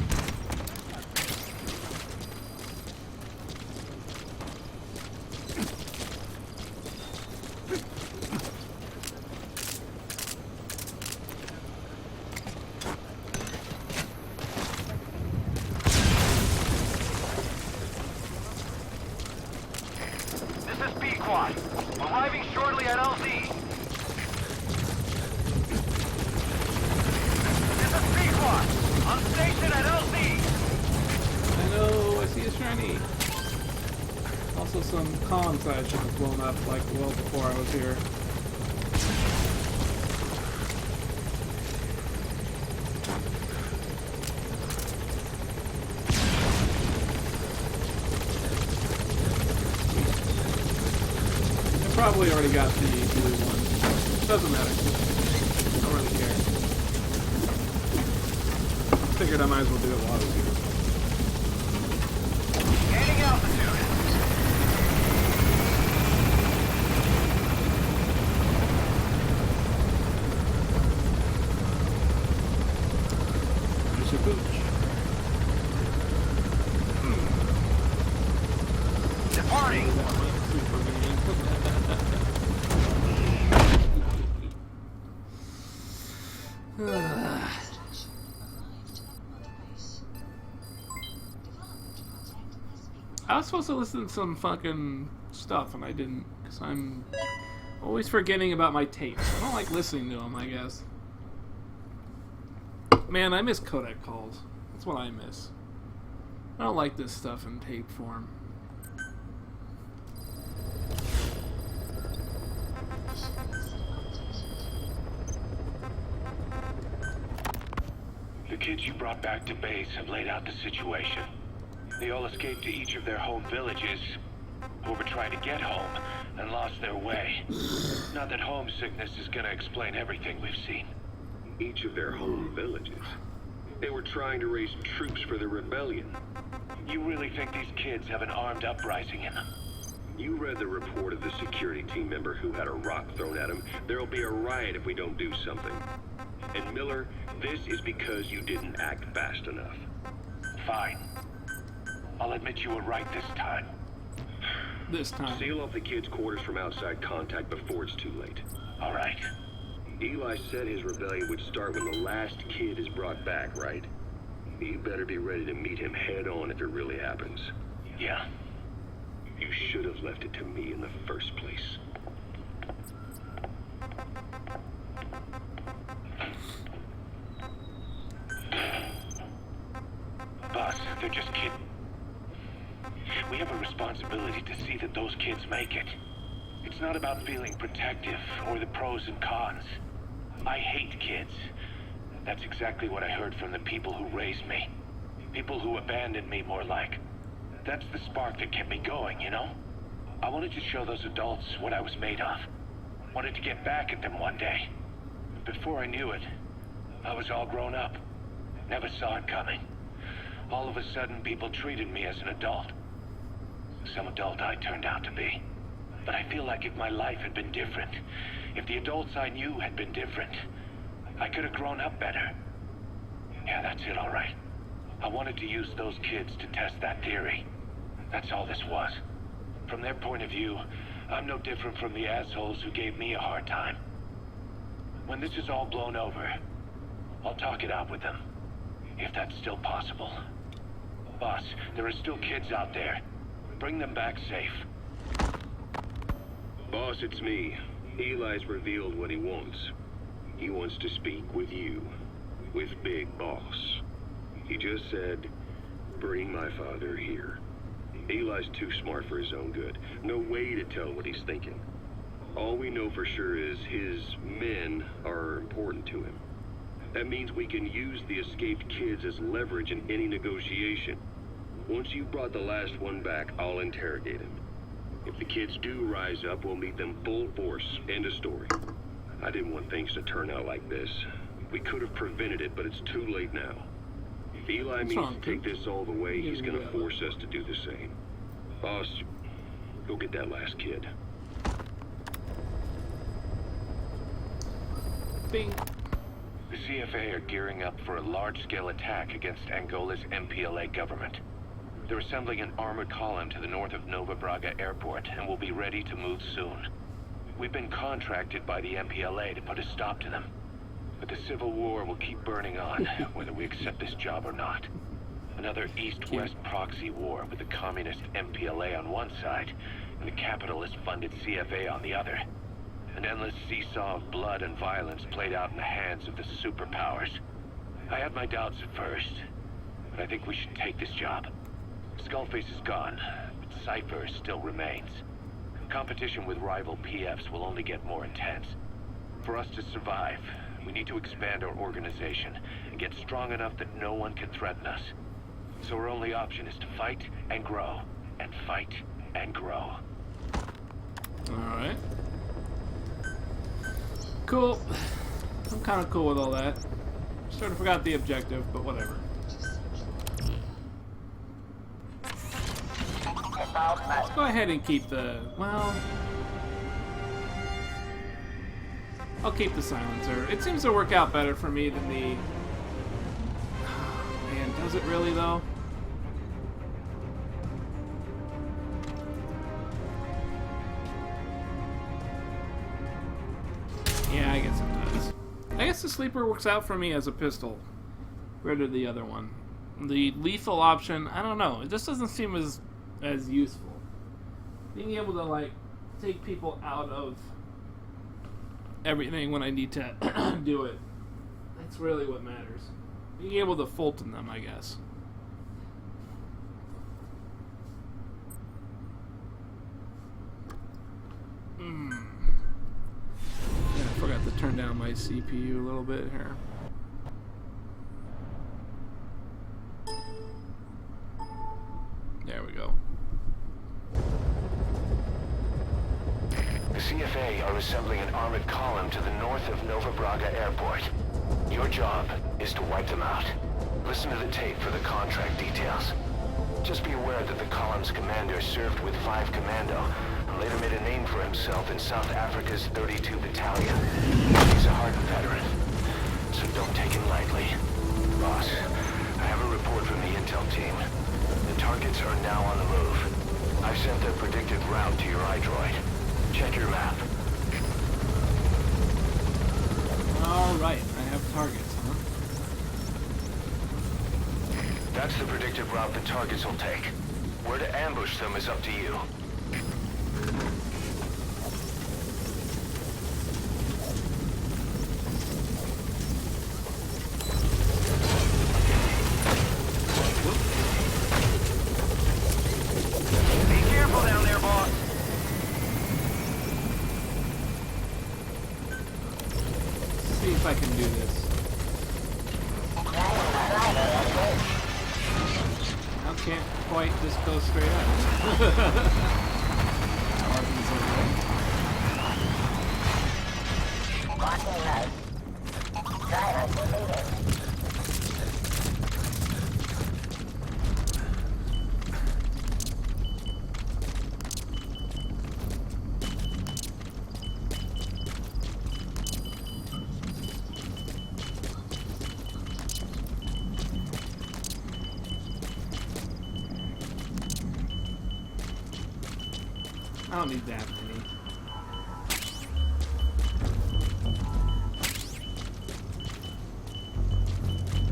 This is B-Quad. Arriving shortly at LZ. This is B-Quad. On station at LZ. I know, I see a shiny. Also some comms I should have blown up like well before I was here. Probably already got the blue one. Doesn't matter. Don't really care. Figured I might as well do it while I was here. Gaining altitude. There's your pooch. Departing. I was supposed to listen to some fucking stuff and I didn't, because I'm always forgetting about my tapes. I don't like listening to them, I guess. Man, I miss codec calls. That's what I miss. I don't like this stuff in tape form. The kids you brought back to base have laid out the situation. They all escaped to each of their home villages, or were trying to get home, and lost their way. Not that homesickness is gonna explain everything we've seen. Each of their home villages. They were trying to raise troops for the rebellion. You really think these kids have an armed uprising in them? You read the report of the security team member who had a rock thrown at him. There'll be a riot if we don't do something. And Miller, this is because you didn't act fast enough. Fine. I'll admit you were right this time. This time. Seal off the kids' quarters from outside contact before it's too late. All right. Eli said his rebellion would start when the last kid is brought back, right? You better be ready to meet him head on if it really happens. Yeah. You should have left it to me in the first place. Boss, they're just kids. We have a responsibility to see that those kids make it. It's not about feeling protective or the pros and cons. I hate kids. That's exactly what I heard from the people who raised me. People who abandoned me, more like. That's the spark that kept me going, you know? I wanted to show those adults what I was made of. Wanted to get back at them one day. Before I knew it, I was all grown up. Never saw it coming. All of a sudden, people treated me as an adult. Some adult I turned out to be. But I feel like if my life had been different, if the adults I knew had been different, I could have grown up better. Yeah, that's it, all right. I wanted to use those kids to test that theory. That's all this was. From their point of view, I'm no different from the assholes who gave me a hard time. When this is all blown over, I'll talk it out with them. If that's still possible. Boss, there are still kids out there. Bring them back safe. Boss, it's me. Eli's revealed what he wants. He wants to speak with you. With Big Boss. He just said, bring my father here. Eli's too smart for his own good. No way to tell what he's thinking. All we know for sure is his men are important to him. That means we can use the escaped kids as leverage in any negotiation. Once you've brought the last one back, I'll interrogate him. If the kids do rise up, we'll meet them full force. End of story. I didn't want things to turn out like this. We could have prevented it, but it's too late now. If Eli means to take this all the way, he's gonna force us to do the same. Boss, go get that last kid. Bing. The CFA are gearing up for a large-scale attack against Angola's MPLA government. They're assembling an armored column to the north of Nova Braga Airport and will be ready to move soon. We've been contracted by the MPLA to put a stop to them. But the civil war will keep burning on, whether we accept this job or not. Another East-West proxy war with the communist MPLA on one side and the capitalist-funded CFA on the other. An endless seesaw of blood and violence played out in the hands of the superpowers. I had my doubts at first, but I think we should take this job. Skullface is gone, but Cypher still remains. Competition with rival PFs will only get more intense. For us to survive, we need to expand our organization and get strong enough that no one can threaten us. So our only option is to fight and grow, and fight and grow. Alright. Cool. I'm kind of cool with all that. Sort of forgot the objective, but whatever. Let's go ahead and keep the... well... I'll keep the silencer. It seems to work out better for me than the... man, does it really though? Yeah, I guess it does. I guess the sleeper works out for me as a pistol. Rid of the other one. The lethal option, I don't know. It just doesn't seem as useful. Being able to, like, take people out of everything when I need to do it. That's really what matters. Being able to Fulton them, I guess. Yeah, I forgot to turn down my CPU a little bit here. There we go. The CFA are assembling an armored column to the north of Nova Braga Airport. Your job is to wipe them out. Listen to the tape for the contract details. Just be aware that the column's commander served with 5 Commando and later made a name for himself in South Africa's 32 Battalion. He's a hardened veteran, so don't take him lightly. Boss, I have a report from the intel team. The targets are now on the move. I've sent their predicted route to your iDroid. Check your map. Alright, I have targets, huh? That's the predicted route the targets will take. Where to ambush them is up to you. Be careful down there, boss. See if I can do this. I can't quite just go straight up. I don't need that many.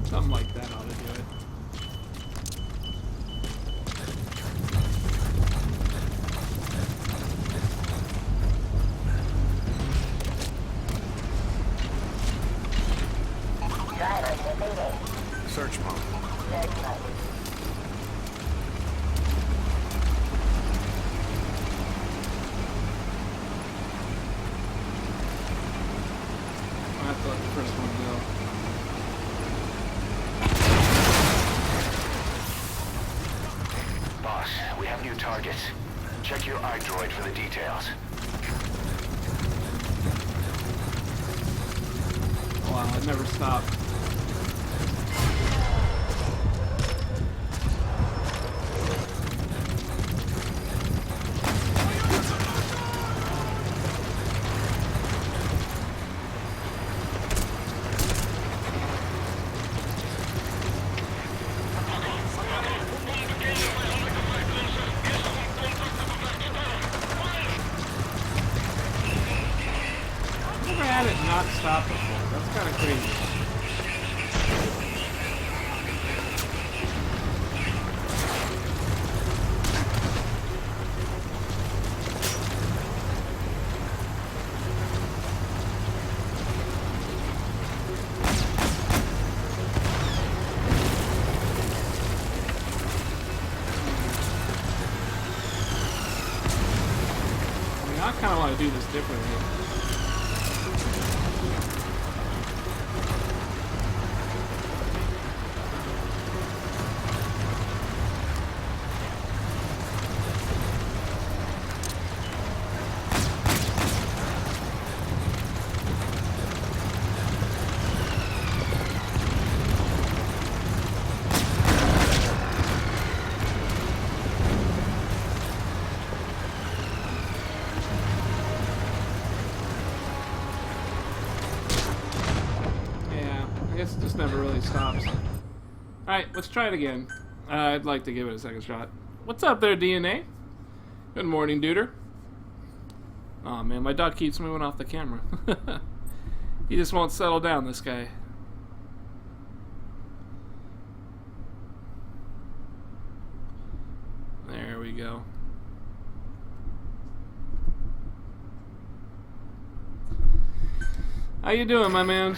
Something like that ought to do it. Search mode. I have to let the first one go. Boss, we have new targets. Check your iDroid for the details. Wow, it never stopped. Never had it not stop before. That's kind of crazy. I mean, I kind of want to do this differently. I guess it just never really stops. Alright, let's try it again. I'd like to give it a second shot. What's up there, DNA? Good morning, duder. Aw, man, my dog keeps moving off the camera. He just won't settle down, this guy. There we go. How you doing, my man?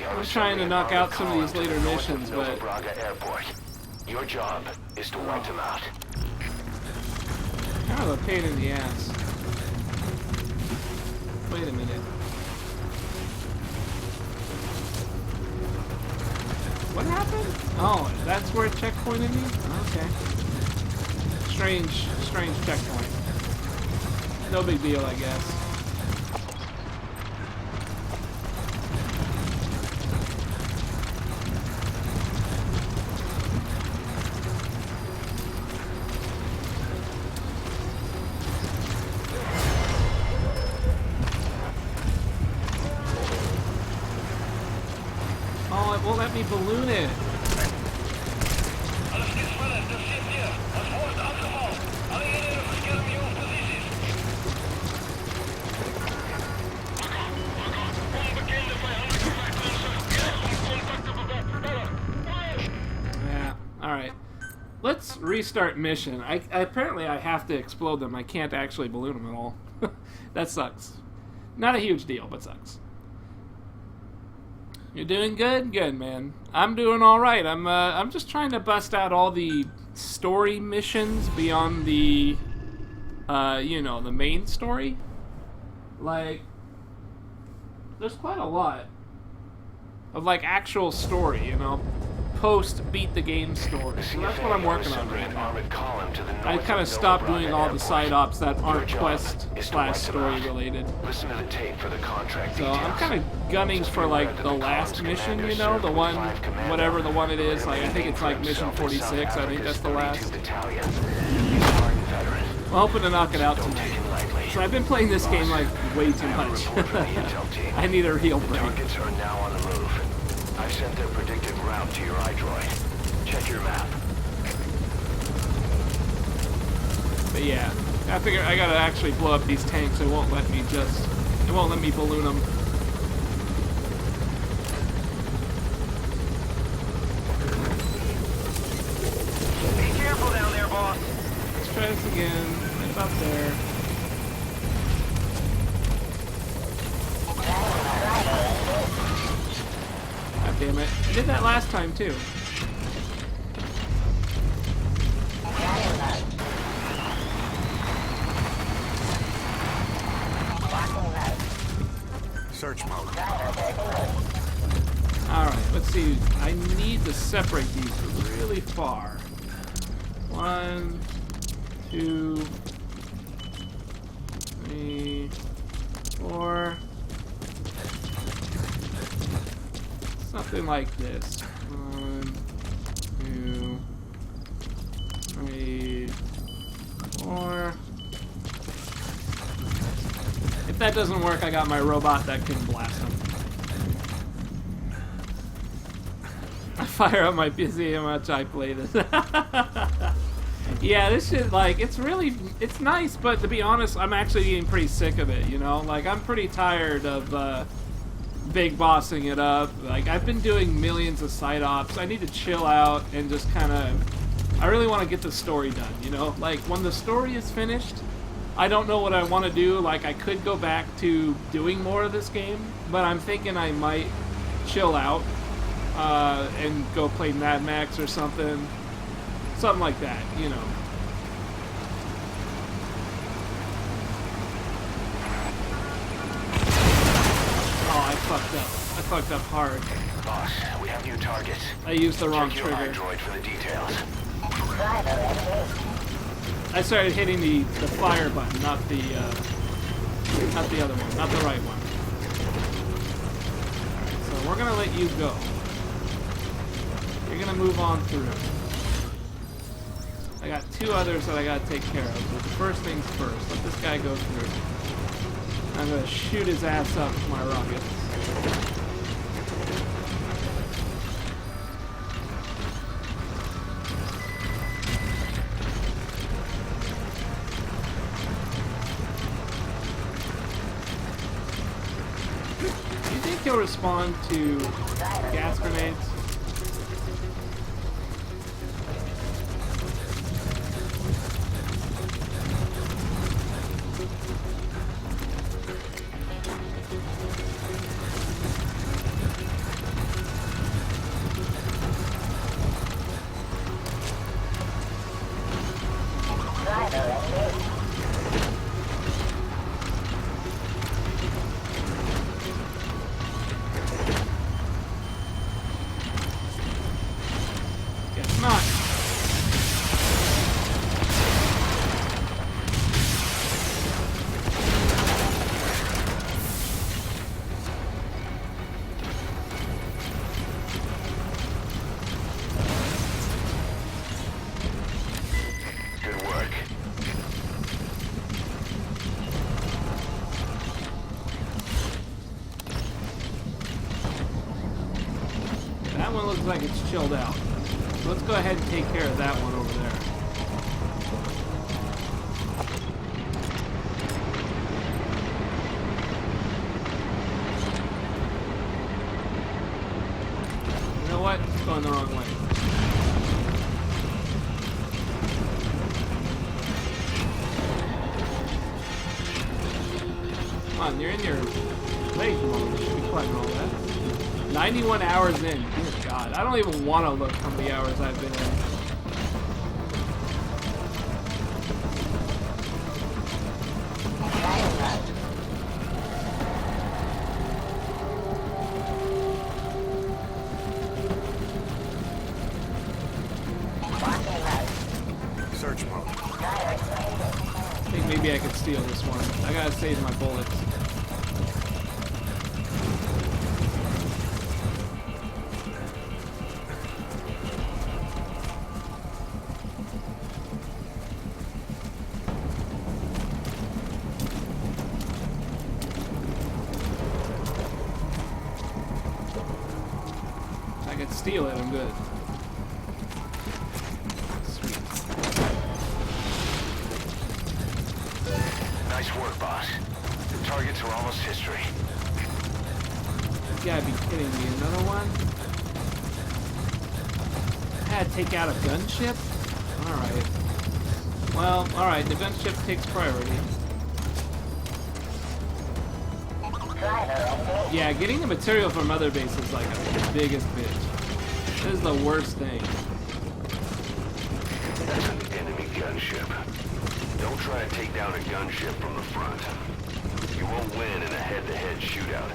I'm trying to knock out some of these later missions, but... Your job is to wipe them out. Kind of a pain in the ass. Wait a minute. What happened? Oh, that's where it checkpointed me? Okay. Strange checkpoint. No big deal, I guess. Oh, it won't let me balloon it. Yeah, alright. Let's restart mission. Apparently I have to explode them. I can't actually balloon them at all. That sucks. Not a huge deal, but sucks. You're doing good? Good, man. I'm doing alright. I'm just trying to bust out all the story missions beyond the, you know, the main story. Like, there's quite a lot of, like, actual story, you know? Post-beat the game story. So that's what I'm working on right now. I kind of stopped doing all the side ops that aren't quest/story related. Listen to the tape for the contract So I'm kind of gunning for like the last mission, you know, the one, whatever the one it is. Like I think it's like mission 46. I think that's the last. I'm hoping to knock it out tonight. So I've been playing this game like way too much. I need a real break. Targets are now on the move. I've sent their predicted route to your iDroid. Check your map. But yeah, I figure I gotta actually blow up these tanks. It won't let me balloon them. Be careful down there, boss. Let's try this again. Right about there. God damn it. I did that last time, too. Search mode. Alright, let's see. I need to separate these really far. 1, 2, 3, 4. Something like this. 1, 2, 3, 4. If that doesn't work, I got my robot that can blast them. I fire up my PC how much I play this. Yeah, this shit, like, it's nice, but to be honest, I'm actually getting pretty sick of it, you know? Like, I'm pretty tired of, big bossing it up. Like, I've been doing millions of side ops. I need to chill out and just kind of... I really want to get the story done, you know? Like, when the story is finished, I don't know what I want to do. Like, I could go back to doing more of this game, but I'm thinking I might chill out and go play Mad Max or something. Something like that, you know. Oh, I fucked up. I fucked up hard. Boss, we have new targets. I used the wrong Check your trigger. Android for the details. I started hitting the fire button, not the other one, not the right one. Alright, so we're gonna let you go. You're gonna move on through. I got 2 others that I gotta take care of, but the first things first. Let this guy go through. I'm gonna shoot his ass up with my rockets. Do you think he'll respond to gas grenades? Guess not. Good work. That one looks like it's chilled out. So let's go ahead and take care of that one over there. You know what? It's going the wrong way. Come on, you're in your late mode. You should be collecting all that. 91 hours in. Dear God. I don't even want to look how many hours I've been in. Search mode. I think maybe I could steal this one. I gotta save my bullets. If I could steal it, I'm good. Sweet. Nice work, boss. The targets are almost history. You gotta be kidding me. Another one? I had to take out a gunship? Alright. Well, alright, the gunship takes priority. Yeah, getting the material from other base is like the biggest bitch. This is the worst thing. That's an enemy gunship. Don't try to take down a gunship from the front. You won't win in a head-to-head shootout.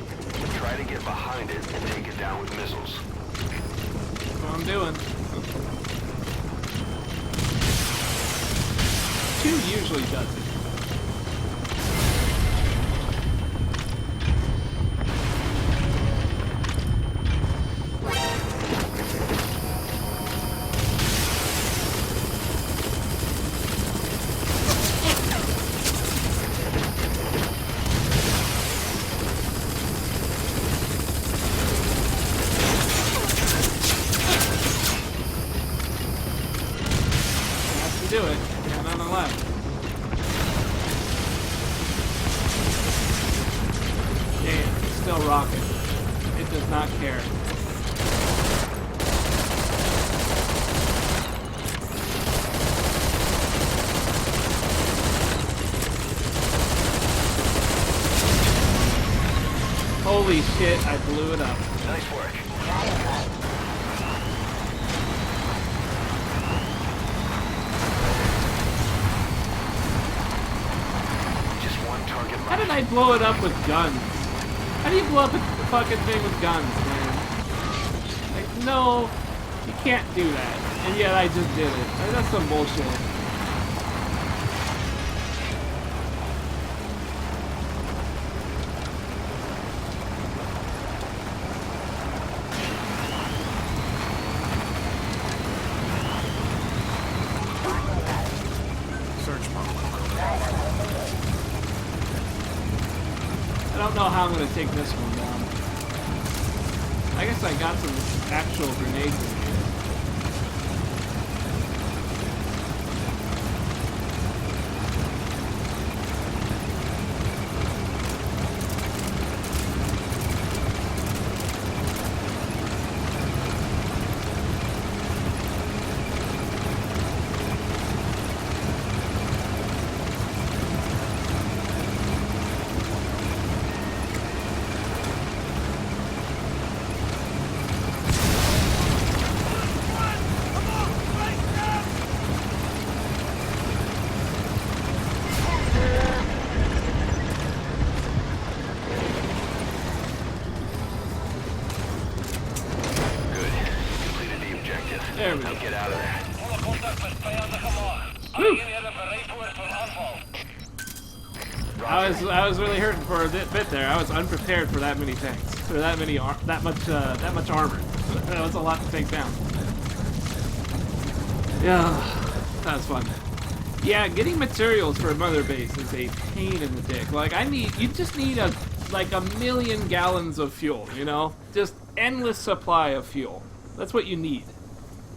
Try to get behind it and take it down with missiles. That's what I'm doing. 2 usually does it. Do it, and on the left. Damn, it's still rocking. It does not care. Holy shit, I blew it up. Nice work. How did I blow it up with guns? How do you blow up a fucking thing with guns, man? Like, no, you can't do that. And yet I just did it. Like, that's some bullshit. I don't know how I'm going to take this one down. I guess I got some actual grenades in here. There we go. Get out of there. Woo. I was really hurting for a bit there. I was unprepared for that many tanks, or that much armor. That was a lot to take down. Yeah, that was fun. Yeah, getting materials for Mother Base is a pain in the dick. Like you just need like a million gallons of fuel. You know, just endless supply of fuel. That's what you need.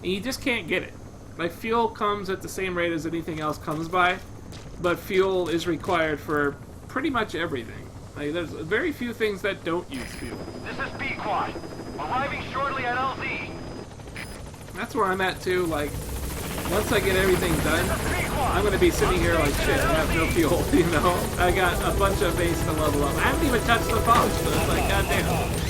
And you just can't get it. Like, fuel comes at the same rate as anything else comes by, but fuel is required for pretty much everything. Like, there's very few things that don't use fuel. This is B-Quad. Arriving shortly at LZ. That's where I'm at, too. Like, once I get everything done, I'm going to be sitting here like, shit, I have no fuel, you know? I got a bunch of base to level up. I haven't even touched the pouch, so it's like, goddamn.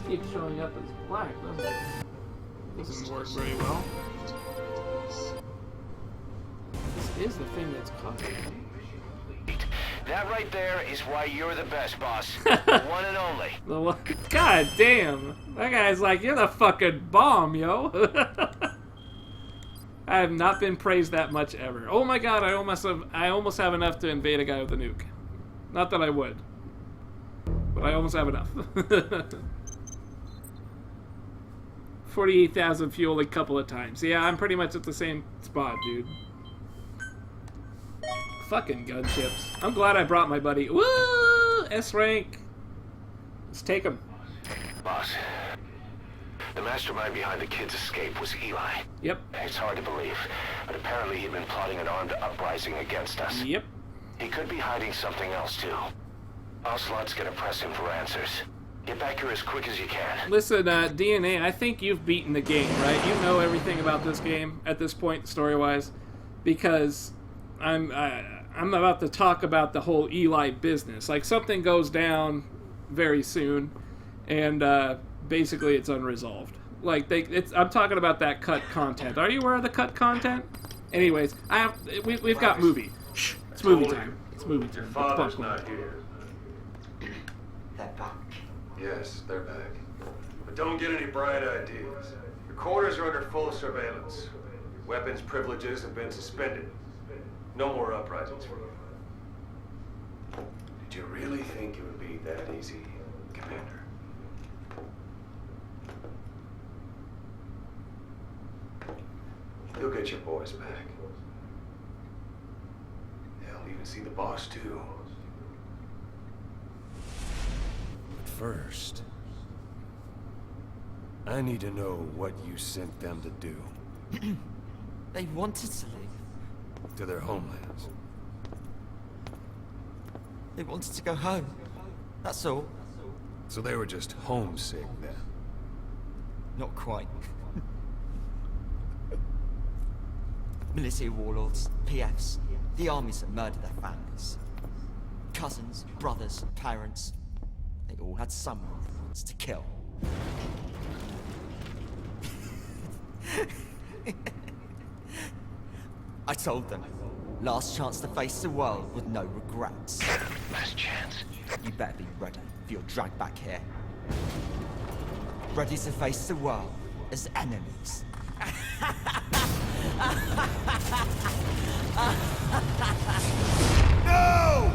Keeps showing up as black, doesn't it? Doesn't work very well. This is the thing that's causing it. That right there is why you're the best, boss. The one and only. God damn. That guy's like, you're the fucking bomb, yo. I have not been praised that much ever. Oh my god, I almost have enough to invade a guy with a nuke. Not that I would. But I almost have enough. 48,000 fuel a couple of times. Yeah, I'm pretty much at the same spot, dude. Fucking gunships. I'm glad I brought my buddy. Woo! S rank. Let's take him. Boss, The mastermind behind the kid's escape was Eli. Yep. It's hard to believe, but apparently he'd been plotting an armed uprising against us. Yep. He could be hiding something else, too. Ocelot's gonna press him for answers. Get back here as quick as you can. Listen, DNA, I think you've beaten the game, right? You know everything about this game at this point, story-wise, because I'm about to talk about the whole Eli business. Like, something goes down very soon, and basically it's unresolved. Like, I'm talking about that cut content. Are you aware of the cut content? Anyways, we've got movie. Shh, it's movie time. It's movie time. Your father's not here. They're back. Yes, they're back. But don't get any bright ideas. Your quarters are under full surveillance. Weapons privileges have been suspended. No more uprisings for you. Did you really think it would be that easy, Commander? You'll get your boys back. They'll even see the boss, too. First, I need to know what you sent them to do. They wanted to leave. To their homelands. They wanted to go home. That's all. So they were just homesick then? Not quite. Military warlords, PFs, the armies that murdered their families. Cousins, brothers, parents. They all had someone they wanted to kill. I told them, last chance to face the world with no regrets. Last chance. You better be ready if you're dragged back here. Ready to face the world as enemies. No!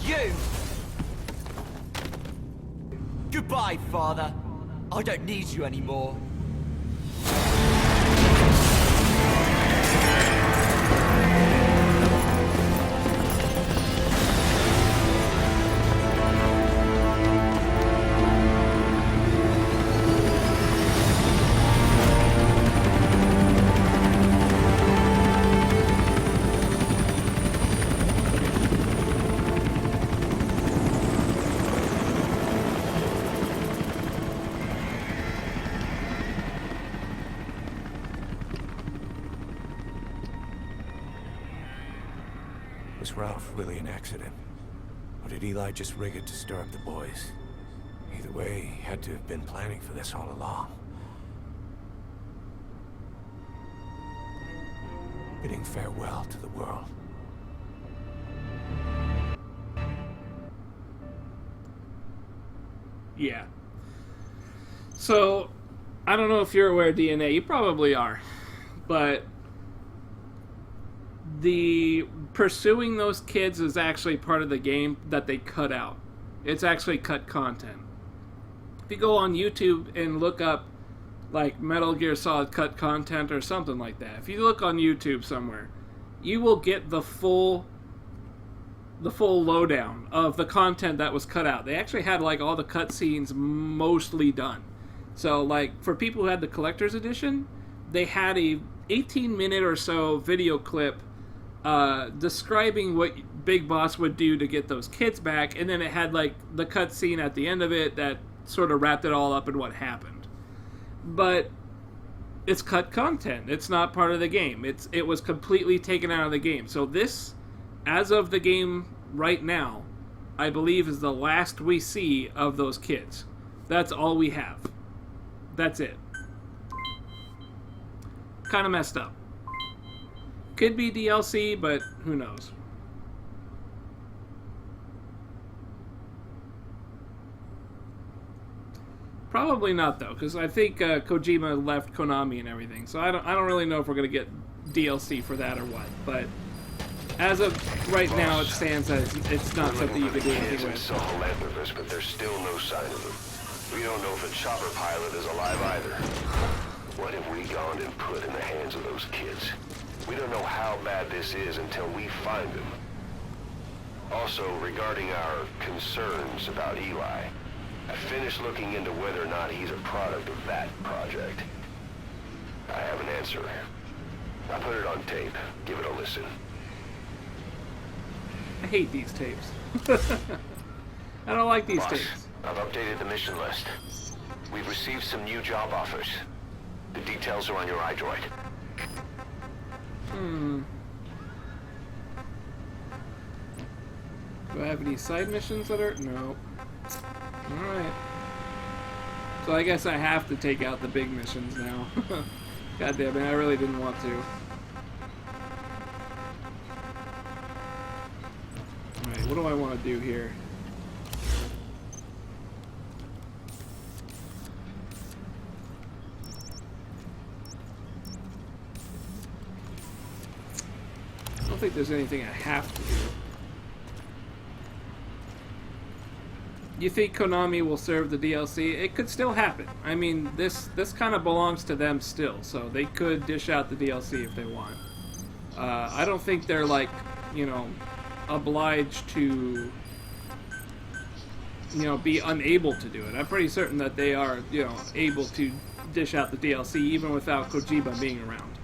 You! Goodbye, Father. I don't need you anymore. Was Ralph really an accident? Or did Eli just rig it to stir up the boys? Either way, he had to have been planning for this all along. Bidding farewell to the world. Yeah. So, I don't know if you're aware of DNA. You probably are. But the pursuing those kids is actually part of the game that they cut out. It's actually cut content. If you go on YouTube and look up like Metal Gear Solid cut content or something like that, if you look on YouTube somewhere, you will get the full lowdown of the content that was cut out. They actually had like all the cutscenes mostly done. So like for people who had the collector's edition, they had a 18-minute or so video clip describing what Big Boss would do to get those kids back, and then it had like the cutscene at the end of it that sort of wrapped it all up in what happened. But it's cut content. It's not part of the game. It was completely taken out of the game. So this, as of the game right now, I believe is the last we see of those kids. That's all we have. That's it. Kind of messed up. Could be DLC, but who knows. Probably not though, because I think Kojima left Konami and everything. So I don't really know if we're gonna get DLC for that or what. But as of right now, it stands as it's not something you can do anything with. Sahelanthropus, but there's still no sign of him. We don't know if the chopper pilot is alive either. What have we gone and put in the hands of those kids? We don't know how bad this is until we find them. Also, regarding our concerns about Eli, I finished looking into whether or not he's a product of that project. I have an answer. I put it on tape. Give it a listen. I hate these tapes. I don't like these Boss, tapes. I've updated the mission list. We've received some new job offers. The details are on your iDroid. Do I have any side missions that are... No. Alright. So I guess I have to take out the big missions now. God damn it, I really didn't want to. Alright, what do I want to do here? I don't think there's anything I have to do. You think Konami will serve the DLC? It could still happen. I mean, this kind of belongs to them still, so they could dish out the DLC if they want. I don't think they're like, you know, obliged to, you know, be unable to do it. I'm pretty certain that they are, you know, able to dish out the DLC even without Kojima being around.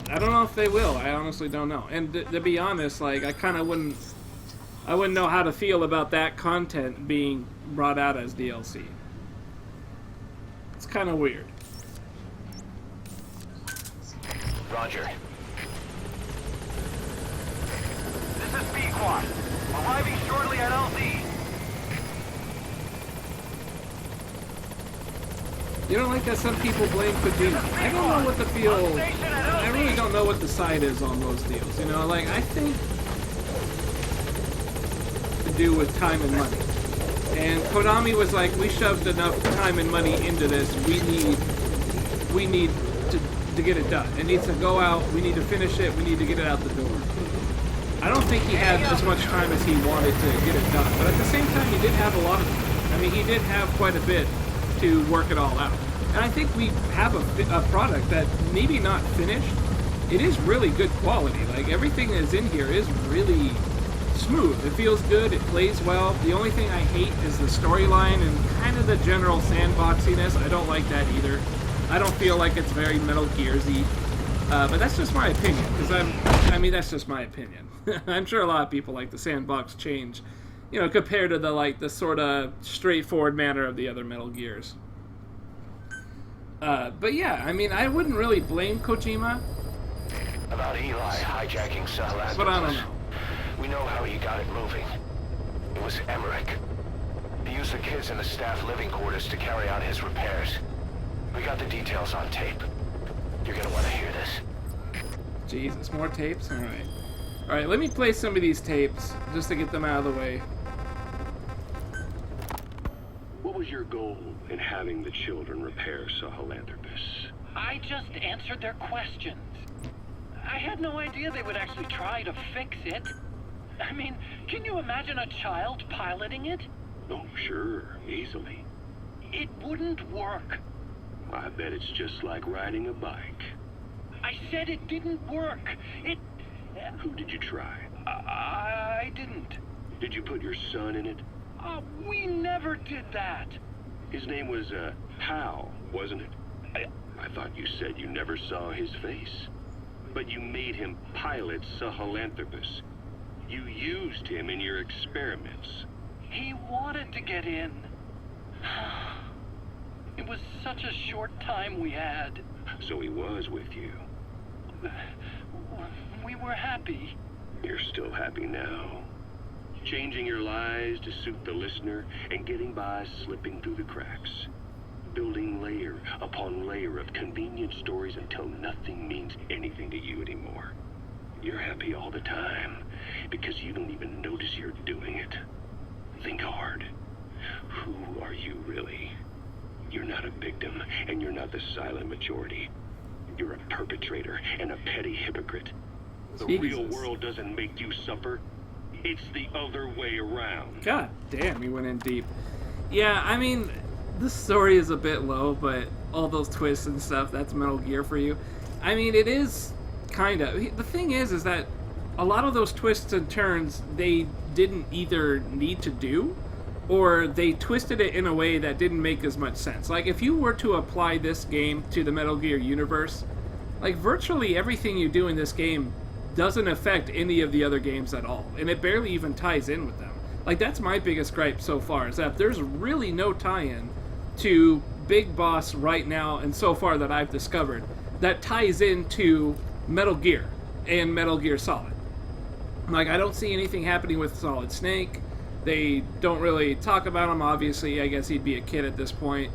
I don't know if they will. I honestly don't know. And to be honest, like, I kind of wouldn't know how to feel about that content being brought out as DLC. It's kind of weird. Roger. This is B-Quad. Arriving shortly at LZ. You don't like that some people blame Kojima. I don't know what the feel... I really don't know what the side is on those deals. You know, like, I think... to do with time and money. And Konami was like, we shoved enough time and money into this. We need to get it done. It needs to go out. We need to finish it. We need to get it out the door. I don't think he had as much time as he wanted to get it done. But at the same time, he did have a lot of time. I mean, he did have quite a bit to work it all out. And I think we have a product that maybe not finished. It is really good quality. Like, everything that's in here is really smooth. It feels good. It plays well. The only thing I hate is the storyline and kind of the general sandboxiness. I don't like that either. I don't feel like it's very Metal Gearsy. But that's just my opinion, because I mean, that's just my opinion. I'm sure a lot of people like the sandbox change, you know, compared to the sort of straightforward manner of the other Metal Gears. But yeah, I mean, I wouldn't really blame Kojima. About Eli hijacking Sahelanthropus. But I don't know. We know how he got it moving. It was Emmerich. He used the kids in the staff living quarters to carry out his repairs. We got the details on tape. You're gonna want to hear this. Jesus, more tapes? Alright. Alright, let me play some of these tapes, just to get them out of the way. What was your goal in having the children repair Sahelanthropus? I just answered their questions. I had no idea they would actually try to fix it. I mean, can you imagine a child piloting it? Oh, sure, easily. It wouldn't work. I bet it's just like riding a bike. I said it didn't work. Who did you try? I didn't. Did you put your son in it? We never did that. His name was, Hal, wasn't it? I thought you said you never saw his face. But you made him pilot Sahelanthropus. You used him in your experiments. He wanted to get in. It was such a short time we had. So he was with you. We were happy. You're still happy now. Changing your lies to suit the listener and getting by slipping through the cracks. Building layer upon layer of convenient stories until nothing means anything to you anymore. You're happy all the time because you don't even notice you're doing it. Think hard. Who are you really? You're not a victim, and you're not the silent majority. You're a perpetrator and a petty hypocrite. The real world doesn't make you suffer. It's the other way around. God damn, he went in deep. Yeah, I mean, the story is a bit low, but all those twists and stuff, that's Metal Gear for you. I mean, it is kind of... The thing is that a lot of those twists and turns, they didn't either need to do, or they twisted it in a way that didn't make as much sense. Like, if you were to apply this game to the Metal Gear universe, like, virtually everything you do in this game doesn't affect any of the other games at all, and it barely even ties in with them. Like, that's my biggest gripe so far, is that there's really no tie-in to Big Boss right now, and so far that I've discovered, that ties into Metal Gear and Metal Gear Solid. Like, I don't see anything happening with Solid Snake. They don't really talk about him, obviously. I guess he'd be a kid at this point.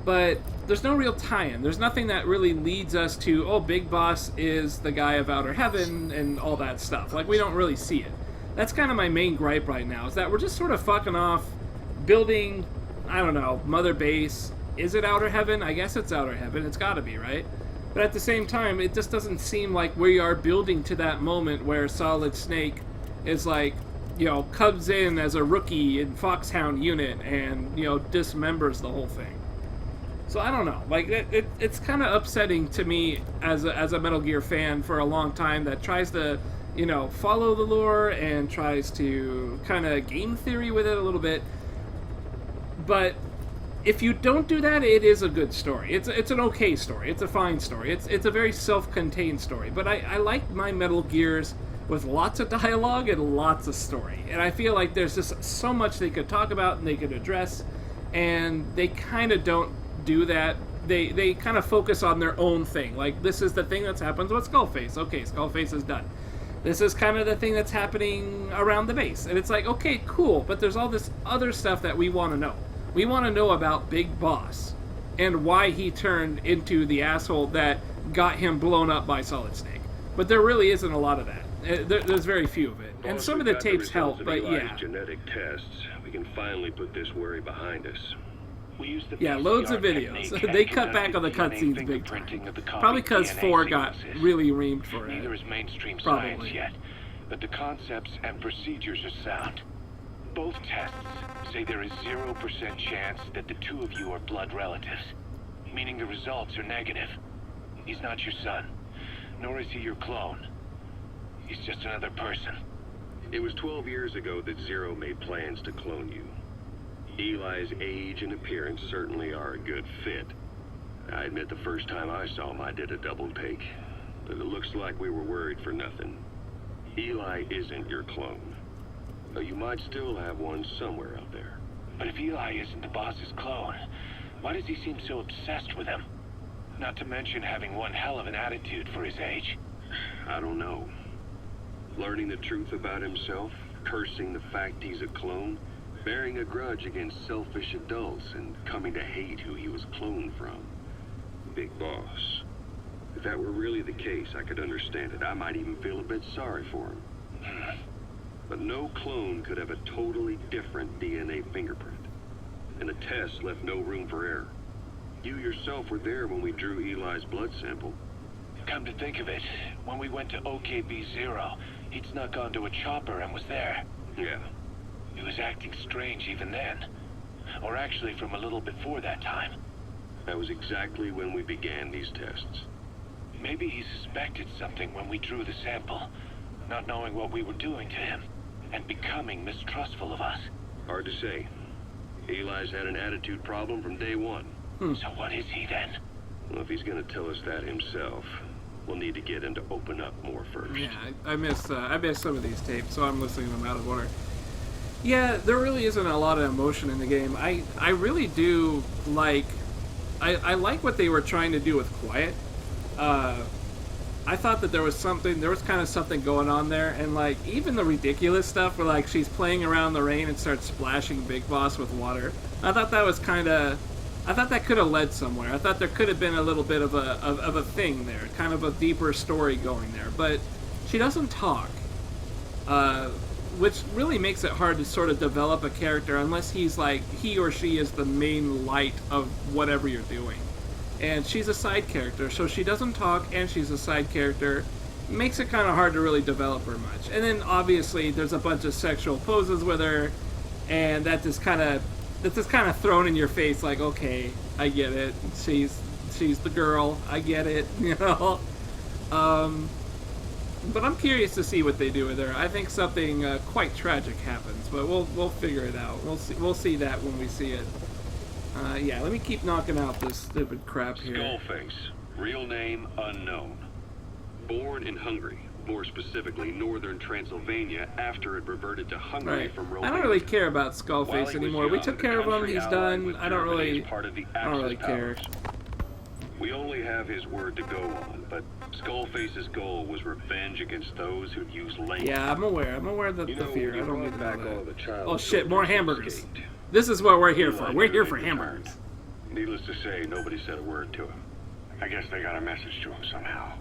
But there's no real tie-in. There's nothing that really leads us to, oh, Big Boss is the guy of Outer Heaven and all that stuff. Like, we don't really see it. That's kind of my main gripe right now, is that we're just sort of fucking off building, I don't know, Mother Base. Is it Outer Heaven? I guess it's Outer Heaven. It's gotta be, right? But at the same time, it just doesn't seem like we are building to that moment where Solid Snake is like, you know, comes in as a rookie in Foxhound unit and, you know, dismembers the whole thing. So I don't know, like, it's kind of upsetting to me as a Metal Gear fan for a long time that tries to, you know, follow the lore and tries to kind of game theory with it a little bit. But if you don't do that, it is a good story. It's an okay story. It's a fine story. It's a very self-contained story. But I like my Metal Gears with lots of dialogue and lots of story. And I feel like there's just so much they could talk about and they could address, and they kind of don't do that. They kind of focus on their own thing. Like, this is the thing that's happens with Skullface. Okay, Skullface is done. This is kind of the thing that's happening around the base. And it's like, okay, cool, but there's all this other stuff that we want to know. We want to know about Big Boss and why he turned into the asshole that got him blown up by Solid Snake. But there really isn't a lot of that. There's very few of it. And some of the tapes help, but yeah. Genetic tests, we can finally put this worry behind us. Yeah, loads of videos. They cut back on the cutscenes big time. Probably because 4 got really reamed for it. Neither is mainstream Probably. science yet, but the concepts and procedures are sound. Both tests say there is 0% chance that the two of you are blood relatives, meaning the results are negative. He's not your son, nor is he your clone. He's just another person. It was 12 years ago that Zero made plans to clone you. Eli's age and appearance certainly are a good fit. I admit the first time I saw him I did a double take, but it looks like we were worried for nothing. Eli isn't your clone, though you might still have one somewhere out there. But if Eli isn't the boss's clone, why does he seem so obsessed with him? Not to mention having one hell of an attitude for his age. I don't know. Learning the truth about himself, cursing the fact he's a clone, bearing a grudge against selfish adults, and coming to hate who he was cloned from. Big Boss. If that were really the case, I could understand it. I might even feel a bit sorry for him. But no clone could have a totally different DNA fingerprint. And the test left no room for error. You yourself were there when we drew Eli's blood sample. Come to think of it, when we went to OKB-0, he'd snuck onto a chopper and was there. Yeah. He was acting strange even then. Or actually from a little before that time. That was exactly when we began these tests. Maybe he suspected something when we drew the sample, not knowing what we were doing to him, and becoming mistrustful of us. Hard to say. Eli's had an attitude problem from day one. So what is he then? Well, if he's gonna tell us that himself, we'll need to get him to open up more first. Yeah, I missed some of these tapes, so I'm listening to them out of order. Yeah, there really isn't a lot of emotion in the game. I really do like... I like what they were trying to do with Quiet. I thought that there was kind of something going on there, and like, even the ridiculous stuff where like she's playing around in the rain and starts splashing Big Boss with water. I thought that was I thought that could have led somewhere. I thought there could have been a little bit of a thing there, kind of a deeper story going there. But she doesn't talk. which really makes it hard to sort of develop a character unless he's like, he or she is the main light of whatever you're doing. And she's a side character, so she doesn't talk and she's a side character. Makes it kind of hard to really develop her much. And then obviously there's a bunch of sexual poses with her, and that's just kind of thrown in your face, like, okay, I get it. She's the girl. I get it, you know. But I'm curious to see what they do with her. I think something quite tragic happens, but we'll figure it out. We'll see that when we see it. Yeah, let me keep knocking out this stupid crap here. Skullface, real name unknown. Born in Hungary, more specifically northern Transylvania, after it reverted to Hungary Right. from I Romania. don't really care about While Skullface he was anymore. We young, took the care of him. country He's allied done. with I don't Germany really as part of the care. Axis powers. We only have his word to go on, but Skullface's goal was revenge against those who'd used land. Yeah, I'm aware. I'm aware of the fear. I don't need to back know all the that. child Oh shit, more soldiers hamburgers. escaped. This is what we're here for. Eli We're knew here they'd for returned. hamburgers. Needless to say, nobody said a word to him. I guess they got a message to him somehow.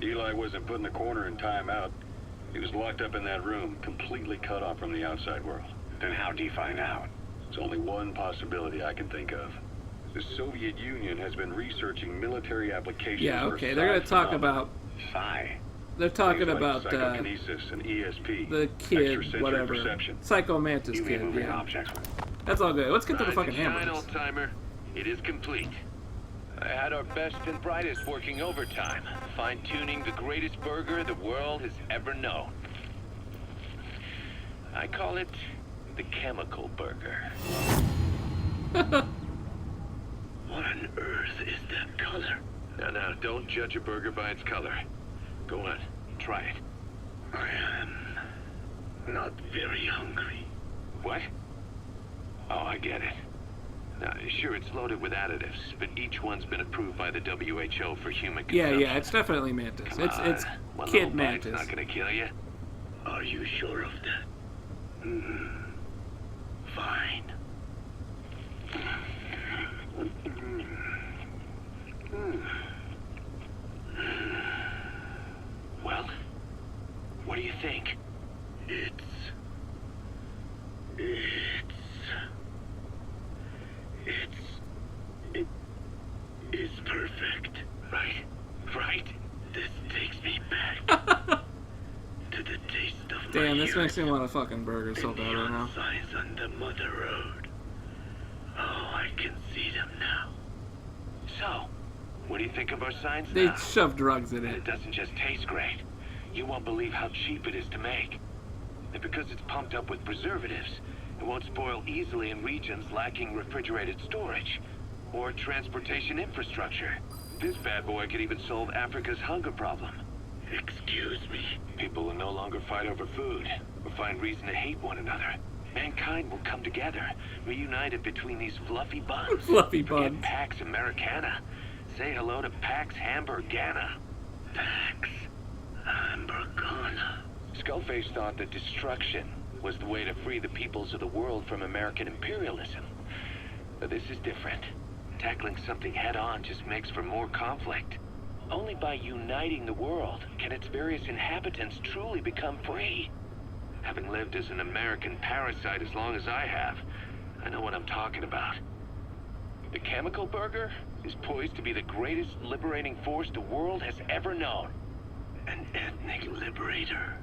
Eli wasn't put in the corner in timeout. He was locked up in that room, completely cut off from the outside world. Then how'd he find out? There's only one possibility I can think of. The Soviet Union has been researching military applications. Yeah, for okay, they're gonna talk about. Psi. They're talking Things like about psychokinesis and ESP, the kid, extrasensory whatever, perception. Psycho Mantis You kid. moving Yeah, objects with. that's all good. Let's get to the Rise fucking and shine, hamburgers. old-timer. It is complete. I had our best and brightest working overtime, fine-tuning the greatest burger the world has ever known. I call it the chemical burger. What on earth is that color? Now, don't judge a burger by its color. Go on, try it. I am not very hungry. What? Oh, I get it. Now, sure, it's loaded with additives, but each one's been approved by the WHO for human consumption. Yeah, it's definitely Mantis. Come It's on, one Kid little bite's Mantis. not gonna kill you. Are you sure of that? Fine. Well, what do you think? It's perfect. Right? This takes me back to the taste of Damn, my this makes me want a fucking burger so and bad right now. signs on the Mother Road. Oh, I can see them now. So, what do you think of our signs They now? shove drugs in And it. it doesn't just taste great. You won't believe how cheap it is to make. And because it's pumped up with preservatives, it won't spoil easily in regions lacking refrigerated storage or transportation infrastructure. This bad boy could even solve Africa's hunger problem. Excuse me. People will no longer fight over food or find reason to hate one another. Mankind will come together, reunited between these fluffy buns. Fluffy Forget buns. Pax Americana. Say hello to Pax Hamburgana. Pax Hamburgana. Skullface thought that destruction was the way to free the peoples of the world from American imperialism. But this is different. Tackling something head-on just makes for more conflict. Only by uniting the world can its various inhabitants truly become free. Having lived as an American parasite as long as I have, I know what I'm talking about. The chemical burger is poised to be the greatest liberating force the world has ever known. An ethnic liberator.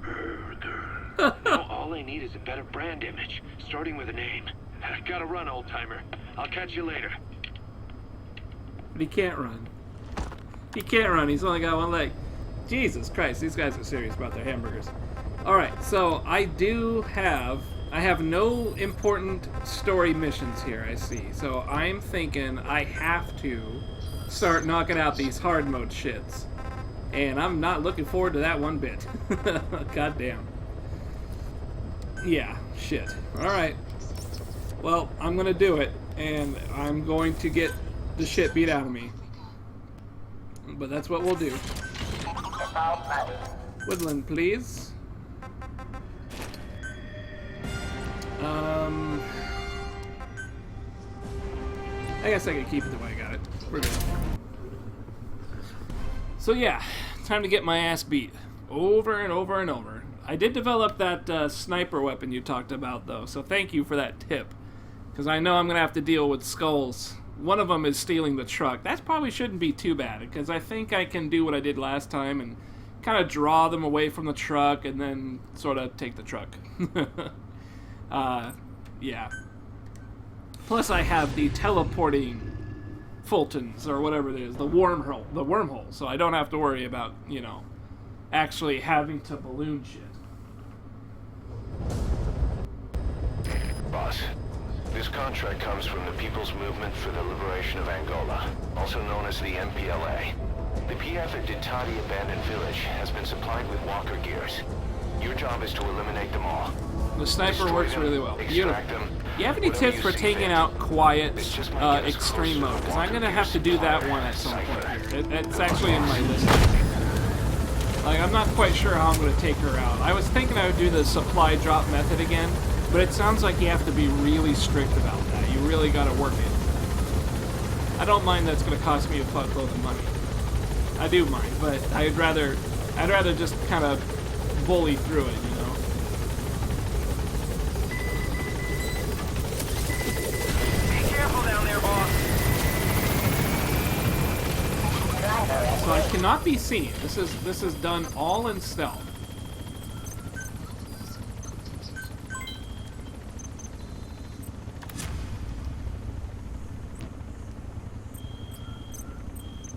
Burger. Now all I need is a better brand image, starting with a name. I gotta run, old-timer. I'll catch you later. But he can't run. He can't run. He's only got one leg. Jesus Christ, these guys are serious about their hamburgers. Alright, so I have no important story missions here, I see. So I'm thinking I have to start knocking out these hard mode shits. And I'm not looking forward to that one bit. God damn. Yeah, shit. Alright. Well, I'm gonna do it, and I'm going to get the shit beat out of me. But that's what we'll do. Woodland, please. I guess I can keep it the way I got it. We're good. So yeah, time to get my ass beat. Over and over and over. I did develop that sniper weapon you talked about, though, so thank you for that tip. Because I know I'm going to have to deal with skulls. One of them is stealing the truck. That probably shouldn't be too bad, because I think I can do what I did last time and kind of draw them away from the truck and then sort of take the truck. Yeah. Plus I have the teleporting Fultons, or whatever it is, the wormhole, so I don't have to worry about, you know, actually having to balloon shit. Boss, this contract comes from the People's Movement for the Liberation of Angola, also known as the MPLA. The PF at Ditati Abandoned Village has been supplied with walker gears. Your job is to eliminate them all. The sniper works really well. Beautiful. Them, you have any tips for taking out quiet extreme mode? Because I'm going to have to do that one at some point. It's actually in my list. Like, I'm not quite sure how I'm going to take her out. I was thinking I would do the supply drop method again, but it sounds like you have to be really strict about that. You really got to work it. I don't mind that's going to cost me a fuckload of money. I do mind, but I'd rather just kind of bully through it, you know? So I cannot be seen. This is done all in stealth.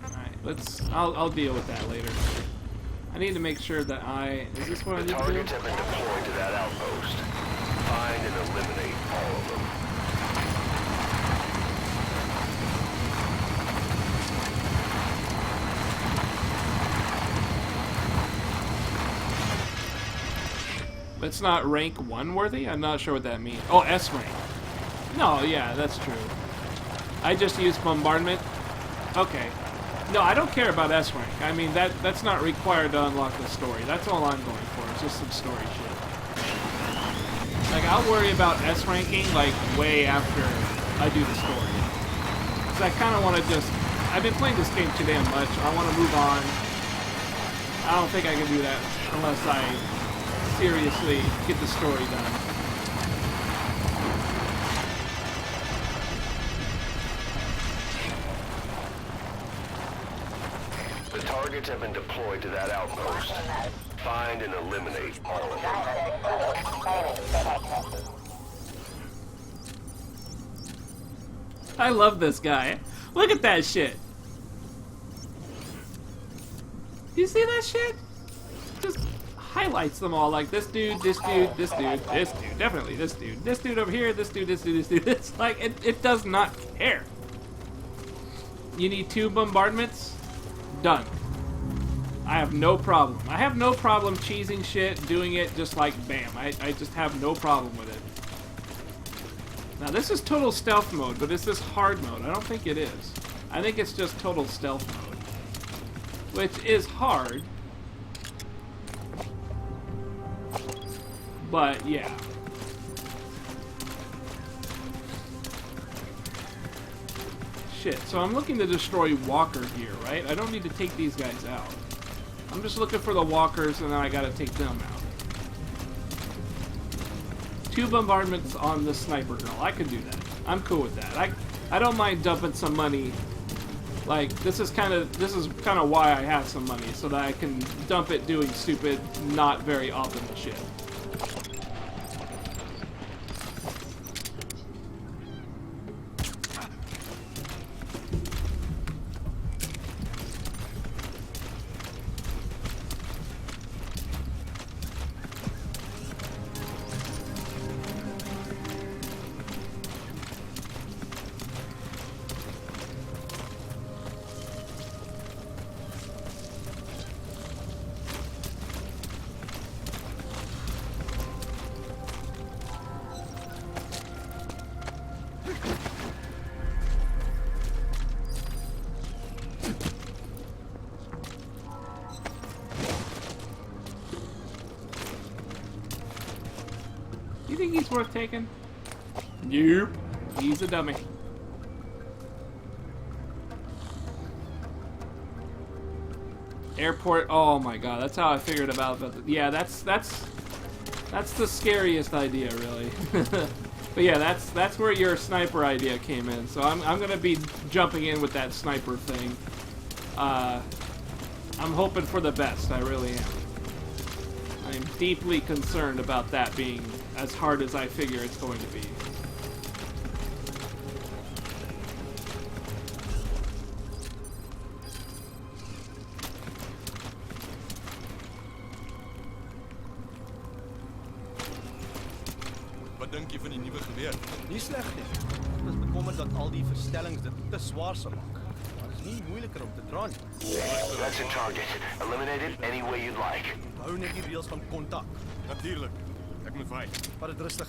Alright, I'll deal with that later. I need to make sure that is this what I need to do? The targets have been deployed to that outpost. Find and eliminate all of them. It's not rank 1 worthy? I'm not sure what that means. Oh, S rank. No, yeah, that's true. I just use bombardment. Okay. No, I don't care about S rank. I mean, that's not required to unlock the story. That's all I'm going for. It's just some story shit. Like, I'll worry about S ranking, like, way after I do the story. Because I kind of want to just... I've been playing this game too damn much. I want to move on. I don't think I can do that unless I seriously get the story done. The targets have been deployed to that outpost. Find and eliminate all of them. I love this guy. Look at that shit. You see that shit? Just highlights them all, like this dude, this dude, this dude, this dude, definitely this dude over here, this dude, this dude, this dude. It's like, it does not care. You need 2 bombardments? Done. I have no problem. I have no problem cheesing shit, doing it just like bam. I just have no problem with it. Now this is total stealth mode, but is this hard mode? I don't think it is. I think it's just total stealth mode. Which is hard. But, yeah. Shit, so I'm looking to destroy walker gear, right? I don't need to take these guys out. I'm just looking for the walkers, and then I gotta take them out. 2 bombardments on the sniper girl. I could do that. I'm cool with that. I don't mind dumping some money. Like, this is kind of why I have some money, so that I can dump it doing stupid, not very optimal shit. You think he's worth taking? Nope. He's a dummy. Airport. Oh my god, that's how I figured about that. Yeah, that's That's the scariest idea, really. But yeah, that's where your sniper idea came in. So I'm gonna be jumping in with that sniper thing. I'm hoping for the best. I really am. I am deeply concerned about that being as hard as I figure it's going to be. Wat dink jy van die nuwe geweer? Nie sleg nie. Ek is bekommerd dat al die verstellings dit te swaar sal maak. Maar dit is nie moeiliker om te dra nie. That's a target. Eliminate it any way you'd like. Hou net die reëls van kontak. Natuurlijk. Ek moet wy. Maar dit rustig.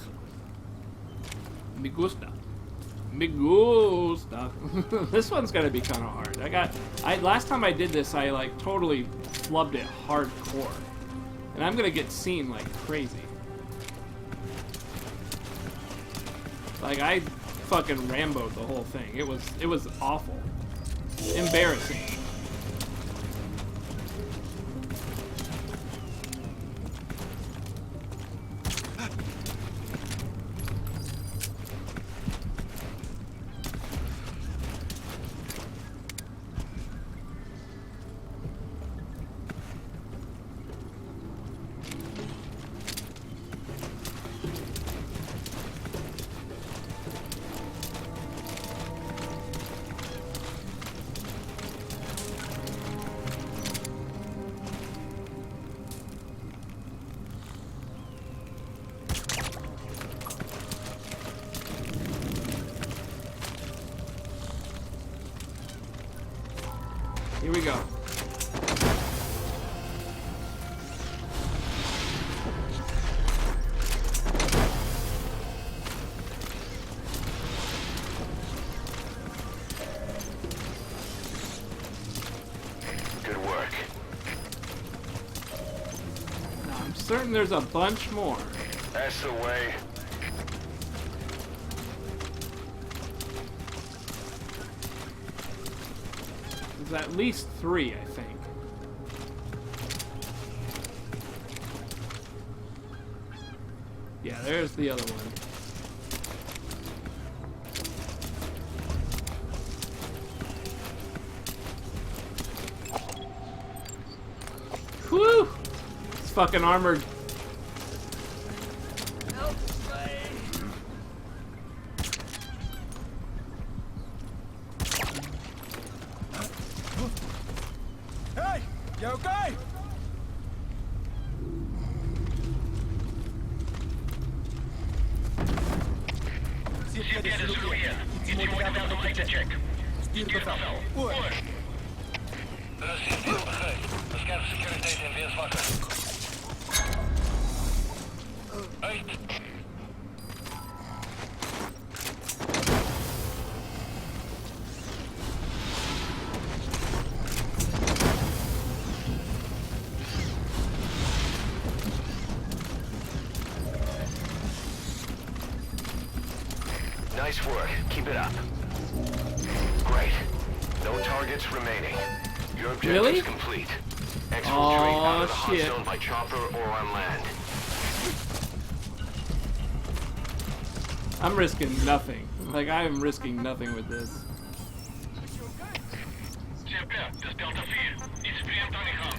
Me gusta. Me gusta. This one's gonna be kind of hard. Last time I did this, I like totally flubbed it hardcore. And I'm gonna get seen like crazy. Like, I fucking Rambo'd the whole thing. It was awful. Embarrassing. Here we go. Good work. Now, I'm certain there's a bunch more. That's the way. There's at least 3, I think. Yeah, there's the other one. Whew! It's fucking armored. Hey, you okay? CPD is gelogeerd. Iets wordt aan de lijst check. Stuur bevel. Oor. Er is CPD begrepen. Bescherm securiteit en weerswakker. Uit. Nice work. Keep it up. Great. No targets remaining. Your objective Really? is complete. Exfiltrate out of the hot shit. zone by chopper or on land. I'm risking nothing. Like, I am risking nothing with this. CP, dit is Delta 4. Iets vreemd aan de gang.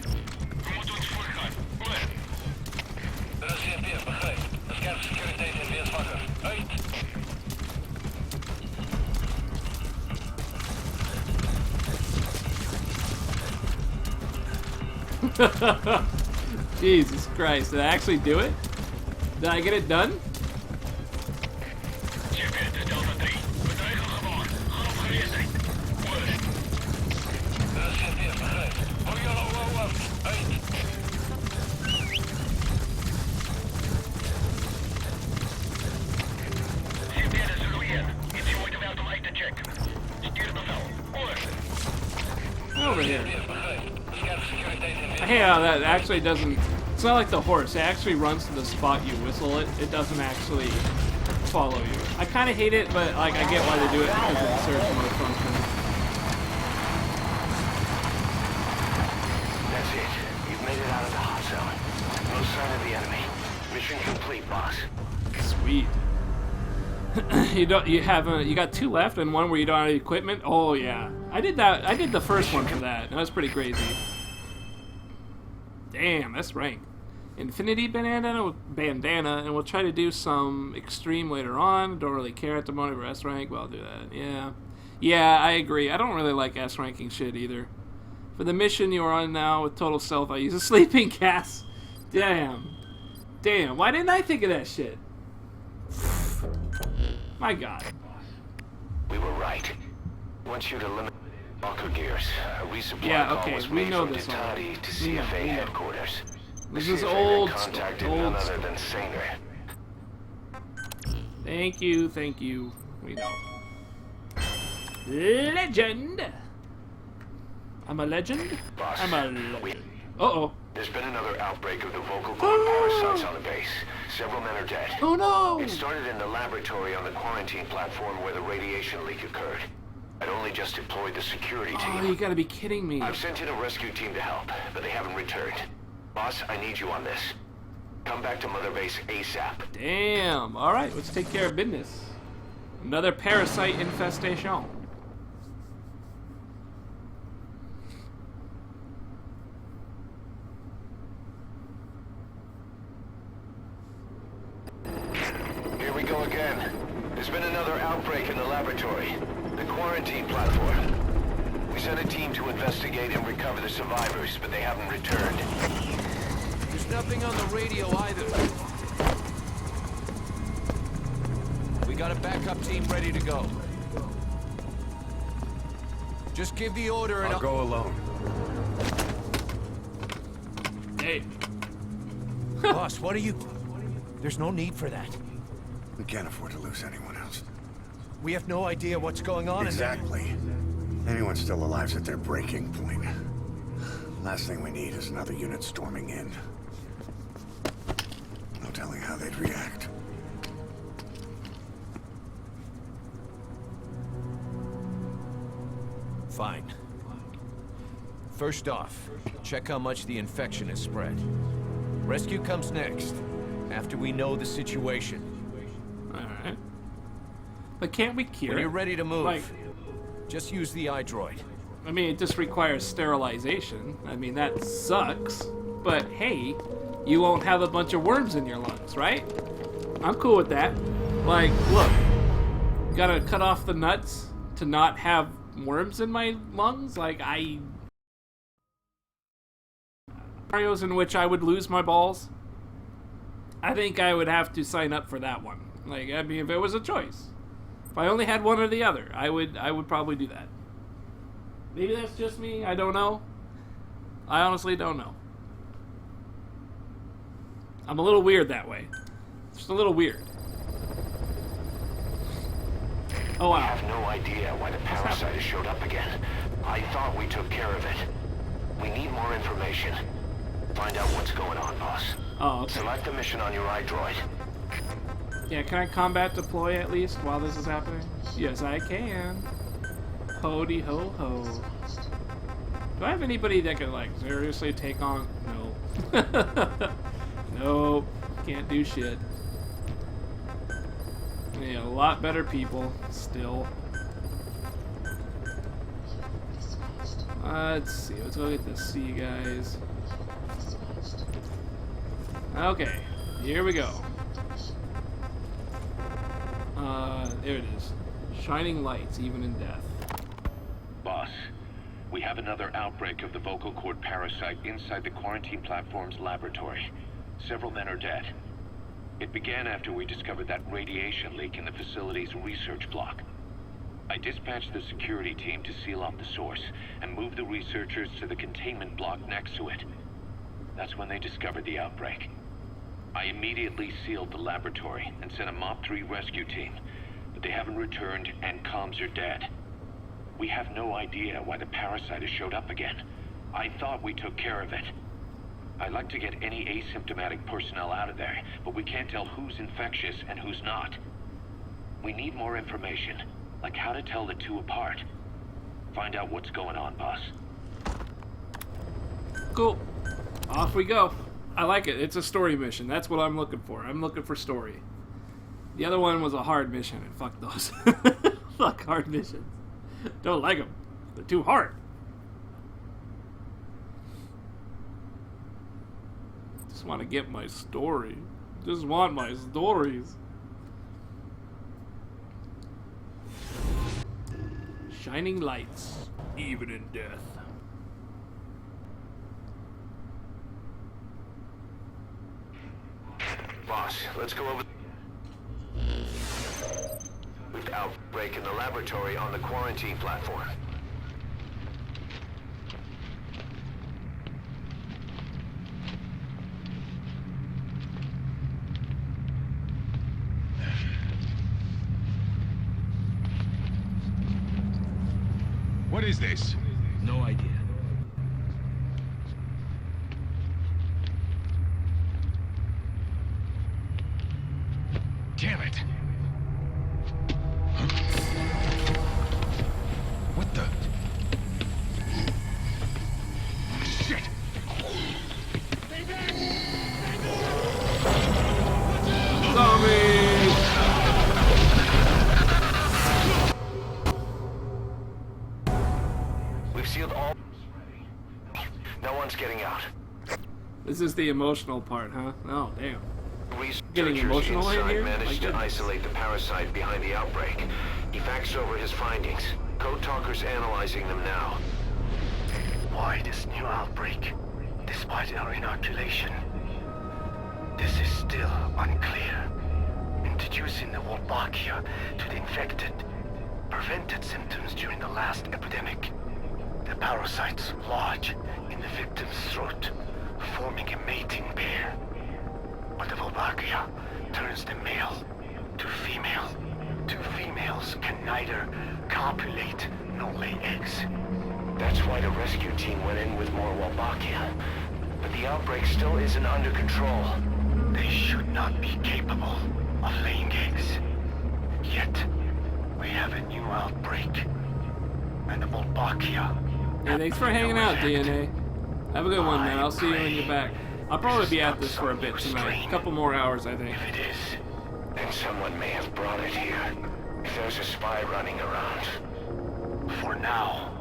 We moeten ons voorgaan. Oor. Er is CP, begrijp. Bescherm securiteit en weerswakker. Uit. Jesus Christ, did I actually do it? Did I get it done? CP, dit is Delta 3. Bedreiging gewoon. Gaan op gereedheid. Oor. Er is CP, begrijp. Hou je al uit. CP, dit is gelogeerd. Iets je moeite waard om uit te checken. Stuur bevel. Oor. Over here. I hate how that actually doesn't... It's not like the horse. It actually runs to the spot you whistle it. It doesn't actually follow you. I kind of hate it, but like I get why they do it because it serves more function. That's it. You've made it out of the hot zone. No sign of the enemy. Mission complete, boss. Sweet. You got 2 left and one where you don't have any equipment? Oh yeah. I did the first one for that. That was pretty crazy. Damn, that's rank. Infinity bandana, and we'll try to do some extreme later on. Don't really care at the moment for S rank, but I'll do that. Yeah, I agree. I don't really like S ranking shit either. For the mission you are on now with total stealth, I use a sleeping gas. Damn, why didn't I think of that shit? My God. We were right. Once you'd eliminated bunker gears, a resupply Yeah, call okay, was we made know from this Ditati already. to We know. CFA headquarters. This The is CFA old then stuff, contacted old none other stuff. than Sanger. Thank you. We know. Legend. I'm a legend. Boss, I'm a legend. Uh-oh. There's been another outbreak of the vocal cord parasites on the base. Several men are dead. Oh no! It started in the laboratory on the quarantine platform where the radiation leak occurred. I'd only just deployed the security team. Oh, you gotta be kidding me. I've sent in a rescue team to help, but they haven't returned. Boss, I need you on this. Come back to Mother Base ASAP. Damn. Alright, let's take care of business. Another parasite infestation. Here we go again. There's been another outbreak in the laboratory. The quarantine platform. We sent a team to investigate and recover the survivors, but they haven't returned. There's nothing on the radio either. We got a backup team ready to go. Just give the order and I'll go alone. Hey. Boss, what are you... There's no need for that. We can't afford to lose anyone else. We have no idea what's going on Exactly. Anyone still alive's at their breaking point. Last thing we need is another unit storming in. No telling how they'd react. Fine. First off, check how much the infection has spread. Rescue comes next, after we know the situation. Alright. But can't we cure When it? you're ready to move, Like, just use the iDroid. I mean, it just requires sterilization. I mean, that sucks. But hey, you won't have a bunch of worms in your lungs, right? I'm cool with that. Like, look, gotta cut off the nuts to not have worms in my lungs? Like, scenarios in which I would lose my balls, I think I would have to sign up for that one. Like, I mean, if it was a choice. If I only had one or the other, I would probably do that. Maybe that's just me, I don't know. I honestly don't know. I'm a little weird that way. Just a little weird. Oh wow. I have no idea why the parasite has showed up again. I thought we took care of it. We need more information. Find out what's going on, boss. Oh, okay. Select the mission on your iDroid. Yeah, can I combat deploy at least while this is happening? Yes, I can. Hody ho ho. Do I have anybody that can, like, seriously take on? No. Nope. Can't do shit. Yeah, a lot better people, still. Let's see, let's go get the C guys. Okay, here we go. There it is. Shining lights, even in death. Boss, we have another outbreak of the vocal cord parasite inside the quarantine platform's laboratory. Several men are dead. It began after we discovered that radiation leak in the facility's research block. I dispatched the security team to seal off the source and move the researchers to the containment block next to it. That's when they discovered the outbreak. I immediately sealed the laboratory and sent a MOP-3 rescue team, but they haven't returned and comms are dead. We have no idea why the parasite has showed up again. I thought we took care of it. I'd like to get any asymptomatic personnel out of there, but we can't tell who's infectious and who's not. We need more information, like how to tell the two apart. Find out what's going on, boss. Cool. Off we go. I like it. It's a story mission. That's what I'm looking for. I'm looking for story. The other one was a hard mission, and fuck those. Fuck hard missions. Don't like them. They're too hard. Just want to get my story. Just want my stories. Shining lights, even in death. Boss, let's go over... Outbreak in the laboratory on the quarantine platform. What is this? No idea. Damn it! What the? Shit! Zombies! We've sealed all... No one's getting out. This is the emotional part, huh? Oh, damn. Getting Researchers emotional in inside here? managed My to goodness. isolate the parasite behind the outbreak. He faxed over his findings. Code Talker's analyzing them now. Why this new outbreak, despite our inoculation? This is still unclear. Introducing the Wolbachia to the infected prevented symptoms during the last epidemic. The parasites lodge in the victim's throat, forming a mating pair. But the Wolbachia turns the male to female. Two females can neither copulate nor lay eggs. That's why the rescue team went in with more Wolbachia. But the outbreak still isn't under control. They should not be capable of laying eggs. Yet, we have a new outbreak. And the Wolbachia... Hey, thanks for hanging out, DNA. Have a good one, man. I'll see you when you're back. I'll probably be at this for a bit tonight. A couple more hours, I think. If it is, then someone may have brought it here. If there's a spy running around. For now,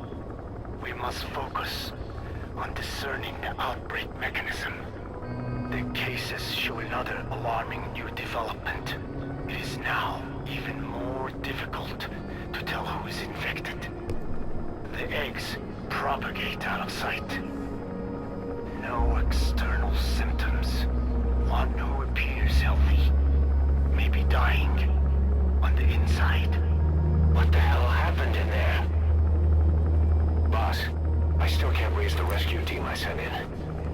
we must focus on discerning the outbreak mechanism. The cases show another alarming new development. It is now even more difficult to tell who is infected. The eggs propagate out of sight. No external symptoms. One who appears healthy may be dying on the inside. What the hell happened in there? Boss, I still can't raise the rescue team I sent in.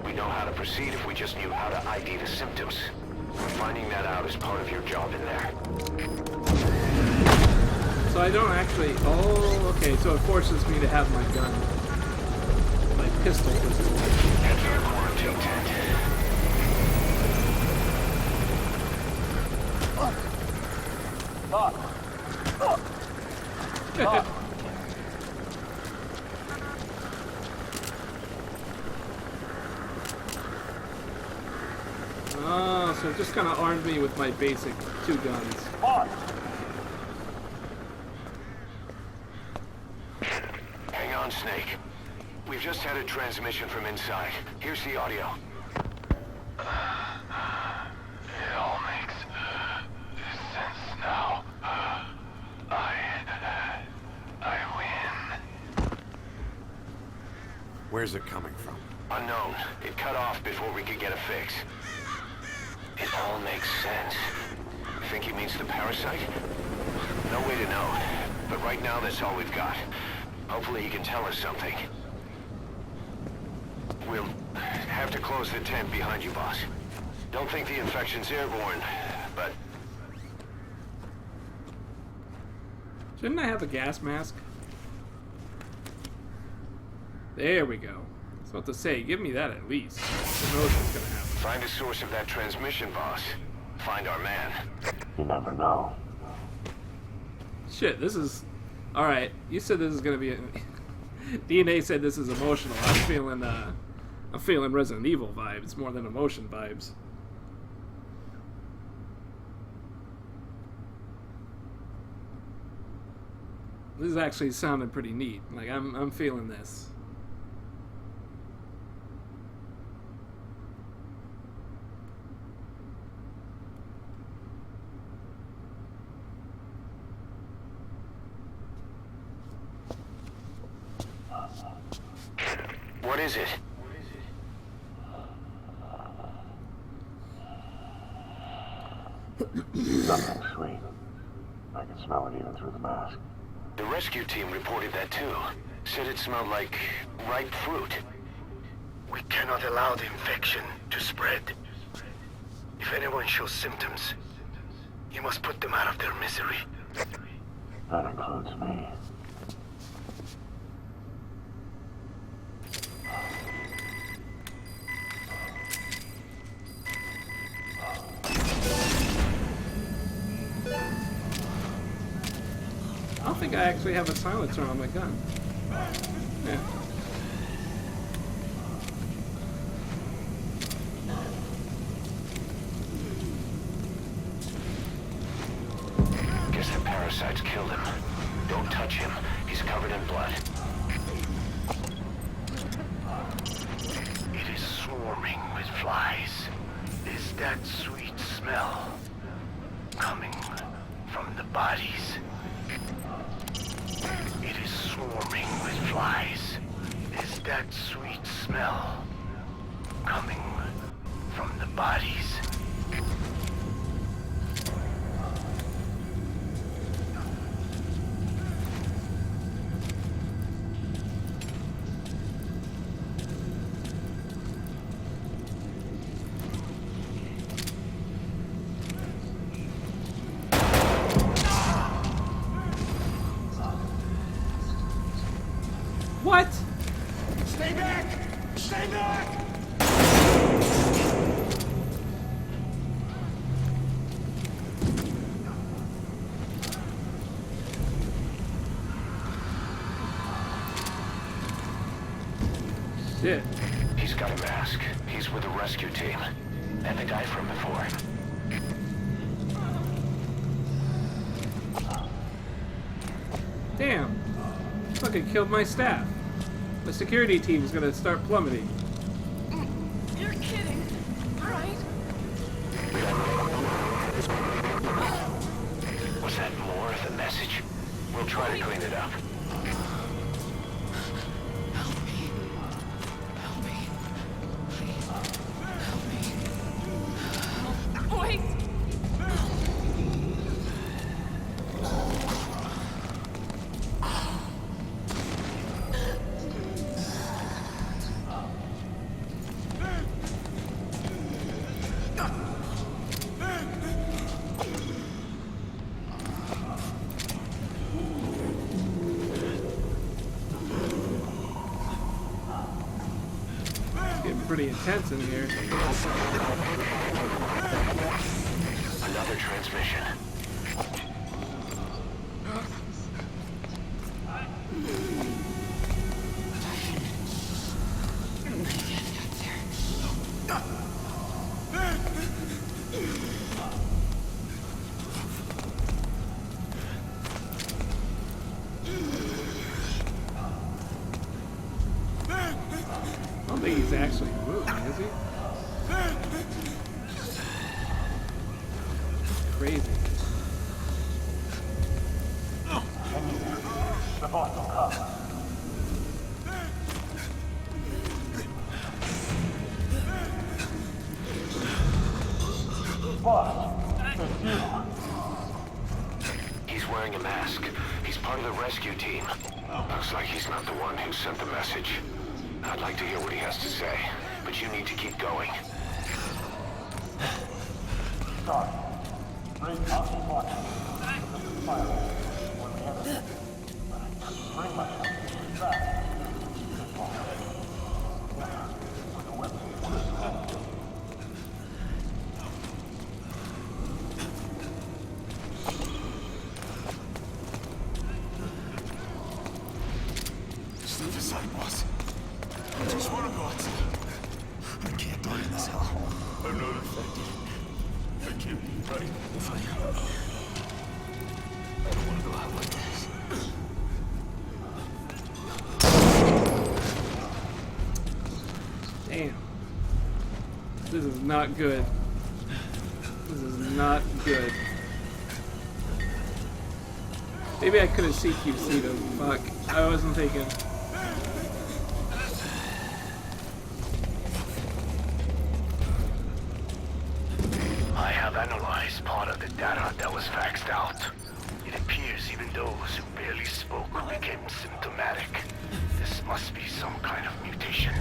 We know how to proceed if we just knew how to ID the symptoms. Finding that out is part of your job in there. So I don't actually... Oh, okay, so it forces me to have my gun. My pistol. Head for the quarantine tent. Oh, so it just kind of armed me with my basic 2 guns. Hang on, Snake. We've just had a transmission from inside. Here's the audio. It all makes sense now. I win. Where's it coming from? Unknown. It cut off before we could get a fix. It all makes sense. Think he means the parasite? No way to know. But right now, that's all we've got. Hopefully he can tell us something. We'll have to close the tent behind you, boss. Don't think the infection's airborne, but... Shouldn't I have a gas mask? There we go. I was about to say, give me that at least. Who knows what's gonna happen. Find the source of that transmission, boss. Find our man. You never know. Shit, this is... Alright, you said this is gonna be... DNA said this is emotional. I'm I'm feeling Resident Evil vibes more than emotion vibes. This is actually sounding pretty neat. Like, I'm feeling this. What is it? Something sweet. I can smell it even through the mask. The rescue team reported that too. Said it smelled like ripe fruit. We cannot allow the infection to spread. If anyone shows symptoms, you must put them out of their misery. That includes me. I don't think I actually have a silencer on my gun. Yeah. Guess the parasites killed him. Don't touch him. He's covered in blood. It is swarming with flies. Is that sweet smell coming from the bodies? It is swarming with flies. Is that sweet smell coming from the bodies? What? Stay back! Stay back! Shit. He's got a mask. He's with the rescue team. And the guy from before. Damn. Fucking killed my staff. The security team's gonna start plummeting. You're kidding, right? Was that more of the message? We'll try to clean it up. Help me. Help me. Please. Help me. Help. Wait! Getting pretty intense in here. Another transmission. I don't think he's actually moving, is he? Crazy. The boss will come. Boss, it's you. He's wearing a mask. He's part of the rescue team. Looks like he's not the one who sent the message. I'd like to hear what he has to say, but you need to keep going. Sorry. Bring up the watch. Look at the fire. When we have it. But I couldn't bring myself to get it back. With the weapon. Step aside, boss. I just want to go outside. This is not good. This is not good. Maybe I could have CQC'd him. Fuck. I wasn't thinking. I have analyzed part of the data that was faxed out. It appears even those who barely spoke became symptomatic. This must be some kind of mutation.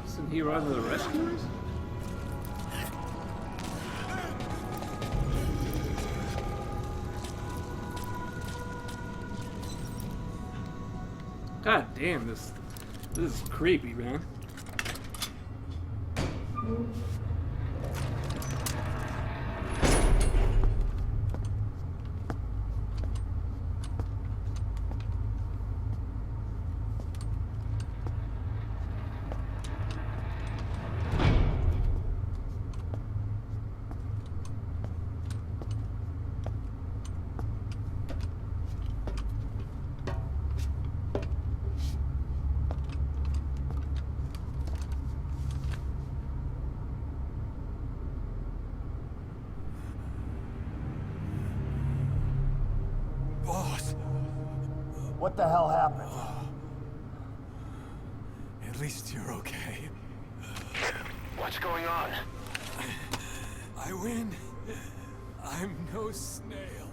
Isn't he one of the rescuers? God damn, this is creepy, man. Boss! What the hell happened? At least you're okay. What's going on? I win. I'm no snail.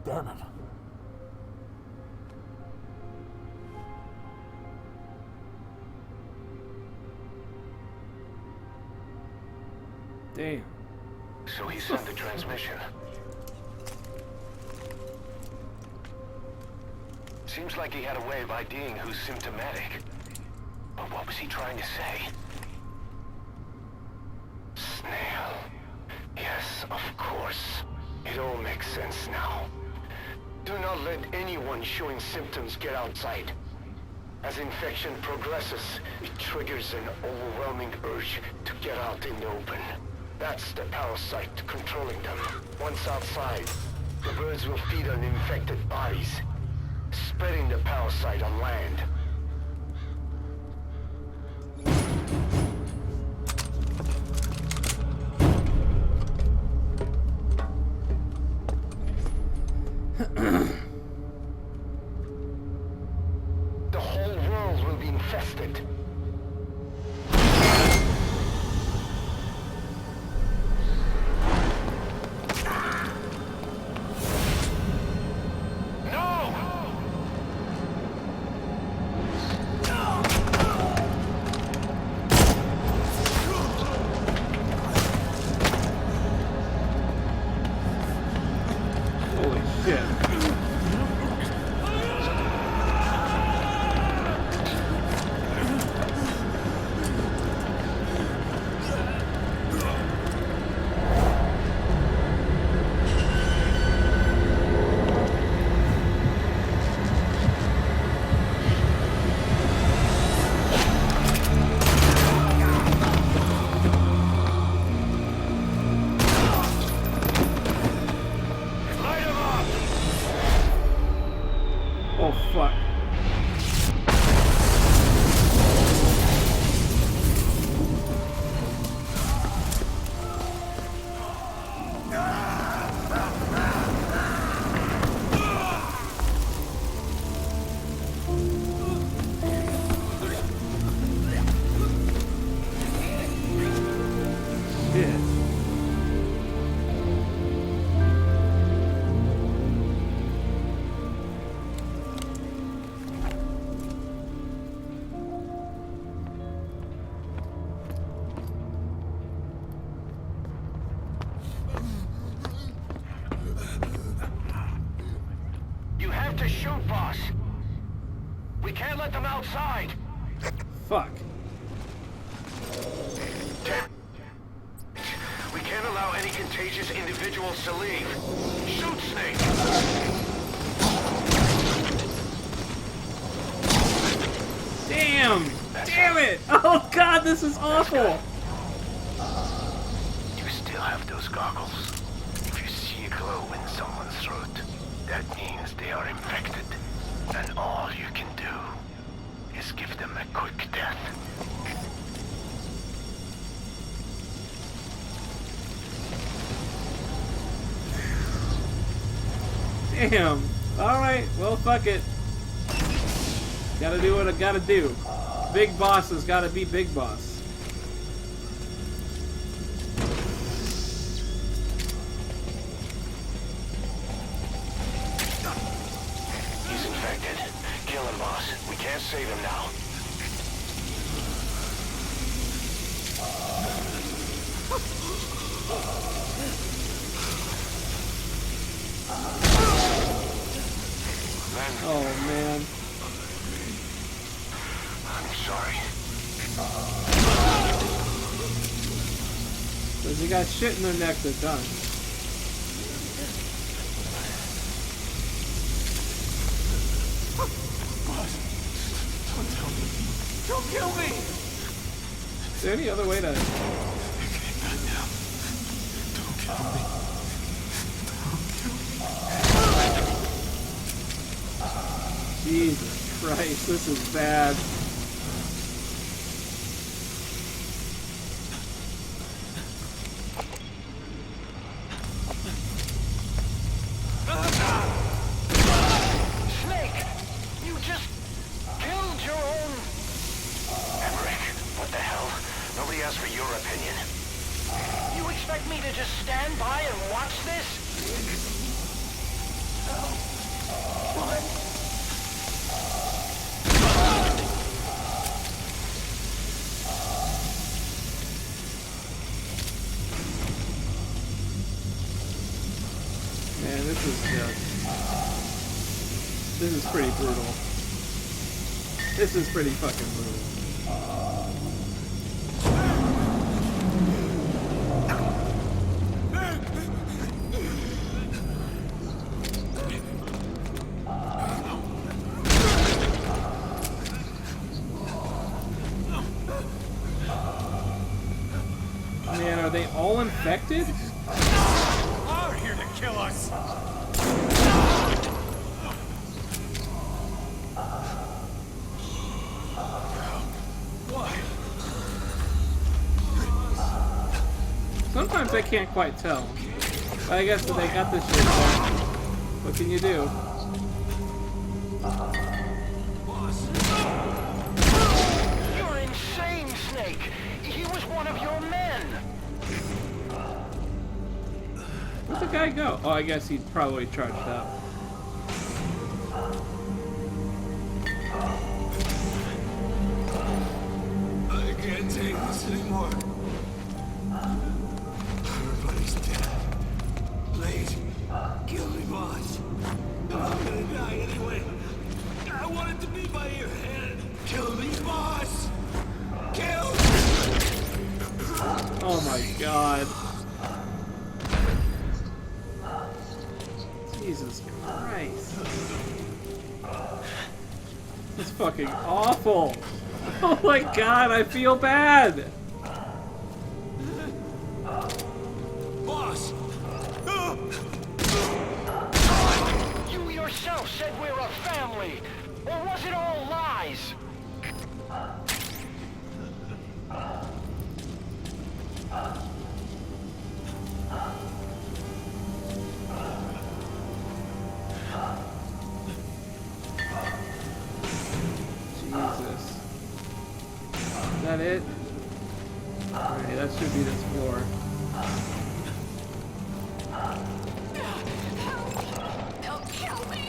Damn it. Damn. So he sent the transmission. Seems like he had a way of IDing who's symptomatic. But what was he trying to say? Snail. Yes, of course. It all makes sense now. Do not let anyone showing symptoms get outside. As infection progresses, it triggers an overwhelming urge to get out in the open. That's the parasite controlling them. Once outside, the birds will feed on infected bodies, spreading the parasite on land. The whole world will be infested. Holy shit. Oh fuck. Shit. have to shoot, boss. We can't let them outside. Fuck. We can't allow any contagious individuals to leave. Shoot, Snake! Damn! Damn it! Oh god, this is awful! You still have those goggles. If you see a glow in someone's throat, that means they are infected. And all you can do is give them a quick death. Damn. Alright, well, fuck it. Gotta do what I gotta do. Big boss has gotta be big boss. He's infected. Kill him, boss. We can't save him now. Oh, man. I'm sorry. Because they got shit in their neck that's done. Don't kill me! Is there any other way to... Jesus Christ, this is bad. Snake! You just killed your own... Emmerich, what the hell? Nobody asked for your opinion. You expect me to just stand by and watch this? What? Man, this is just... This is pretty brutal. This is pretty fucking brutal. Man, are they all infected? Are here to kill us! Sometimes I can't quite tell. But I guess that they got this shit done. What can you do? You're insane, Snake! He was one of your men! Where'd the guy go? Oh, I guess he probably charged up. I can't take this anymore. Everybody's dead. Please, kill me, boss. I'm gonna die anyway. I wanted to be by your hand. Kill me, boss. Kill me. Oh my god. Jesus Christ. It's fucking awful. Oh my god, I feel bad. Boss! You yourself said we're a family! Or was it all lies? Jesus. Is that it? Alright, that should be this floor. Don't kill me!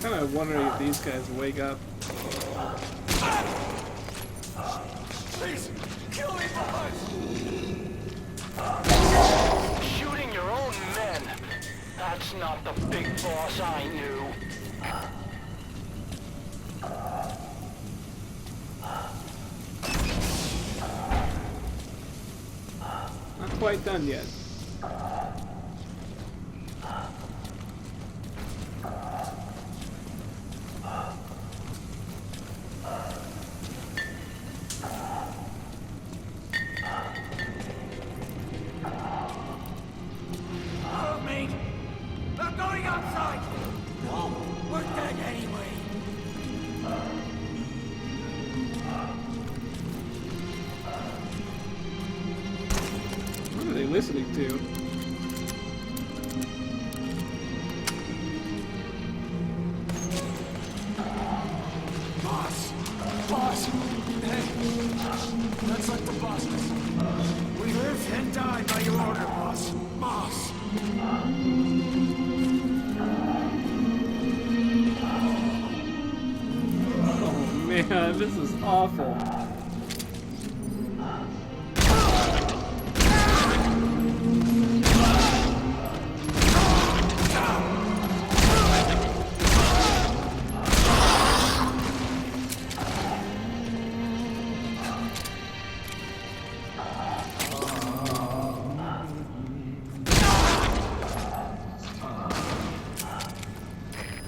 Kind of wondering if these guys wake up. Please, kill me, boss! Shooting your own men. That's not the big boss I knew. Not quite done yet. Oh, mate! I'm going outside! No, we're dead anyway! What are they listening to? Boss! Boss! Hey! That's like the boss. We live and die by your order, boss. Boss! Oh man, this is awful.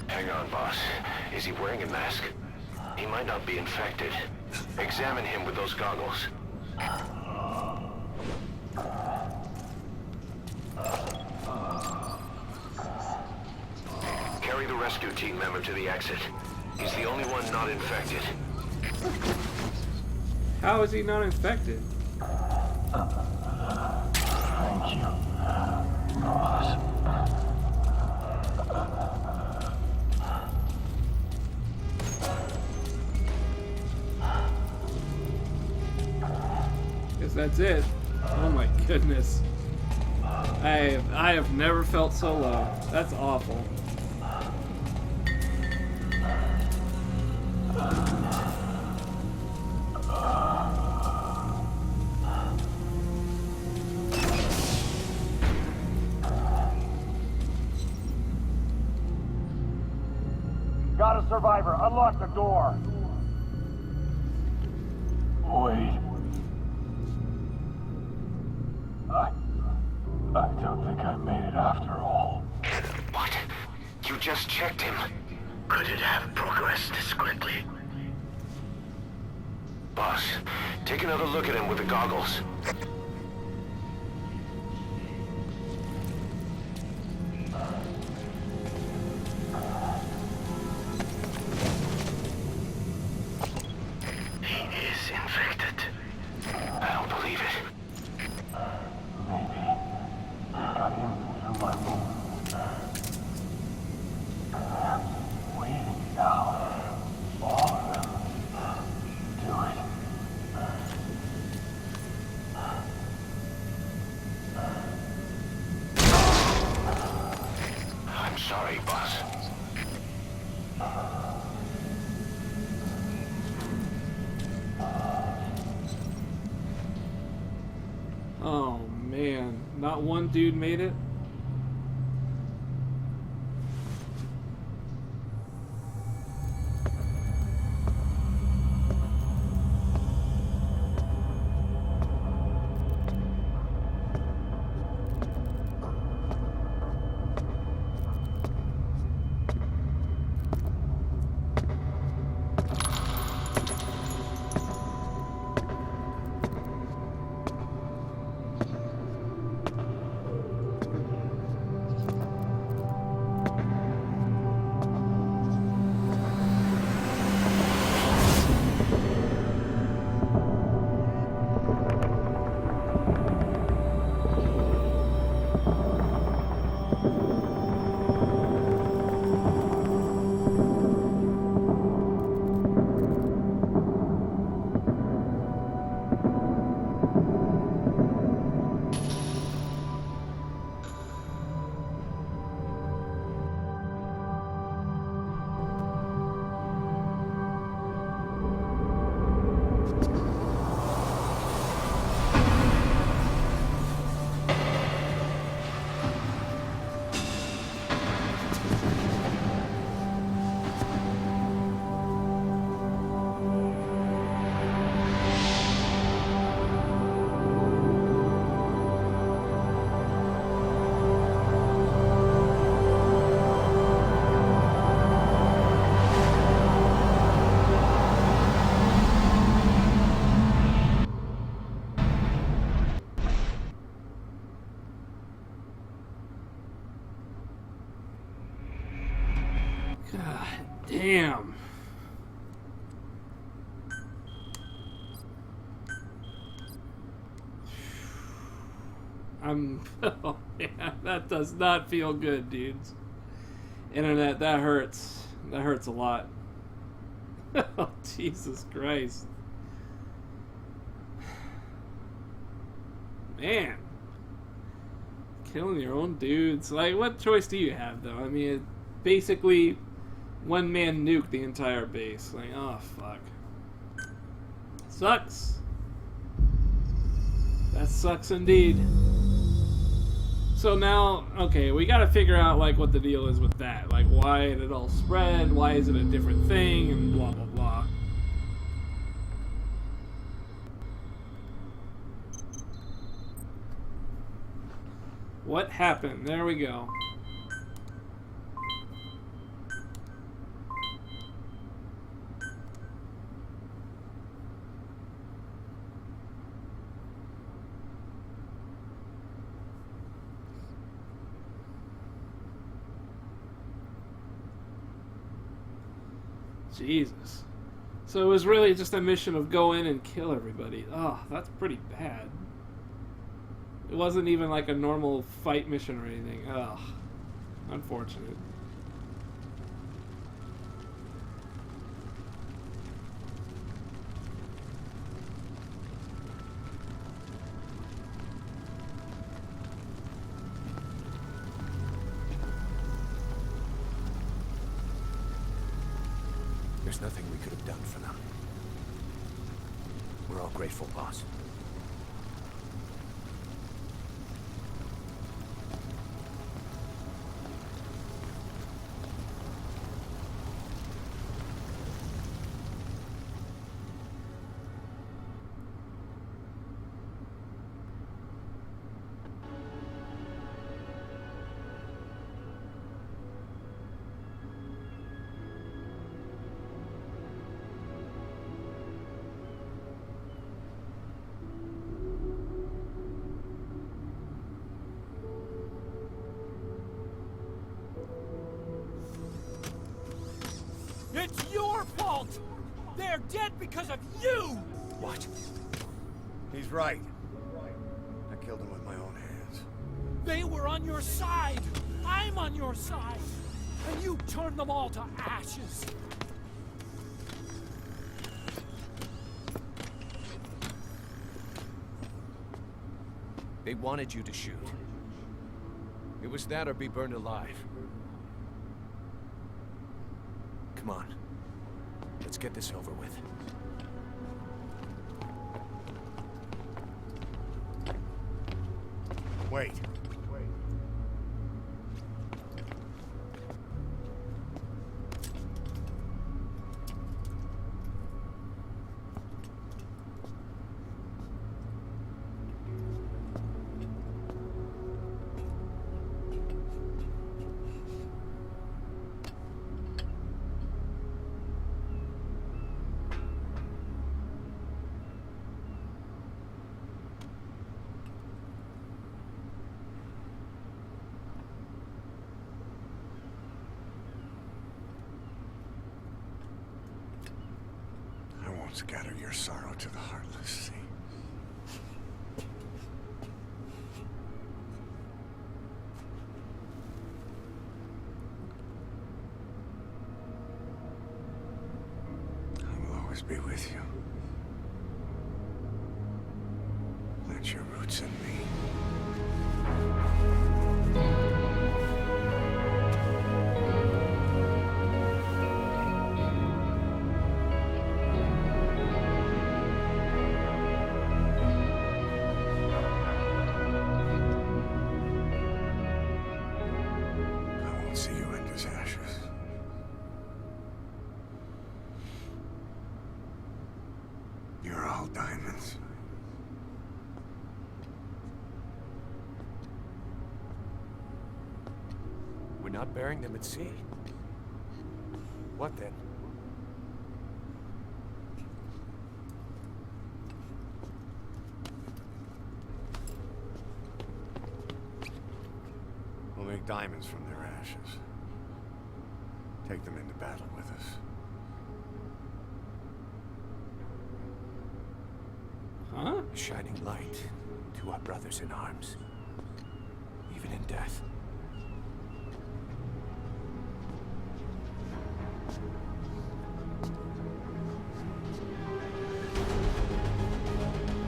Hang on, boss. Is he wearing a mask? He might not be infected. Examine him with those goggles. Carry the rescue team member to the exit. He's the only one not infected. How is he not infected? Thank you, boss. Guess that's it. Oh my goodness. I have never felt so low. That's awful. Got a survivor. Unlock the door. Wait. I don't think I made it after all. What? You just checked him. Could it have progressed this quickly? Boss, take another look at him with the goggles. He is infected. I don't believe it. Maybe I got him through my wounds. I'm waiting now. All of them. Do it. I'm sorry, boss. Oh man, not one dude made it. God damn. Oh, yeah, that does not feel good, dudes. Internet, that hurts. That hurts a lot. Oh, Jesus Christ. Man. Killing your own dudes. Like, what choice do you have, though? I mean, basically, one man nuked the entire base. Like, oh, fuck. Sucks. That sucks indeed. So now, okay, we gotta figure out, like, what the deal is with that. Like, why did it all spread? Why is it a different thing? And blah, blah, blah. What happened? There we go. Jesus. So it was really just a mission of go in and kill everybody. Oh, that's pretty bad. It wasn't even like a normal fight mission or anything. Ugh. Unfortunate. There's nothing we could have done for them. We're all grateful, boss. It's your fault! They're dead because of you! What? He's right. I killed him with my own hands. They were on your side! I'm on your side! And you turned them all to ashes! They wanted you to shoot. It was that or be burned alive. Come on. Let's get this over with. Wait. Scatter your sorrow to the heartless sea. I will always be with you. Plant your roots in me. Diamonds. We're not burying them at sea. What then? We'll make diamonds from their ashes. Take them into battle with us. Huh? A shining light to our brothers in arms, even in death.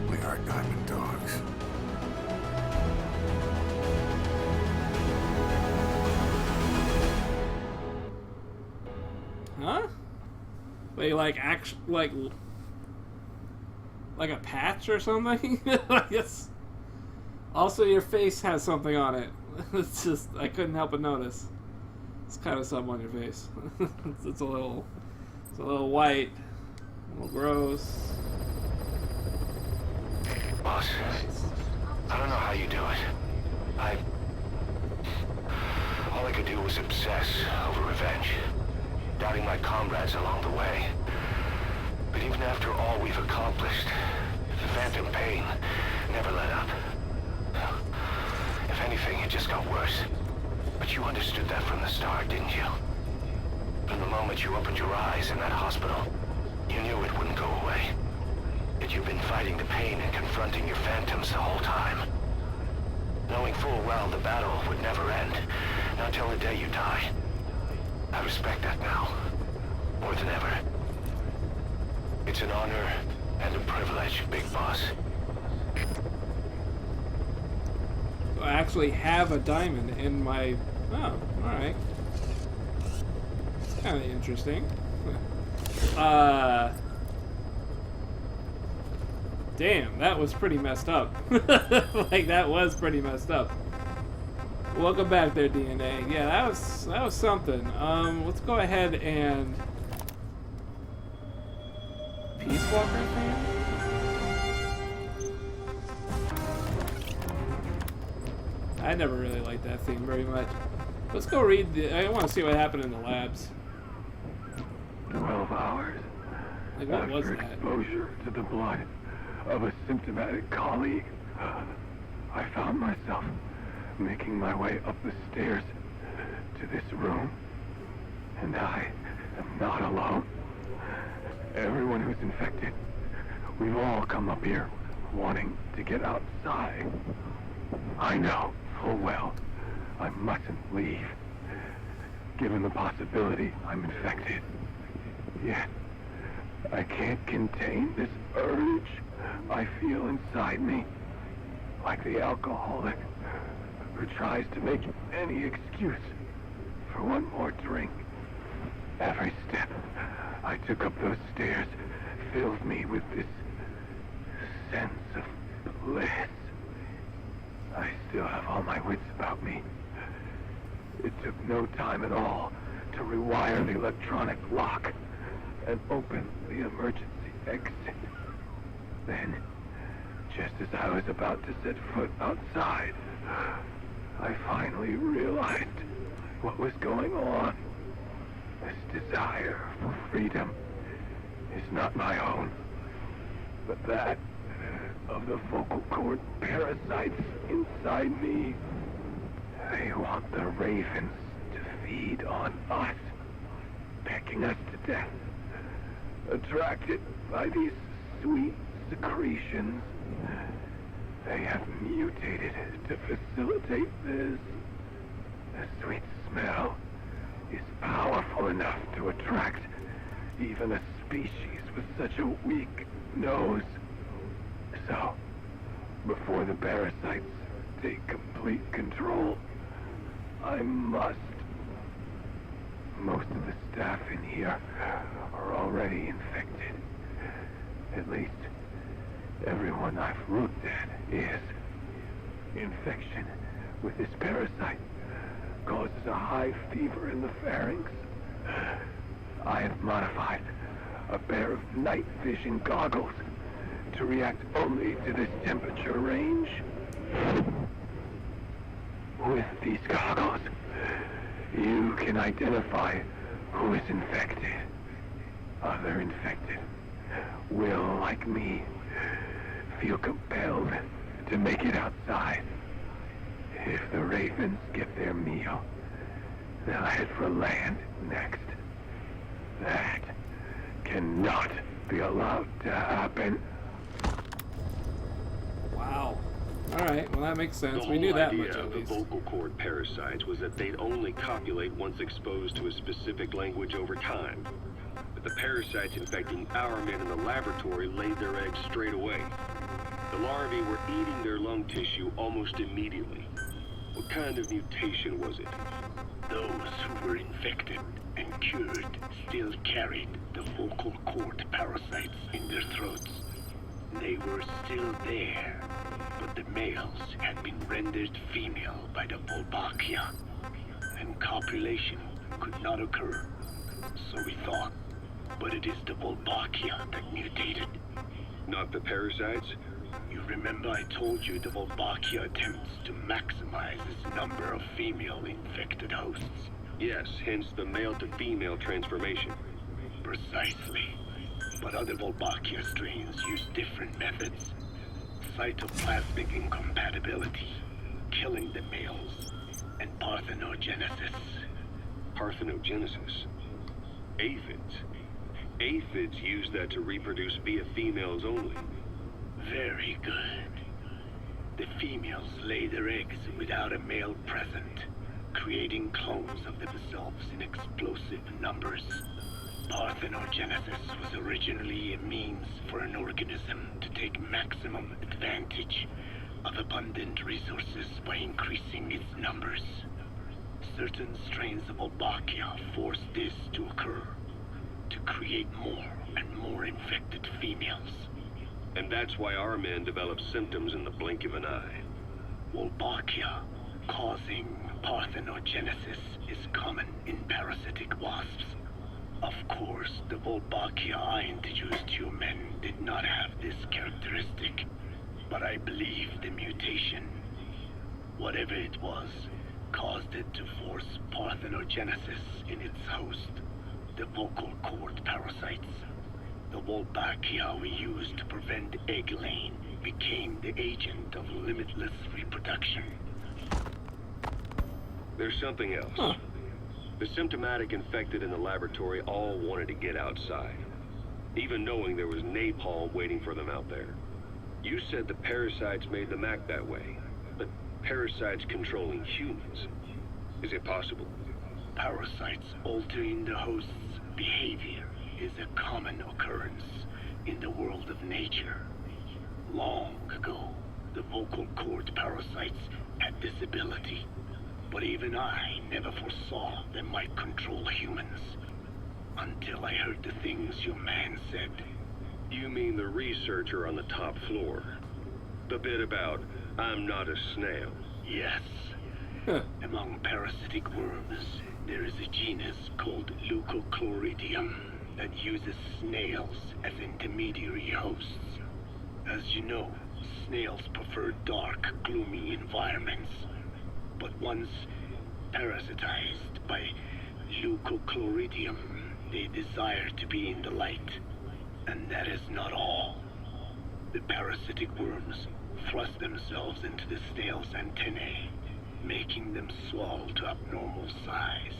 We are diamond dogs. Huh? Wait, like like a patch or something? I guess. Also, your face has something on it. It's just, I couldn't help but notice. It's kind of something on your face. it's a little white, a little gross. Boss, I don't know how you do it. All I could do was obsess over revenge, doubting my comrades along the way. But even after all we've accomplished, the phantom pain never let up. If anything, it just got worse. But you understood that from the start, didn't you? From the moment you opened your eyes in that hospital, you knew it wouldn't go away. That you've been fighting the pain and confronting your phantoms the whole time. Knowing full well the battle would never end, not until the day you die. I respect that now, more than ever. It's an honor and a privilege, Big Boss. I actually have a diamond in my... Oh, alright. It's kind of interesting. Damn, that was pretty messed up. Like, that was pretty messed up. Welcome back there, DNA. Yeah, that was something. Let's go ahead and... Peace Walker thing? I never really liked that theme very much. Let's go read the... I want to see what happened in the labs. 12 hours Like, what was after that? exposure to the blood of a symptomatic colleague, I found myself making my way up the stairs to this room. And I am not alone. Everyone who's infected, we've all come up here wanting to get outside. I know full well I mustn't leave, given the possibility I'm infected. Yet, I can't contain this urge I feel inside me, like the alcoholic who tries to make any excuse for one more drink. Every step I took up those stairs filled me with this sense of bliss. I still have all my wits about me. It took no time at all to rewire the electronic lock and open the emergency exit. Then, just as I was about to set foot outside, I finally realized what was going on. This desire for freedom is not my own, but that of the vocal cord parasites inside me. They want the ravens to feed on us, pecking us to death. Attracted by these sweet secretions, they have mutated to facilitate this. The sweet smell is powerful enough to attract even a species with such a weak nose. So, before the parasites take complete control, I must. Most of the staff in here are already infected. At least, everyone I've looked at is. Infection with this parasite causes a high fever in the pharynx. I have modified a pair of night vision goggles to react only to this temperature range. With these goggles, you can identify who is infected. Other infected will, like me, feel compelled to make it outside. If the ravens get their meal, They'll head for land next. That cannot be allowed to happen. Wow. Alright, well that makes sense. We knew that much at The least. vocal cord parasites was that they'd only copulate once exposed to a specific language over time. But the parasites infecting our men in the laboratory laid their eggs straight away. The larvae were eating their lung tissue almost immediately. What kind of mutation was it? Those who were infected and cured still carried the vocal cord parasites in their throats. They were still there, but the males had been rendered female by the Volbachia, and copulation could not occur, so we thought. But it is the Volbachia that mutated. Not the parasites? You remember I told you the Volbachia attempts to maximize its number of female infected hosts? Yes, hence the male-to-female transformation. Precisely. But other Volbachia strains use different methods. Cytoplasmic incompatibility, killing the males, and parthenogenesis. Parthenogenesis? Aphids? Aphids use that to reproduce via females only. Very good. The females lay their eggs without a male present, creating clones of themselves in explosive numbers. Parthenogenesis was originally a means for an organism to take maximum advantage of abundant resources by increasing its numbers. Certain strains of Volbachia force this to occur, to create more and more infected females. And that's why our men develop symptoms in the blink of an eye. Volbachia causing parthenogenesis is common in parasitic wasps. Of course, the Volbachia I introduced to you men did not have this characteristic, but I believe the mutation, whatever it was, caused it to force parthenogenesis in its host, the vocal cord parasites. The Volbachia we used to prevent egg laying became the agent of limitless reproduction. There's something else. Huh. The symptomatic infected in the laboratory all wanted to get outside, even knowing there was napalm waiting for them out there. You said the parasites made them act that way, but parasites controlling humans. Is it possible? Parasites altering the host's behavior is a common occurrence in the world of nature. Long ago, the vocal cord parasites had this ability, but even I never foresaw they might control humans. Until I heard the things your man said. You mean the researcher on the top floor? The bit about, I'm not a snail? Yes. Among parasitic worms, there is a genus called Leucochloridium that uses snails as intermediary hosts. As you know, snails prefer dark, gloomy environments. But once parasitized by Leucochloridium, they desire to be in the light. And that is not all. The parasitic worms thrust themselves into the snail's antennae, making them swell to abnormal size.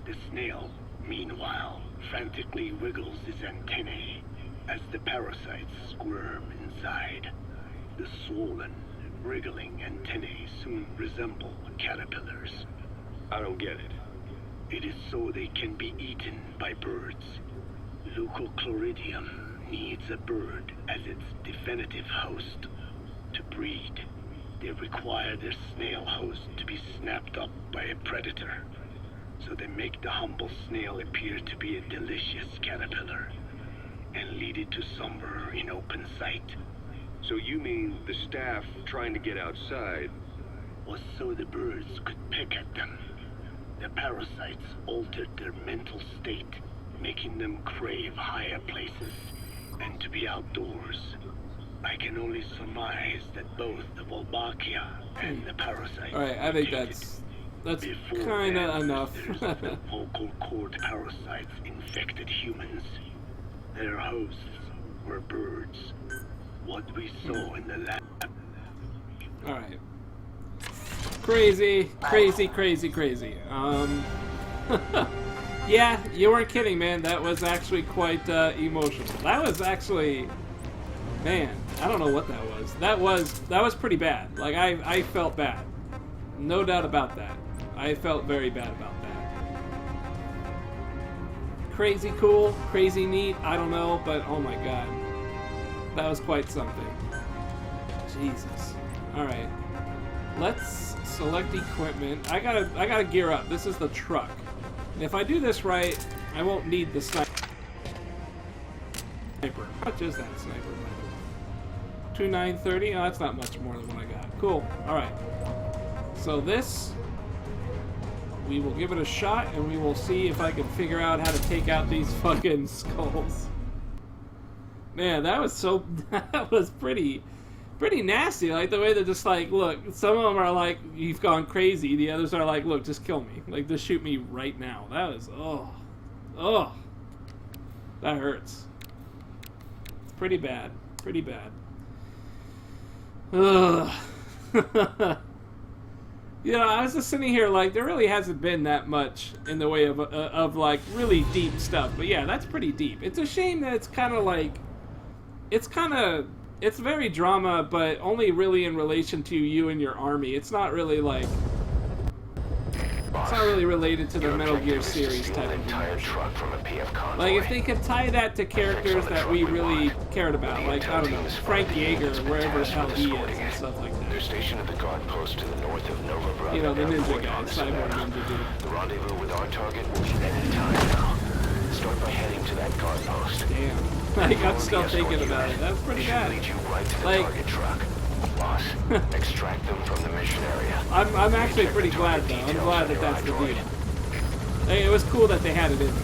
The snail, meanwhile, frantically wiggles his antennae as the parasites squirm inside. The swollen, wriggling antennae soon resemble caterpillars. I don't get it. It is so they can be eaten by birds. Leucochloridium needs a bird as its definitive host. To breed, they require their snail host to be snapped up by a predator. So they make the humble snail appear to be a delicious caterpillar and lead it to somewhere in open sight. So you mean the staff trying to get outside was so the birds could peck at them. The parasites altered their mental state, making them crave higher places and to be outdoors. I can only surmise that both the Volbachia and the parasites. Alright, I think that's kinda enough. The vocal cord parasites infected humans. Their hosts were birds. What we saw in the lab. Alright. Crazy, crazy, crazy, crazy. Yeah, you weren't kidding, man. That was actually quite emotional. That was actually, man, I don't know what that was. That was pretty bad. Like, I felt bad. No doubt about that. I felt very bad about that. Crazy cool, crazy neat, I don't know, but oh my god. That was quite something. Jesus. Alright. Let's select equipment. I gotta gear up. This is the truck. And if I do this right, I won't need the sniper. How much is that sniper, by the way? 2930? Oh, that's not much more than what I got. Cool. Alright. So this, we will give it a shot, and we will see if I can figure out how to take out these fucking skulls. Man, that was so... that was pretty nasty. Like, the way they're just like, look, some of them are like, you've gone crazy. The others are like, look, just kill me. Like, just shoot me right now. That was... oh. That hurts. It's pretty bad. Pretty bad. Ugh. You know, I was just sitting here like, there really hasn't been that much in the way of like really deep stuff. But yeah, that's pretty deep. It's a shame that it's kind of like, it's very drama, but only really in relation to you and your army. It's not really like, it's not really related to the Metal Gear series type of thing. Like, if they could tie that to characters that we really cared about, like, I don't know, Frank Yeager, wherever the hell he is, and stuff like that. They're stationed at the guard post to the north of Nova Bravo. You know, the ninja guy, cyborg ninja dude. The rendezvous with our target will be any time now. Start by heading to that guard post. Damn. Like, I'm still thinking about it. That's pretty bad. Lead you right to the target truck. Boss, extract them from the mission area. I'm actually pretty glad, though. I'm glad that that's the deal. Hey, it was cool that they had it in there.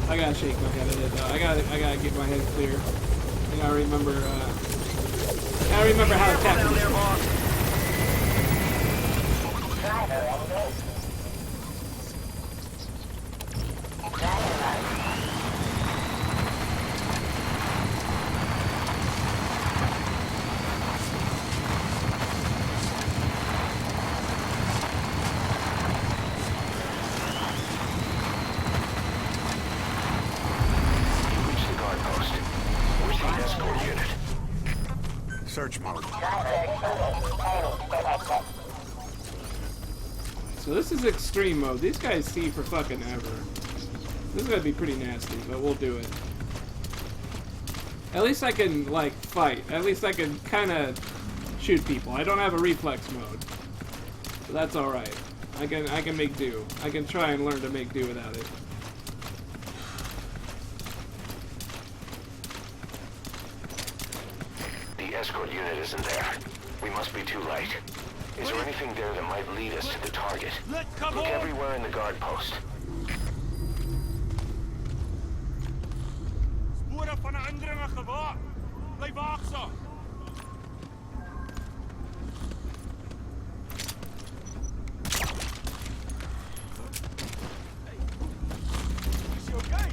I gotta shake my head at it, though. I gotta get my head clear. I gotta remember how to tap this. Search mode. So this is extreme mode. These guys see for fucking ever. This is gonna be pretty nasty, but we'll do it. At least I can, like, fight. At least I can kind of shoot people. I don't have a reflex mode. So that's alright. I can make do. I can try and learn to make do without it. The escort unit isn't there. We must be too late. Is there anything there that might lead us to the target? Look everywhere in the guard post. Sporen van 'n indringer gewaar. Bly waaksaam. Is jy okay?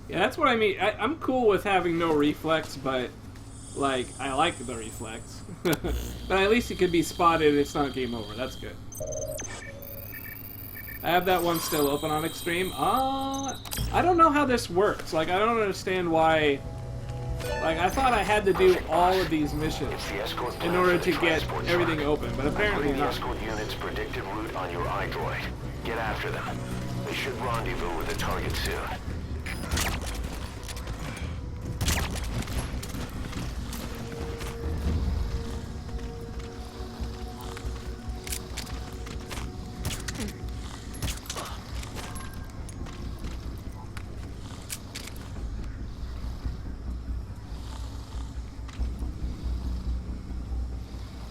Yeah, that's what I mean. I'm cool with having no reflex, but Like, I like the reflex. But at least it can be spotted and it's not game over. That's good. I have that one still open on Extreme. I don't know how this works. Like, I don't understand why... Like, I thought I had to do all of these missions in order to get everything open, but apparently the not. escort unit's predicted route on your iDroid. Get after them. They should rendezvous with the target soon.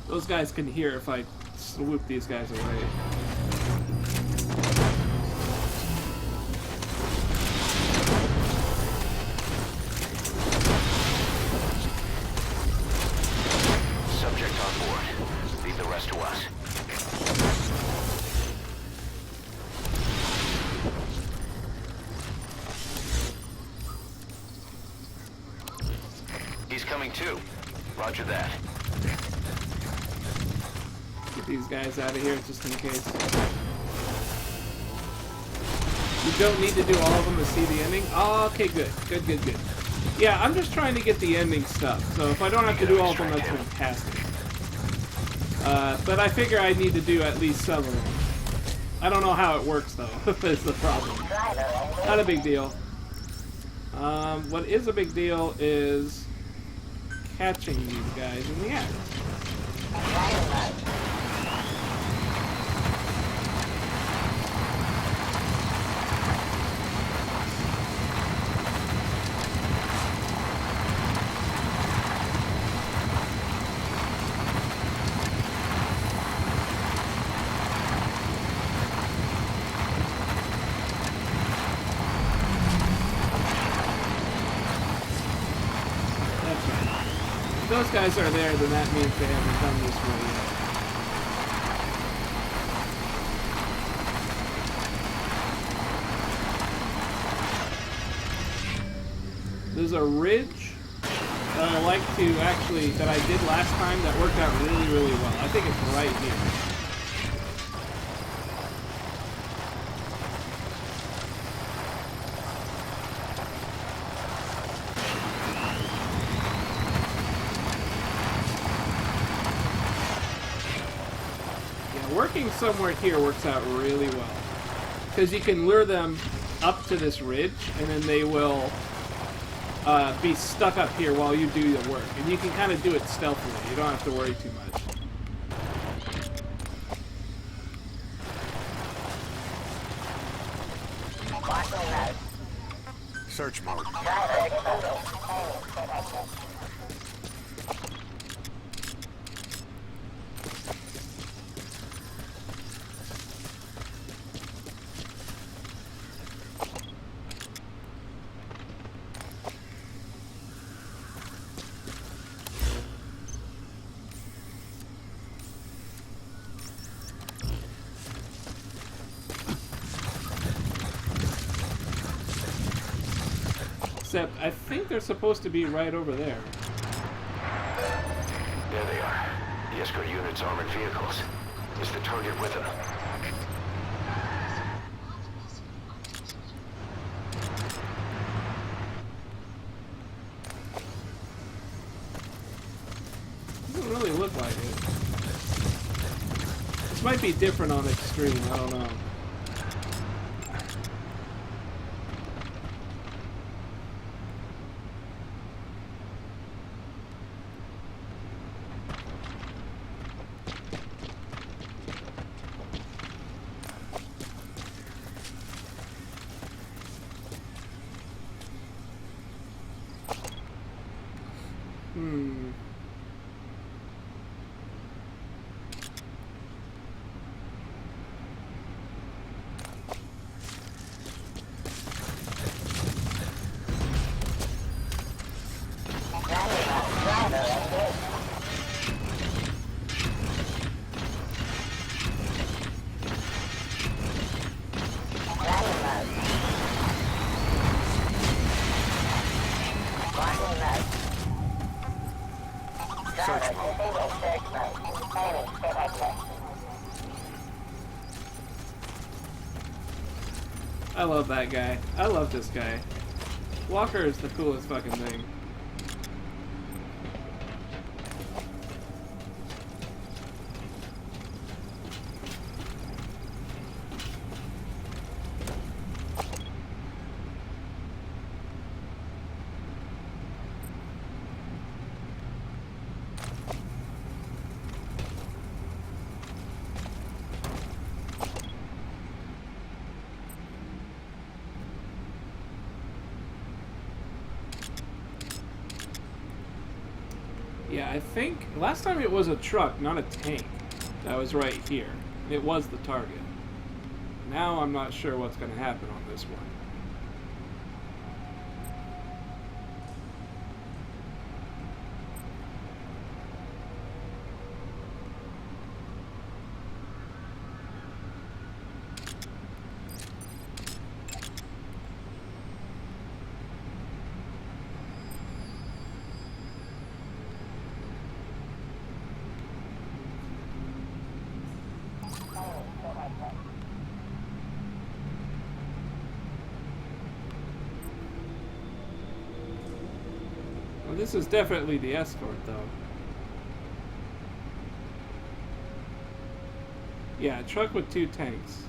Those guys can hear if I swoop these guys away. Subject on board. Leave the rest to us. He's coming too. Roger that. Get these guys out of here just in case. You don't need to do all of them to see the ending? Oh, okay, good. Good, good, good. Yeah, I'm just trying to get the ending stuff, so if I don't have to do all of them, that's fantastic. But I figure I need to do at least some of them. I don't know how it works, though, is the problem. Not a big deal. What is a big deal is catching these guys in the act. Those guys are there, then that means they haven't done this way yet. There's a ridge that I like to actually, that I did last time that worked out really, really well. I think it's right here. Working somewhere here works out really well, because you can lure them up to this ridge, and then they will be stuck up here while you do the work, and you can kind of do it stealthily. You don't have to worry too much. Search mode. Except, I think they're supposed to be right over there. There they are. The escort unit's armored vehicles. Is the target with them? Doesn't really look like it. This might be different on Extreme, I don't know. Search mode. I love that guy. I love this guy. Walker is the coolest fucking thing. Yeah, I think last time it was a truck, not a tank, that was right here. It was the target. Now I'm not sure what's going to happen on this one. Well, this is definitely the escort, though. Yeah, a truck with 2 tanks.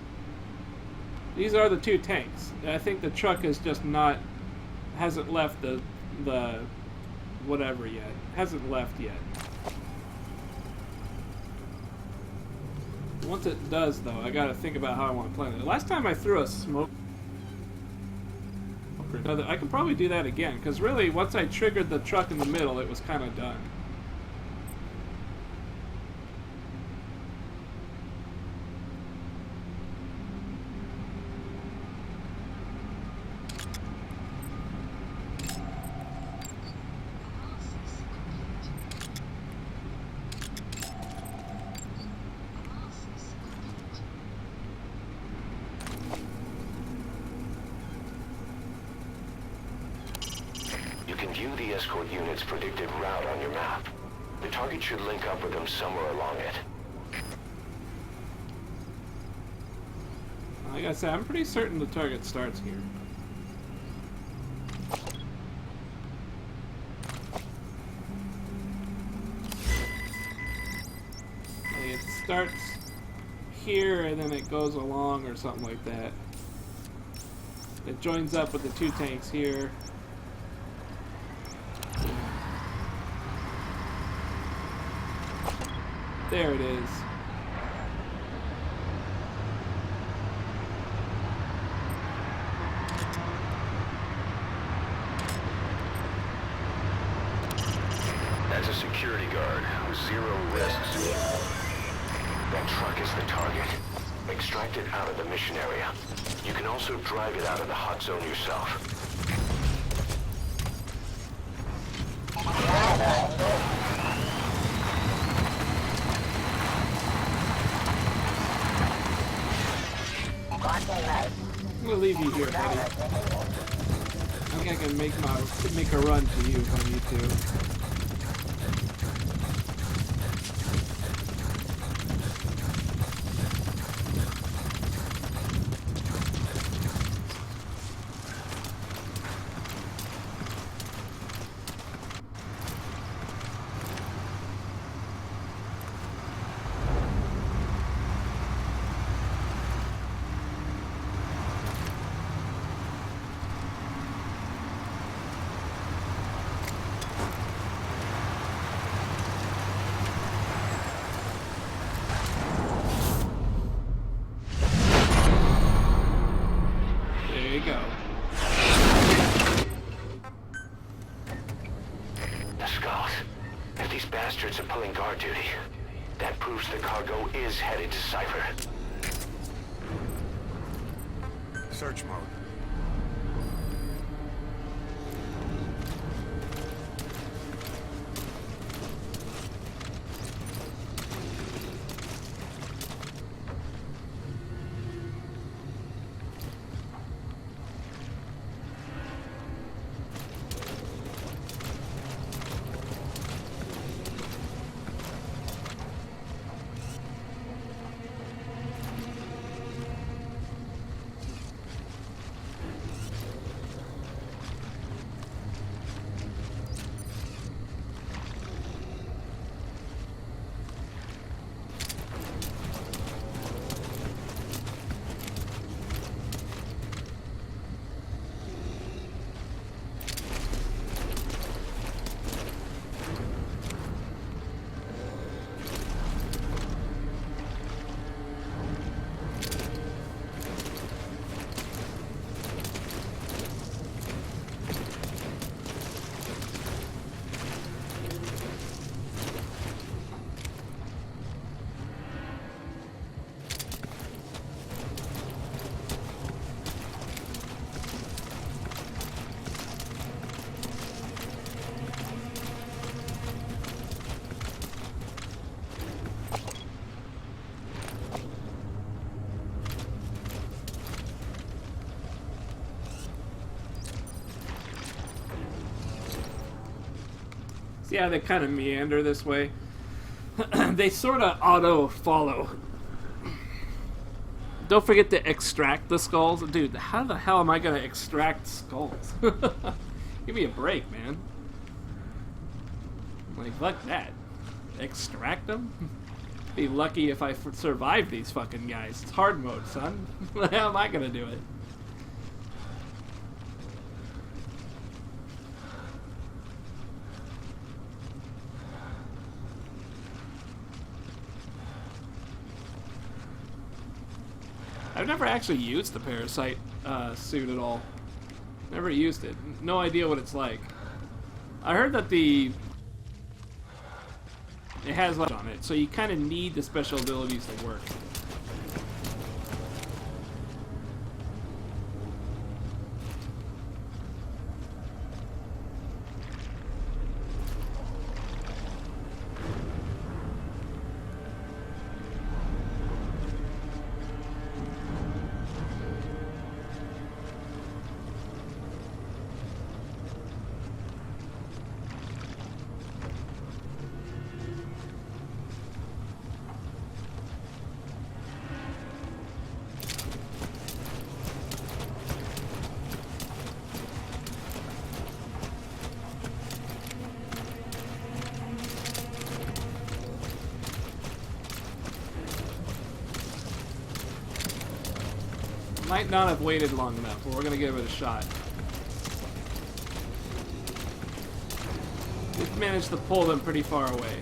These are the 2 tanks. I think the truck is just not... hasn't left the whatever yet. Hasn't left yet. Once it does, though, I gotta think about how I want to plan it. Last time I threw a smoke... I could probably do that again, because really, once I triggered the truck in the middle, it was kind of done. You can view the escort unit's predicted route on your map. The target should link up with them somewhere along it. Like I said, I'm pretty certain the target starts here. It starts here and then it goes along or something like that. It joins up with the 2 tanks here. There it is. As a security guard with 0 risks, that truck is the target. Extract it out of the mission area. You can also drive it out of the hot zone yourself. I'm gonna leave you here, buddy. I think I can make a run to you if I need to. Are pulling guard duty. That proves the cargo is headed to Cypher. Search mode. See how they kind of meander this way? They sort of auto-follow. Don't forget to extract the skulls. Dude, how the hell am I going to extract skulls? Give me a break, man. Like, fuck that. Extract them? Be lucky if I survive these fucking guys. It's hard mode, son. How am I going to do it? I've never actually used the parasite suit at all. Never used it. No idea what it's like. I heard that it has light on it, so you kind of need the special abilities to work. Might not have waited long enough, but we're gonna give it a shot. We've managed to pull them pretty far away.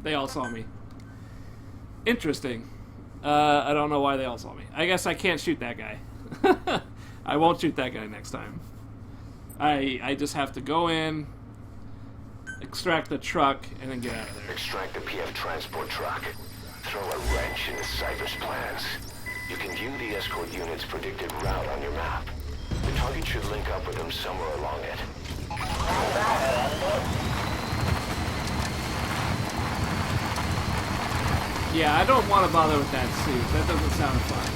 They all saw me. Interesting. I don't know why they all saw me. I guess I can't shoot that guy. I won't shoot that guy next time. I just have to go in, extract the truck, and then get out of there. Extract the PF transport truck. Throw a wrench into Cypher's plans. You can view the escort unit's predicted route on your map. The target should link up with them somewhere along it. Yeah, I don't want to bother with that suit. That doesn't sound fun.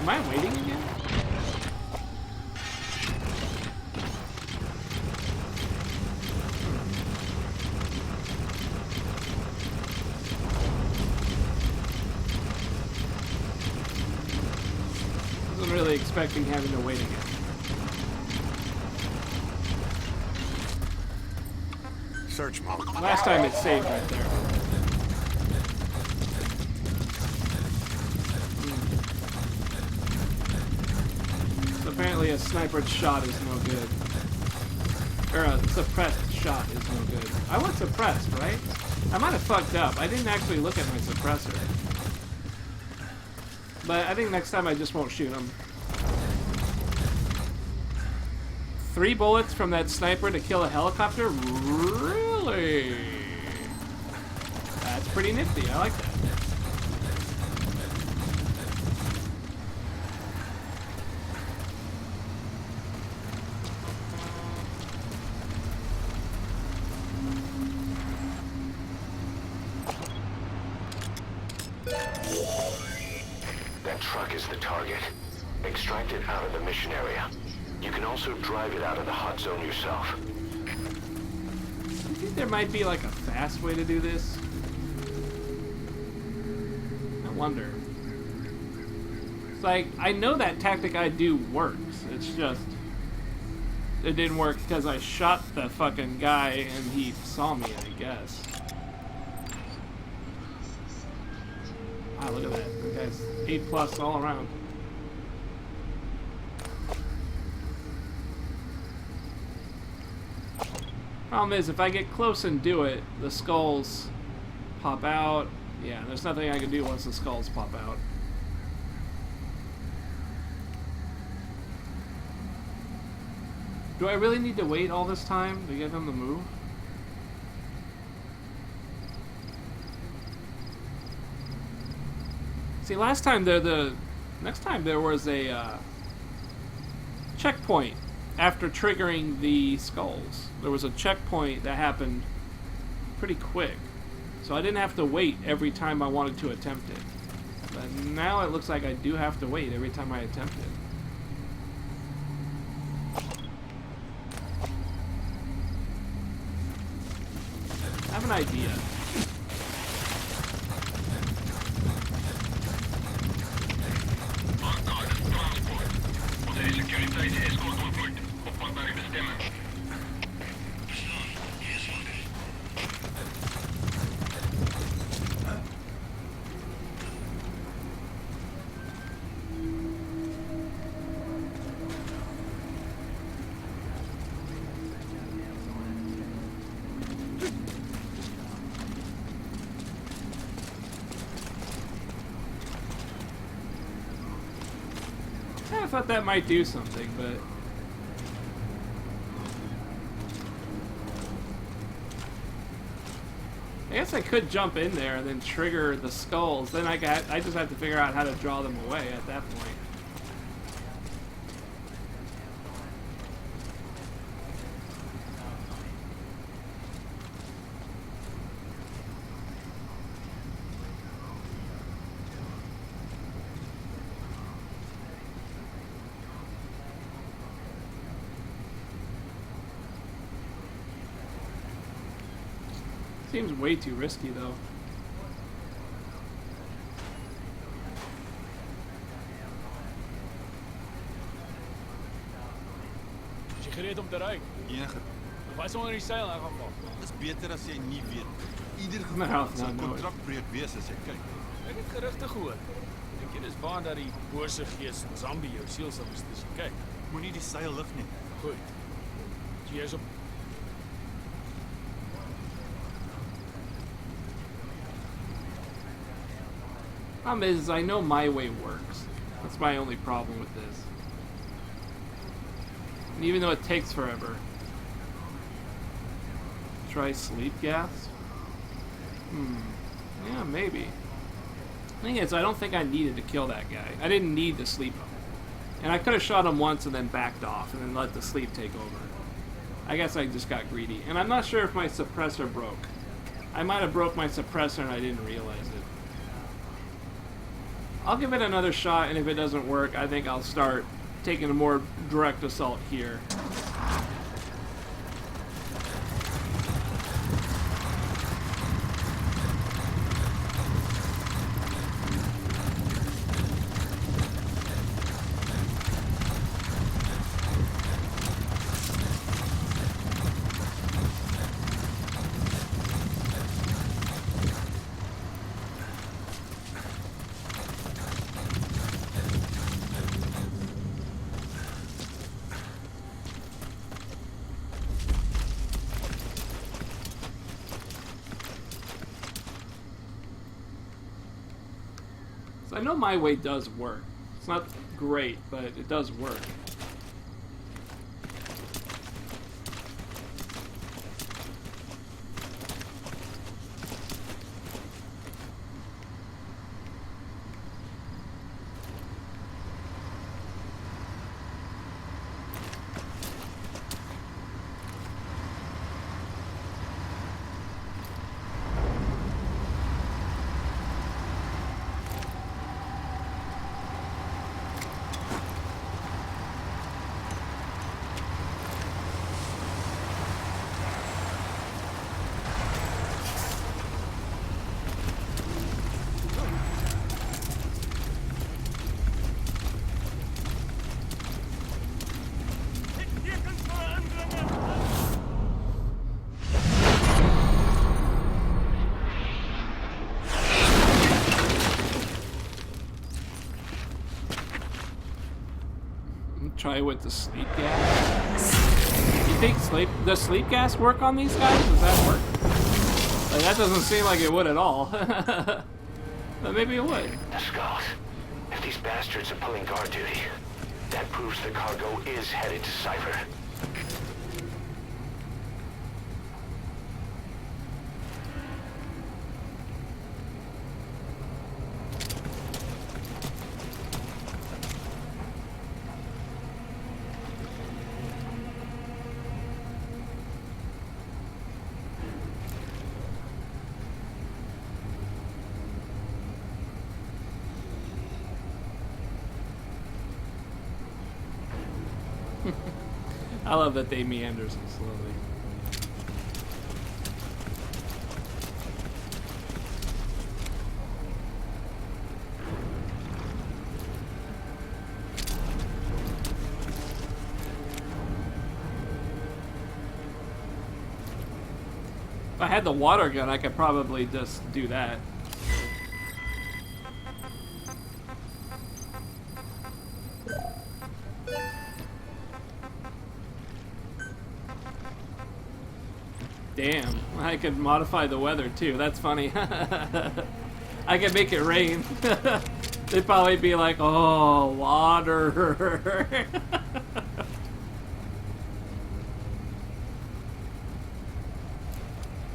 Am I waiting again? Wasn't really expecting having to wait again. Search mark. Last time it saved right there. Apparently a snipered shot is no good. Or a suppressed shot is no good. I went suppressed, right? I might have fucked up. I didn't actually look at my suppressor. But I think next time I just won't shoot him. 3 bullets from that sniper to kill a helicopter? Really? That's pretty nifty. I like that. That truck is the target. Extract it out of the mission area. You can also drive it out of the hot zone yourself. I think there might be like a fast way to do this. I wonder. It's like, I know that tactic I do works. It's just it didn't work because I shot the fucking guy and he saw me, I guess. Wow, look at that. The guy's 8+ all around. Problem is, if I get close and do it, the skulls pop out. Yeah, there's nothing I can do once the skulls pop out. Do I really need to wait all this time to get them to move? See, next time there was a checkpoint after triggering the skulls. There was a checkpoint that happened pretty quick. So I didn't have to wait every time I wanted to attempt it. But now it looks like I do have to wait every time I attempt it. I have an idea. I thought that might do something, but I guess I could jump in there and then trigger the skulls. Then I just have to figure out how to draw them away at that point. Seems way too risky, though. Is jy gereed om te ry? Enige. Wat is onder die seil in geval? Dis beter as jy nie weet. Ieder Nou, geval sal nou, kontrakbreuk wees as jy kyk. Ek het gerugte gehoor. Dink jy dis waar dat die bose gees Zombie jou siel sal versteek as jy kyk? Moenie die seil lig nie. Goed. Jy is op. Problem is, I know my way works. That's my only problem with this. And even though it takes forever. Try sleep gas? Yeah, maybe. The thing is, I don't think I needed to kill that guy. I didn't need to sleep him. And I could have shot him once and then backed off and then let the sleep take over. I guess I just got greedy. And I'm not sure if my suppressor broke. I might have broke my suppressor and I didn't realize it. I'll give it another shot, and if it doesn't work, I think I'll start taking a more direct assault here. So I know my way does work. It's not great, but it does work. Try with the sleep gas. You think does sleep gas work on these guys? Does that work? Like, that doesn't seem like it would at all. But maybe it would. The skulls. If these bastards are pulling guard duty, that proves the cargo is headed to Cypher. I love that they meander so slowly. If I had the water gun, I could probably just do that. Damn, I could modify the weather too. That's funny. I could make it rain. They'd probably be like, oh, water.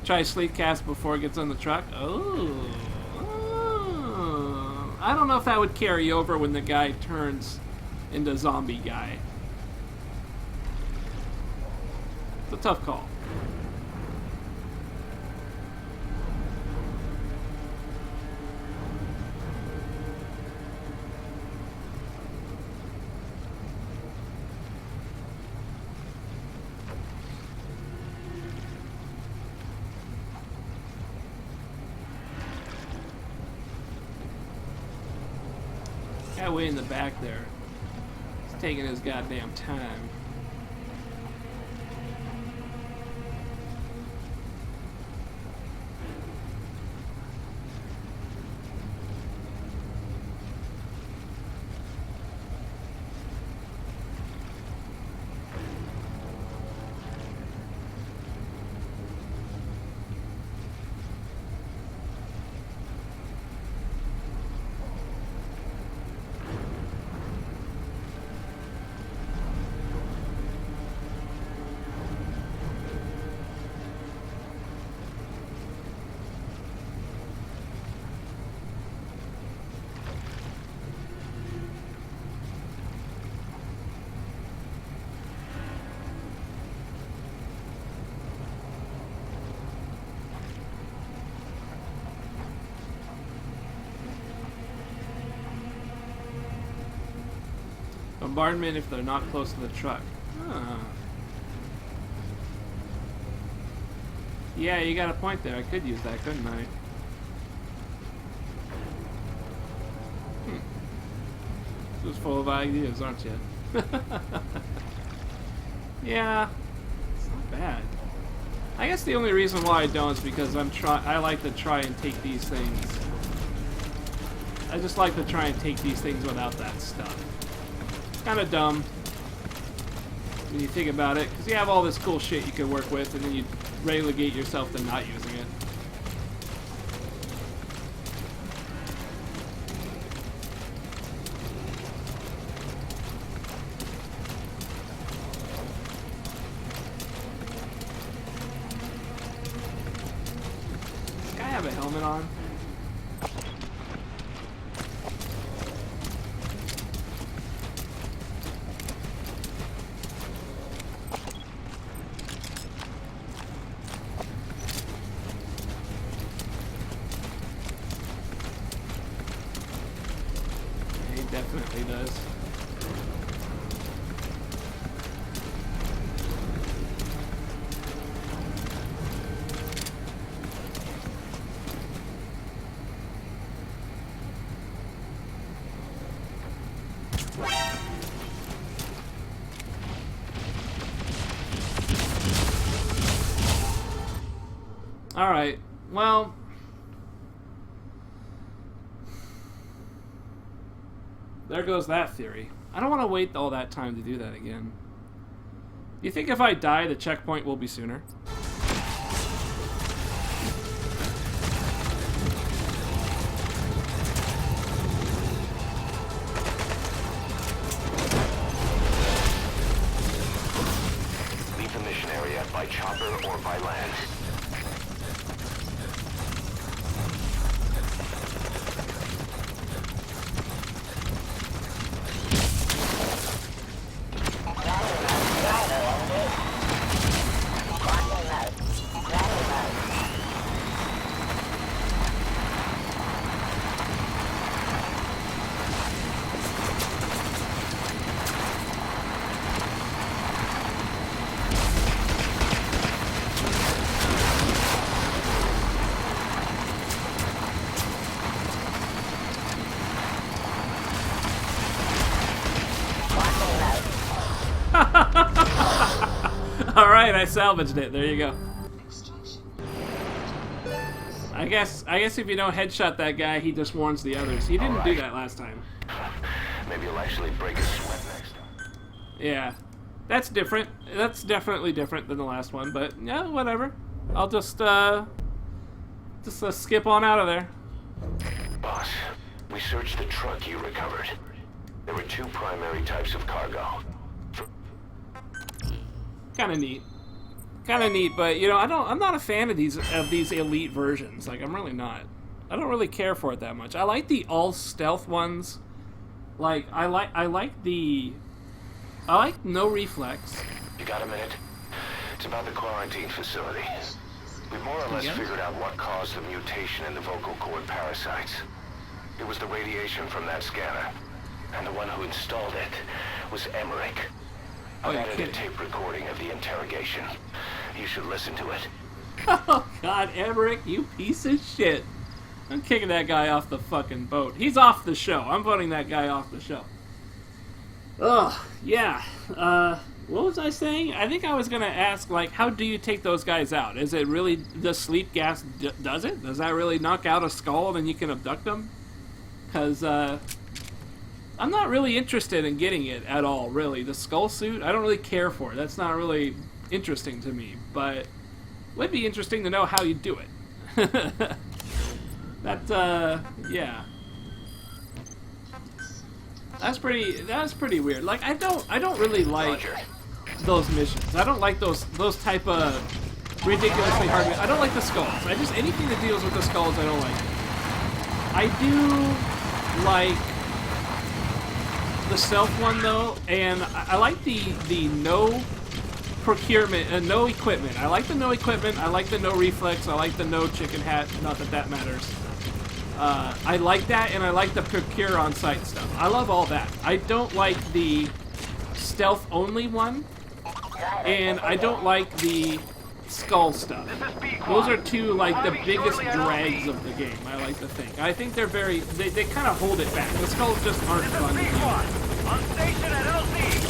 Try sleep cast before it gets on the truck. Oh. I don't know if that would carry over when the guy turns into zombie guy. It's a tough call. Guy way in the back there. He's taking his goddamn time. Bombardment if they're not close to the truck. Huh. Yeah, you got a point there. I could use that, couldn't I? Just full of ideas, aren't you? Yeah, it's not bad. I guess the only reason why I don't is because I like to try and take these things. I just like to try and take these things without that stuff. Kind of dumb when you think about it, because you have all this cool shit you can work with, and then you relegate yourself to not using it. Does this guy have a helmet on? Definitely does. All right. Well, there goes that theory. I don't want to wait all that time to do that again. Do you think if I die, the checkpoint will be sooner? Leave the mission area by chopper or by land. Alright, I salvaged it. There you go. I guess if you don't headshot that guy, he just warns the others. He didn't do that last time. Maybe you'll actually break a sweat next time. Yeah. That's different. That's definitely different than the last one, but yeah, whatever. I'll just skip on out of there. Boss, we searched the truck you recovered. There were two primary types of cargo. Kind of neat. Kind of neat, but you know, I'm not a fan of these elite versions. Like, I'm really not. I don't really care for it that much. I like the all stealth ones. Like, I like no reflex. You got a minute? It's about the quarantine facility. We've more or less figured out what caused the mutation in the vocal cord parasites. It was the radiation from that scanner. And the one who installed it was Emmerich. I've added a tape recording of the interrogation. You should listen to it. Oh God, Emmerich, you piece of shit. I'm kicking that guy off the fucking boat. He's off the show. I'm voting that guy off the show. Ugh, yeah. What was I saying? I think I was gonna ask, like, how do you take those guys out? Is it really the sleep gas does it? Does that really knock out a skull and then you can abduct them? Because, I'm not really interested in getting it at all, really. The skull suit, I don't really care for it. That's not really interesting to me, but it would be interesting to know how you do it. Yeah. That's pretty weird. Like, I don't really like those missions. I don't like those type of ridiculously hard. I don't like the skulls. Anything that deals with the skulls, I don't like. I do like the stealth one though, and I like the no procurement, no equipment. I like the no equipment. I like the no reflex. I like the no chicken hat. Not that that matters. I like that, and I like the procure on-site stuff. I love all that. I don't like the stealth-only one, and I don't like the skull stuff. Those are two, like, the biggest drags of the game, I like to think. I think they're very... They kind of hold it back. The skulls just aren't fun to do. On station at LZ.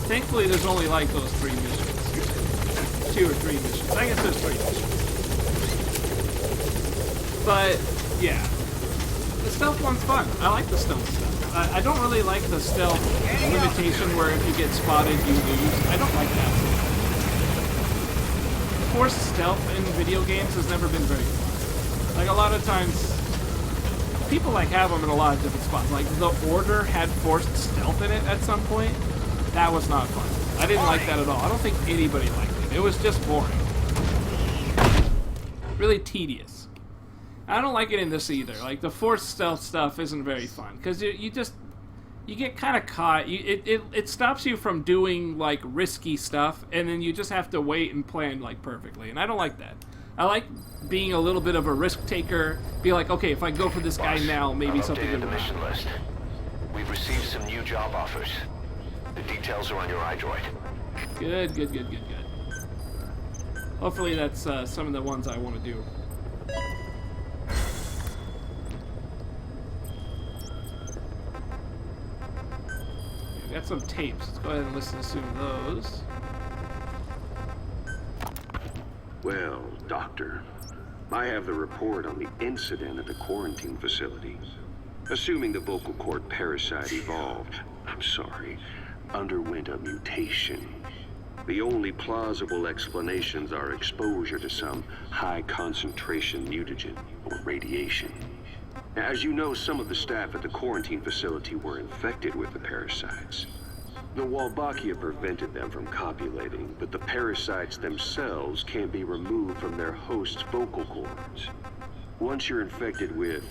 Thankfully, there's only, like, those 3 missions. 2 or 3 missions. I guess there's 3 missions. But, yeah. The stealth one's fun. I like the stealth stuff. I don't really like the stealth limitation where if you get spotted, you lose. I don't like that. Forced stealth in video games has never been very fun. Like, a lot of times, people, like, have them in a lot of different spots. Like, The Order had forced stealth in it at some point. That was not fun. I didn't like that at all. I don't think anybody liked it. It was just boring. Really tedious. I don't like it in this either. Like, the forced stealth stuff isn't very fun. Because you get kind of caught. It stops you from doing, like, risky stuff, and then you just have to wait and plan, like, perfectly. And I don't like that. I like being a little bit of a risk taker. Be like, okay, if I go for this guy now, maybe something I've will updated the mission happen. list. We've received some new job offers. The details are on your iDroid. Good. Hopefully that's some of the ones I want to do. We got some tapes. Let's go ahead and listen to some of those. Well, Doctor, I have the report on the incident at the quarantine facility. Assuming the vocal cord parasite evolved, underwent a mutation. The only plausible explanations are exposure to some high-concentration mutagen or radiation. As you know, some of the staff at the quarantine facility were infected with the parasites. The Wolbachia prevented them from copulating, but the parasites themselves can't be removed from their host's vocal cords. Once you're infected with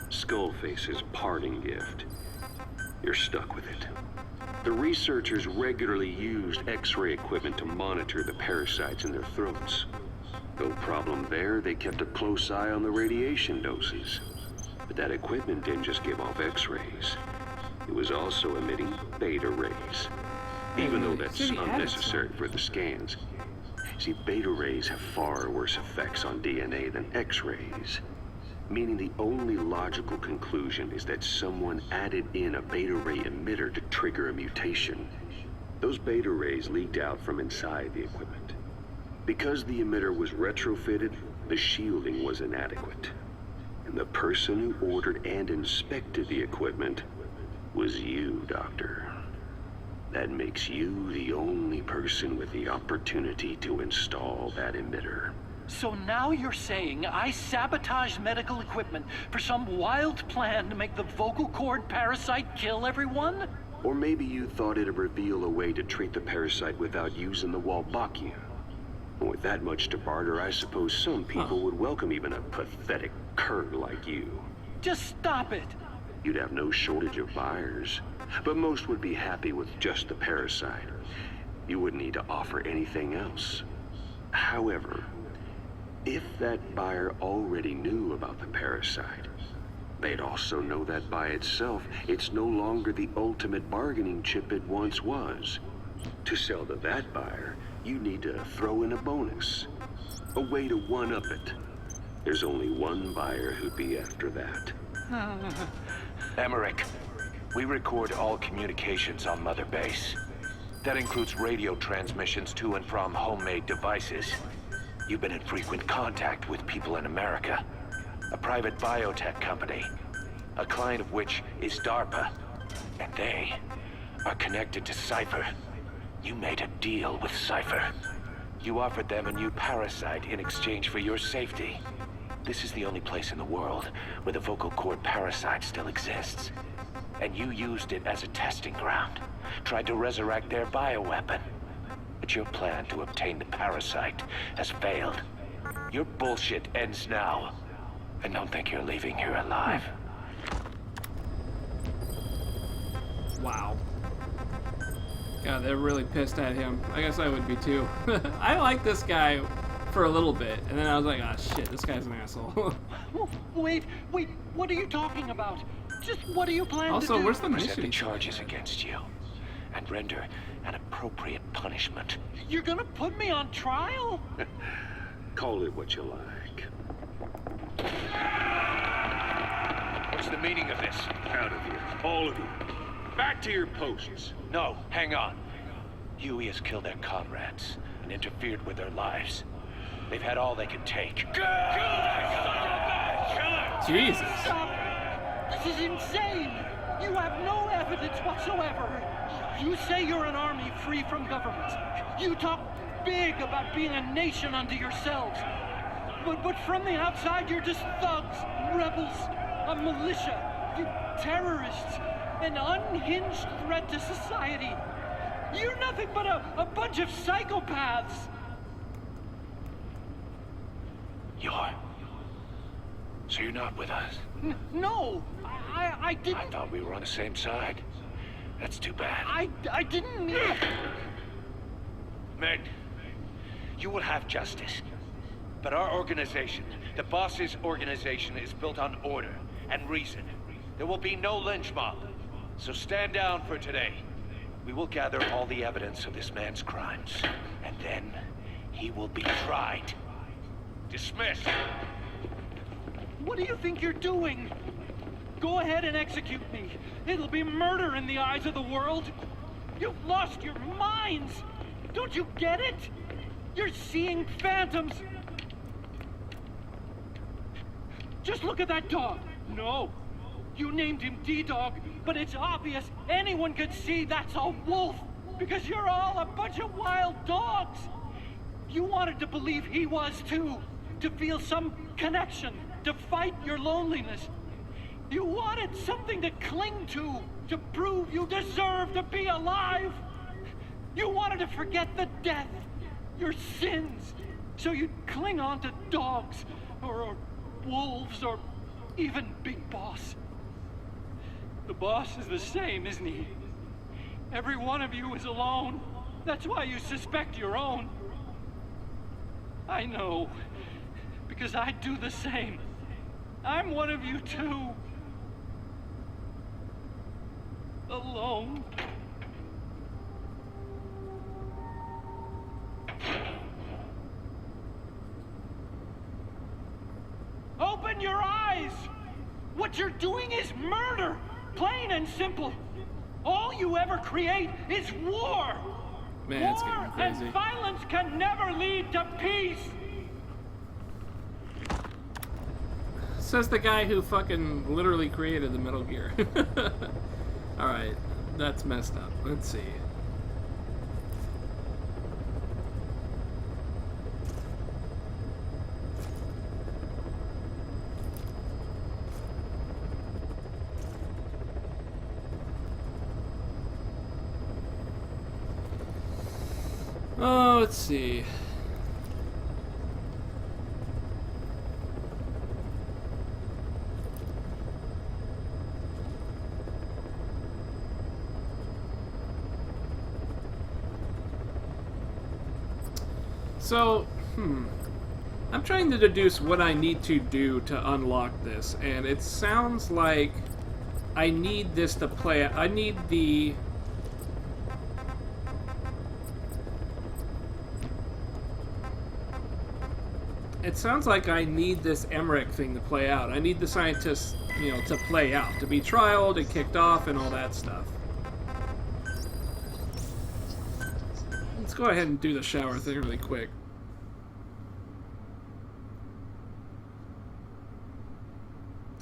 Skullface's parting gift, you're stuck with it. The researchers regularly used X-ray equipment to monitor the parasites in their throats. No problem there, they kept a close eye on the radiation doses. But that equipment didn't just give off X-rays. It was also emitting beta rays. Even though that's unnecessary for the scans. See, beta rays have far worse effects on DNA than X-rays. Meaning the only logical conclusion is that someone added in a beta ray emitter to trigger a mutation. Those beta rays leaked out from inside the equipment. Because the emitter was retrofitted, the shielding was inadequate. And the person who ordered and inspected the equipment was you, Doctor. That makes you the only person with the opportunity to install that emitter. So now you're saying I sabotaged medical equipment for some wild plan to make the vocal cord parasite kill everyone? Or maybe you thought it'd reveal a way to treat the parasite without using the Wolbachia. With that much to barter, I suppose some people would welcome even a pathetic cur like you. Just stop it! You'd have no shortage of buyers, but most would be happy with just the parasite. You wouldn't need to offer anything else. However, if that buyer already knew about the parasite, they'd also know that by itself, it's no longer the ultimate bargaining chip it once was. To sell to that buyer, you need to throw in a bonus. A way to one-up it. There's only one buyer who'd be after that. Emmerich, we record all communications on Mother Base. That includes radio transmissions to and from homemade devices. You've been in frequent contact with people in America. A private biotech company, a client of which is DARPA. And they are connected to Cypher. You made a deal with Cypher. You offered them a new parasite in exchange for your safety. This is the only place in the world where the vocal cord parasite still exists. And you used it as a testing ground. Tried to resurrect their bioweapon. But your plan to obtain the parasite has failed. Your bullshit ends now. And don't think you're leaving here alive. Wow. God, they're really pissed at him. I guess I would be too. I like this guy for a little bit, and then I was like, ah, shit, this guy's an asshole. Wait, what are you talking about? Just what do you plan to do? Also, where's the Present the mission? charges against you, and render an appropriate punishment. You're gonna put me on trial? Call it what you like. What's the meaning of this? Out of here, all of you. Back to your posts. No, hang on. Huey has killed their comrades and interfered with their lives. They've had all they could take. Jesus. Stop! This is insane! You have no evidence whatsoever. You say you're an army free from government. You talk big about being a nation unto yourselves. But from the outside, you're just thugs, rebels, a militia, you terrorists, an unhinged threat to society. You're nothing but a bunch of psychopaths. So you're not with us? No, I didn't. I thought we were on the same side. That's too bad. I didn't mean... Men, you will have justice. But our organization, the boss's organization, is built on order and reason. There will be no lynch mob. So stand down for today. We will gather all the evidence of this man's crimes. And then he will be tried. Dismissed. What do you think you're doing? Go ahead and execute me. It'll be murder in the eyes of the world. You've lost your minds. Don't you get it? You're seeing phantoms. Just look at that dog. No. You named him D-Dog, but it's obvious anyone could see that's a wolf, because you're all a bunch of wild dogs. You wanted to believe he was too, to feel some connection, to fight your loneliness. You wanted something to cling to prove you deserve to be alive. You wanted to forget the death, your sins, so you'd cling on to dogs, or wolves, or even Big Boss. The boss is the same, isn't he? Every one of you is alone. That's why you suspect your own. I know, because I do the same. I'm one of you too. Alone. Open your eyes! What you're doing is murder! Plain and simple. All you ever create is war. Man, it's war getting crazy. and violence can never lead to peace. Says the guy who fucking literally created the Metal Gear. Alright, that's messed up. Let's see. Oh, let's see. So, I'm trying to deduce what I need to do to unlock this, and it sounds like I need this to play. I need the... It sounds like I need this Emmerich thing to play out. I need the scientists, you know, to play out, to be trialed and kicked off and all that stuff. Let's go ahead and do the shower thing really quick.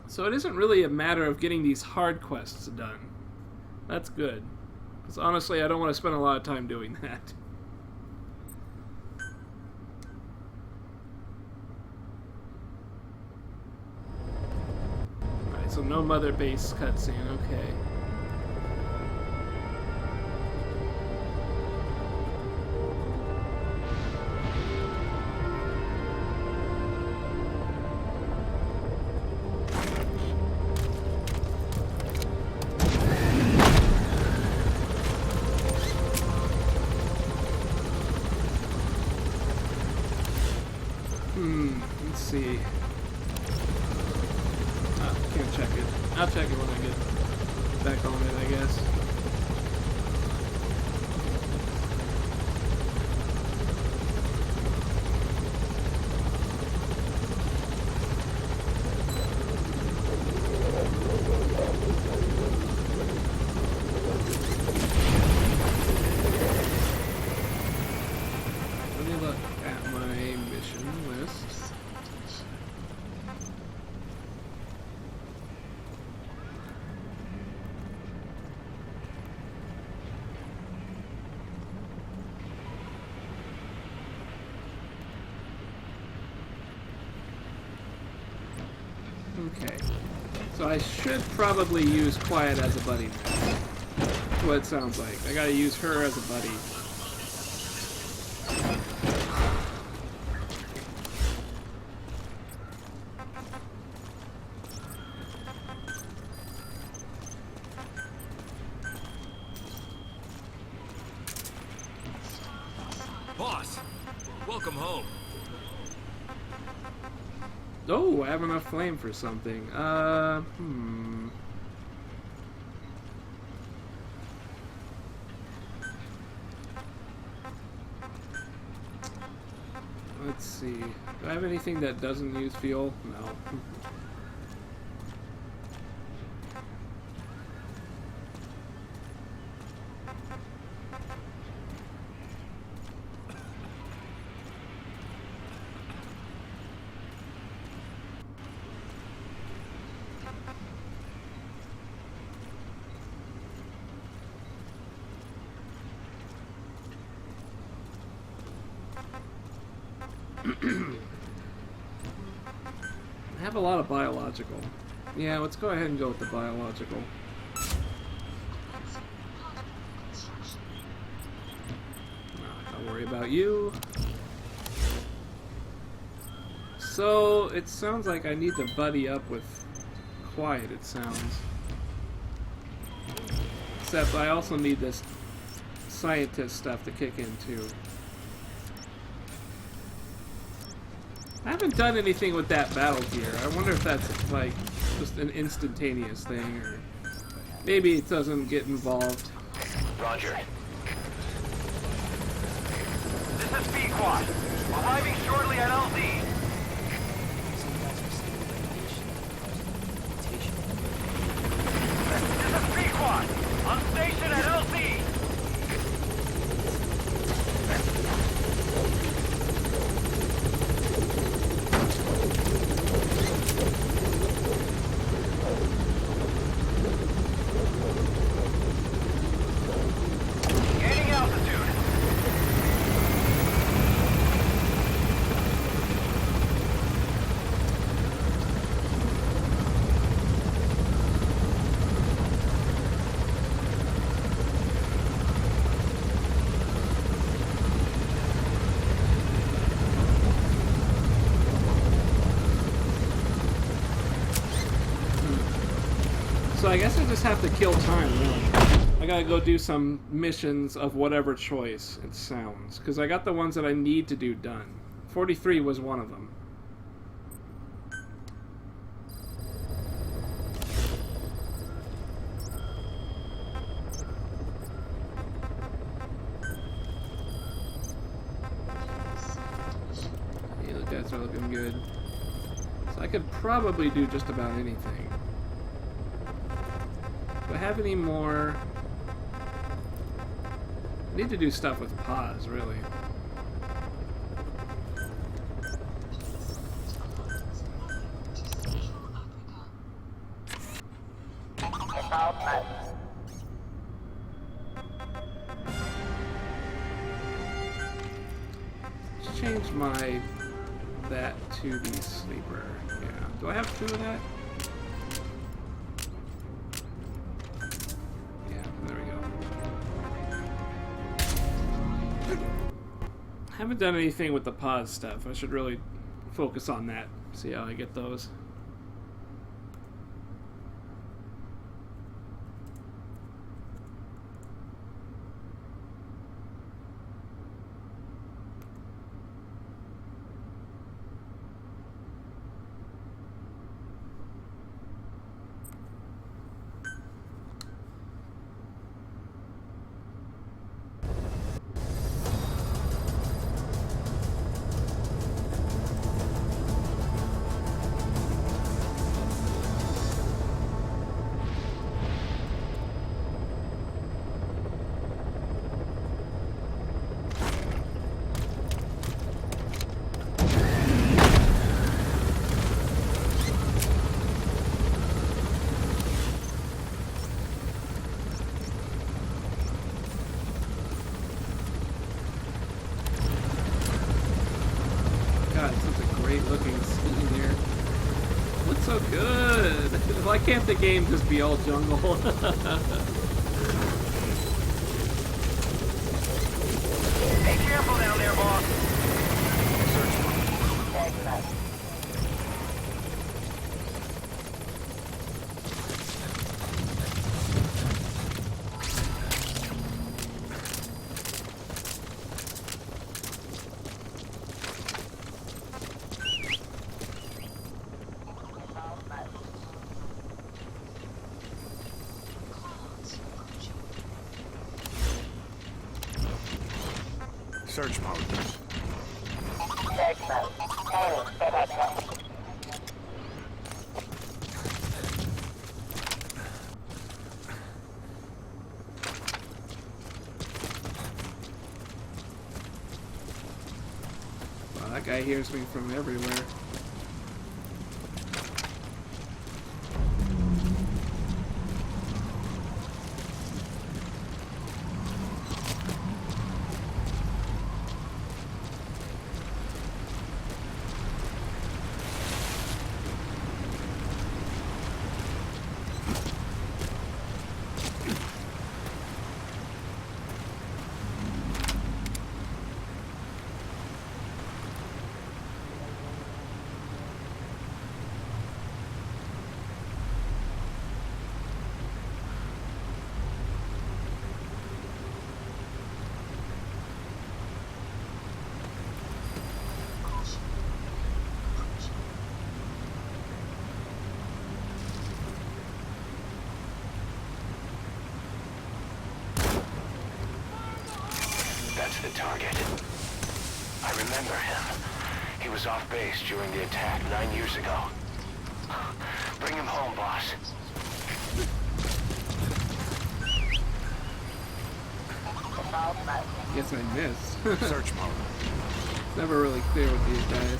So it isn't really a matter of getting these hard quests done. That's good. Because honestly, I don't want to spend a lot of time doing that. Alright, so no mother base cutscene, okay. Let's see. Can't check it. I'll check it when I get back on it, I guess. Let me look at my mission list. Okay, so I should probably use Quiet as a buddy now. That's what it sounds like. I gotta use her as a buddy. Boss, welcome home. Oh, I have enough flame for something. Let's see. Do I have anything that doesn't use fuel? No. I have a lot of biological. Yeah, let's go ahead and go with the biological. Don't worry about you. So, it sounds like I need to buddy up with Quiet, it sounds. Except I also need this scientist stuff to kick in too. I haven't done anything with that battle gear. I wonder if that's like just an instantaneous thing, or maybe it doesn't get involved. Roger. This is Pequod. Arriving shortly at LZ. This is Pequod. On station at LZ. Gaining altitude. So I guess I just have to kill time, really. I gotta go do some missions of whatever choice it sounds, because I got the ones that I need to do done. 43 was one of them. Hey, the guys are looking good. So I could probably do just about anything. Do I have any more? I need to do stuff with pause, really. Let's change my that to the sleeper. Yeah. Do I have 2 of that? I haven't done anything with the pause stuff. I should really focus on that. See how I get those. Why can't the game just be all jungle? Be careful down there, boss. Search mode. Wow, that guy hears me from everywhere. That's the target. I remember him. He was off base during the attack 9 years ago. Bring him home, boss. Guess I missed. Search mode. It's never really clear with these guys.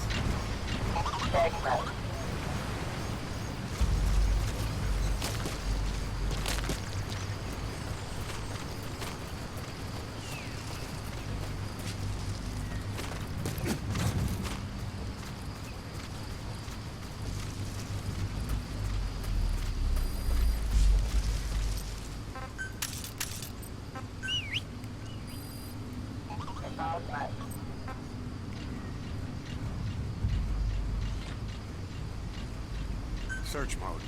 Search mode.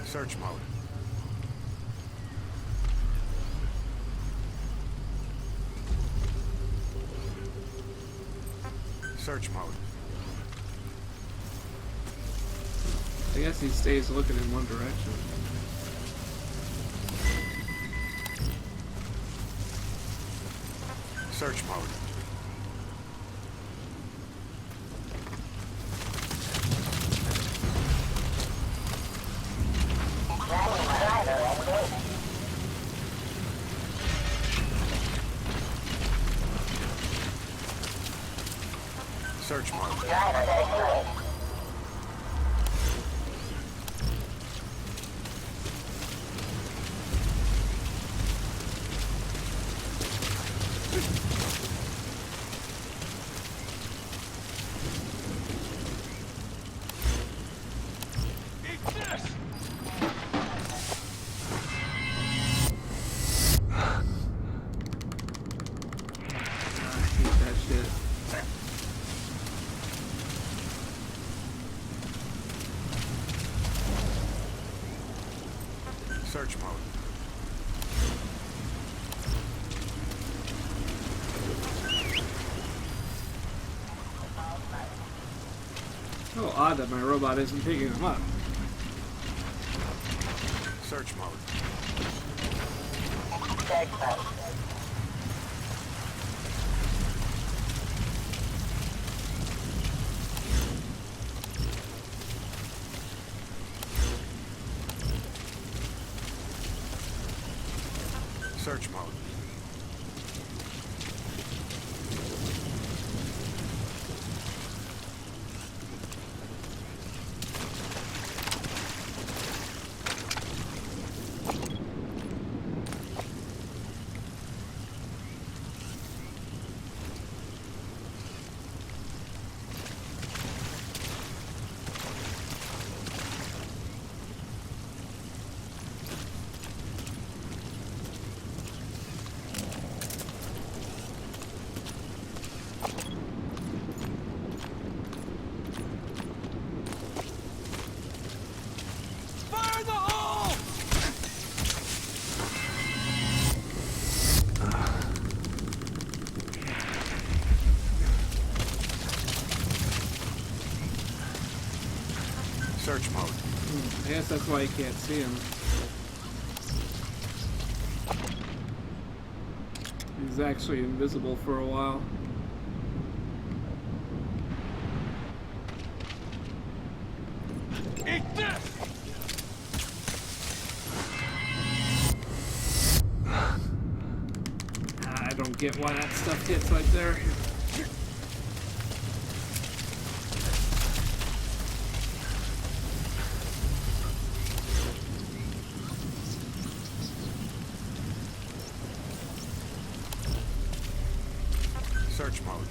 Search mode. Search mode. I guess he stays looking in one direction. Search mode. Search mode. Search mode. Oh, odd that my robot isn't picking them up. Search mode. Search mode. Search mode. I guess that's why you can't see him. He's actually invisible for a while. Eat this! I don't get why that stuff hits right there. Search mode.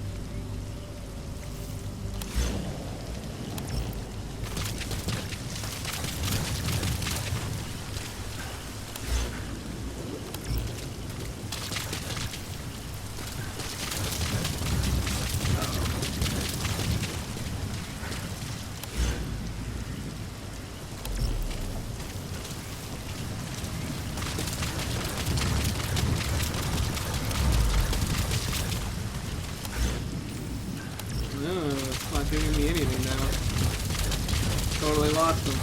lost him.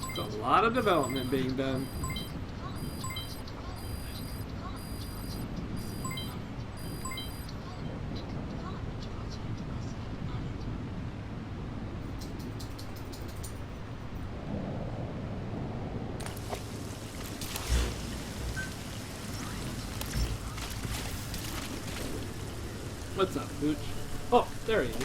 It's a lot of development being done. What's up, Pooch? Oh, there he is.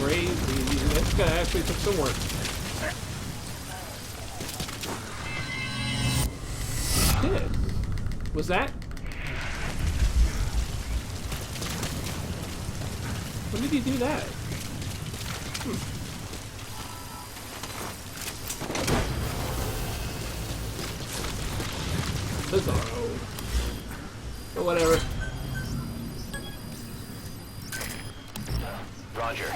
Crazy. This guy actually took some work. Did. Was that? When did he do that? Bizarro. But whatever. Roger.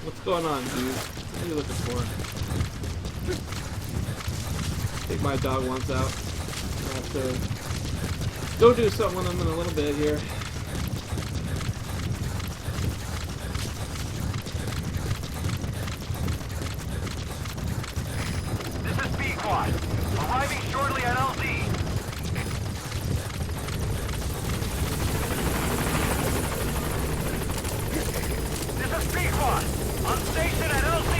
What's going on, dude? What are you looking for? I think my dog wants out. I'll have to go do something with him in a little bit here. This is B-Quad. Arriving shortly at LZ. This is B-Quad. On station at LZ.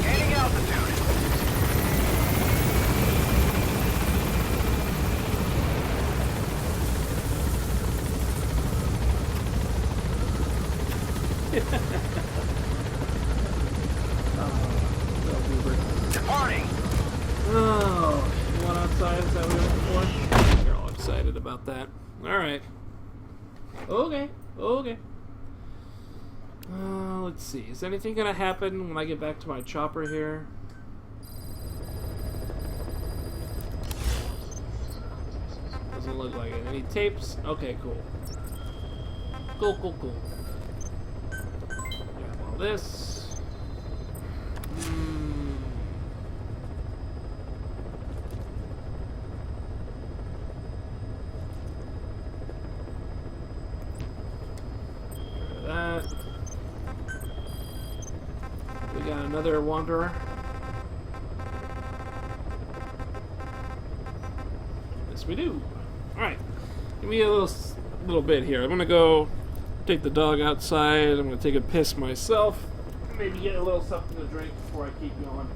Gaining altitude. Departing. Oh, you want outside? Is that what you're looking for? You're all excited about that. Alright. Okay. Okay. Let's see. Is anything gonna happen when I get back to my chopper here? Doesn't look like it. Any tapes? Okay, cool. Cool, cool, cool. Grab all this. That. We got another wanderer. Yes, we do. All right, give me a little bit here. I'm gonna go take the dog outside. I'm gonna take a piss myself. Maybe get a little something to drink before I keep going.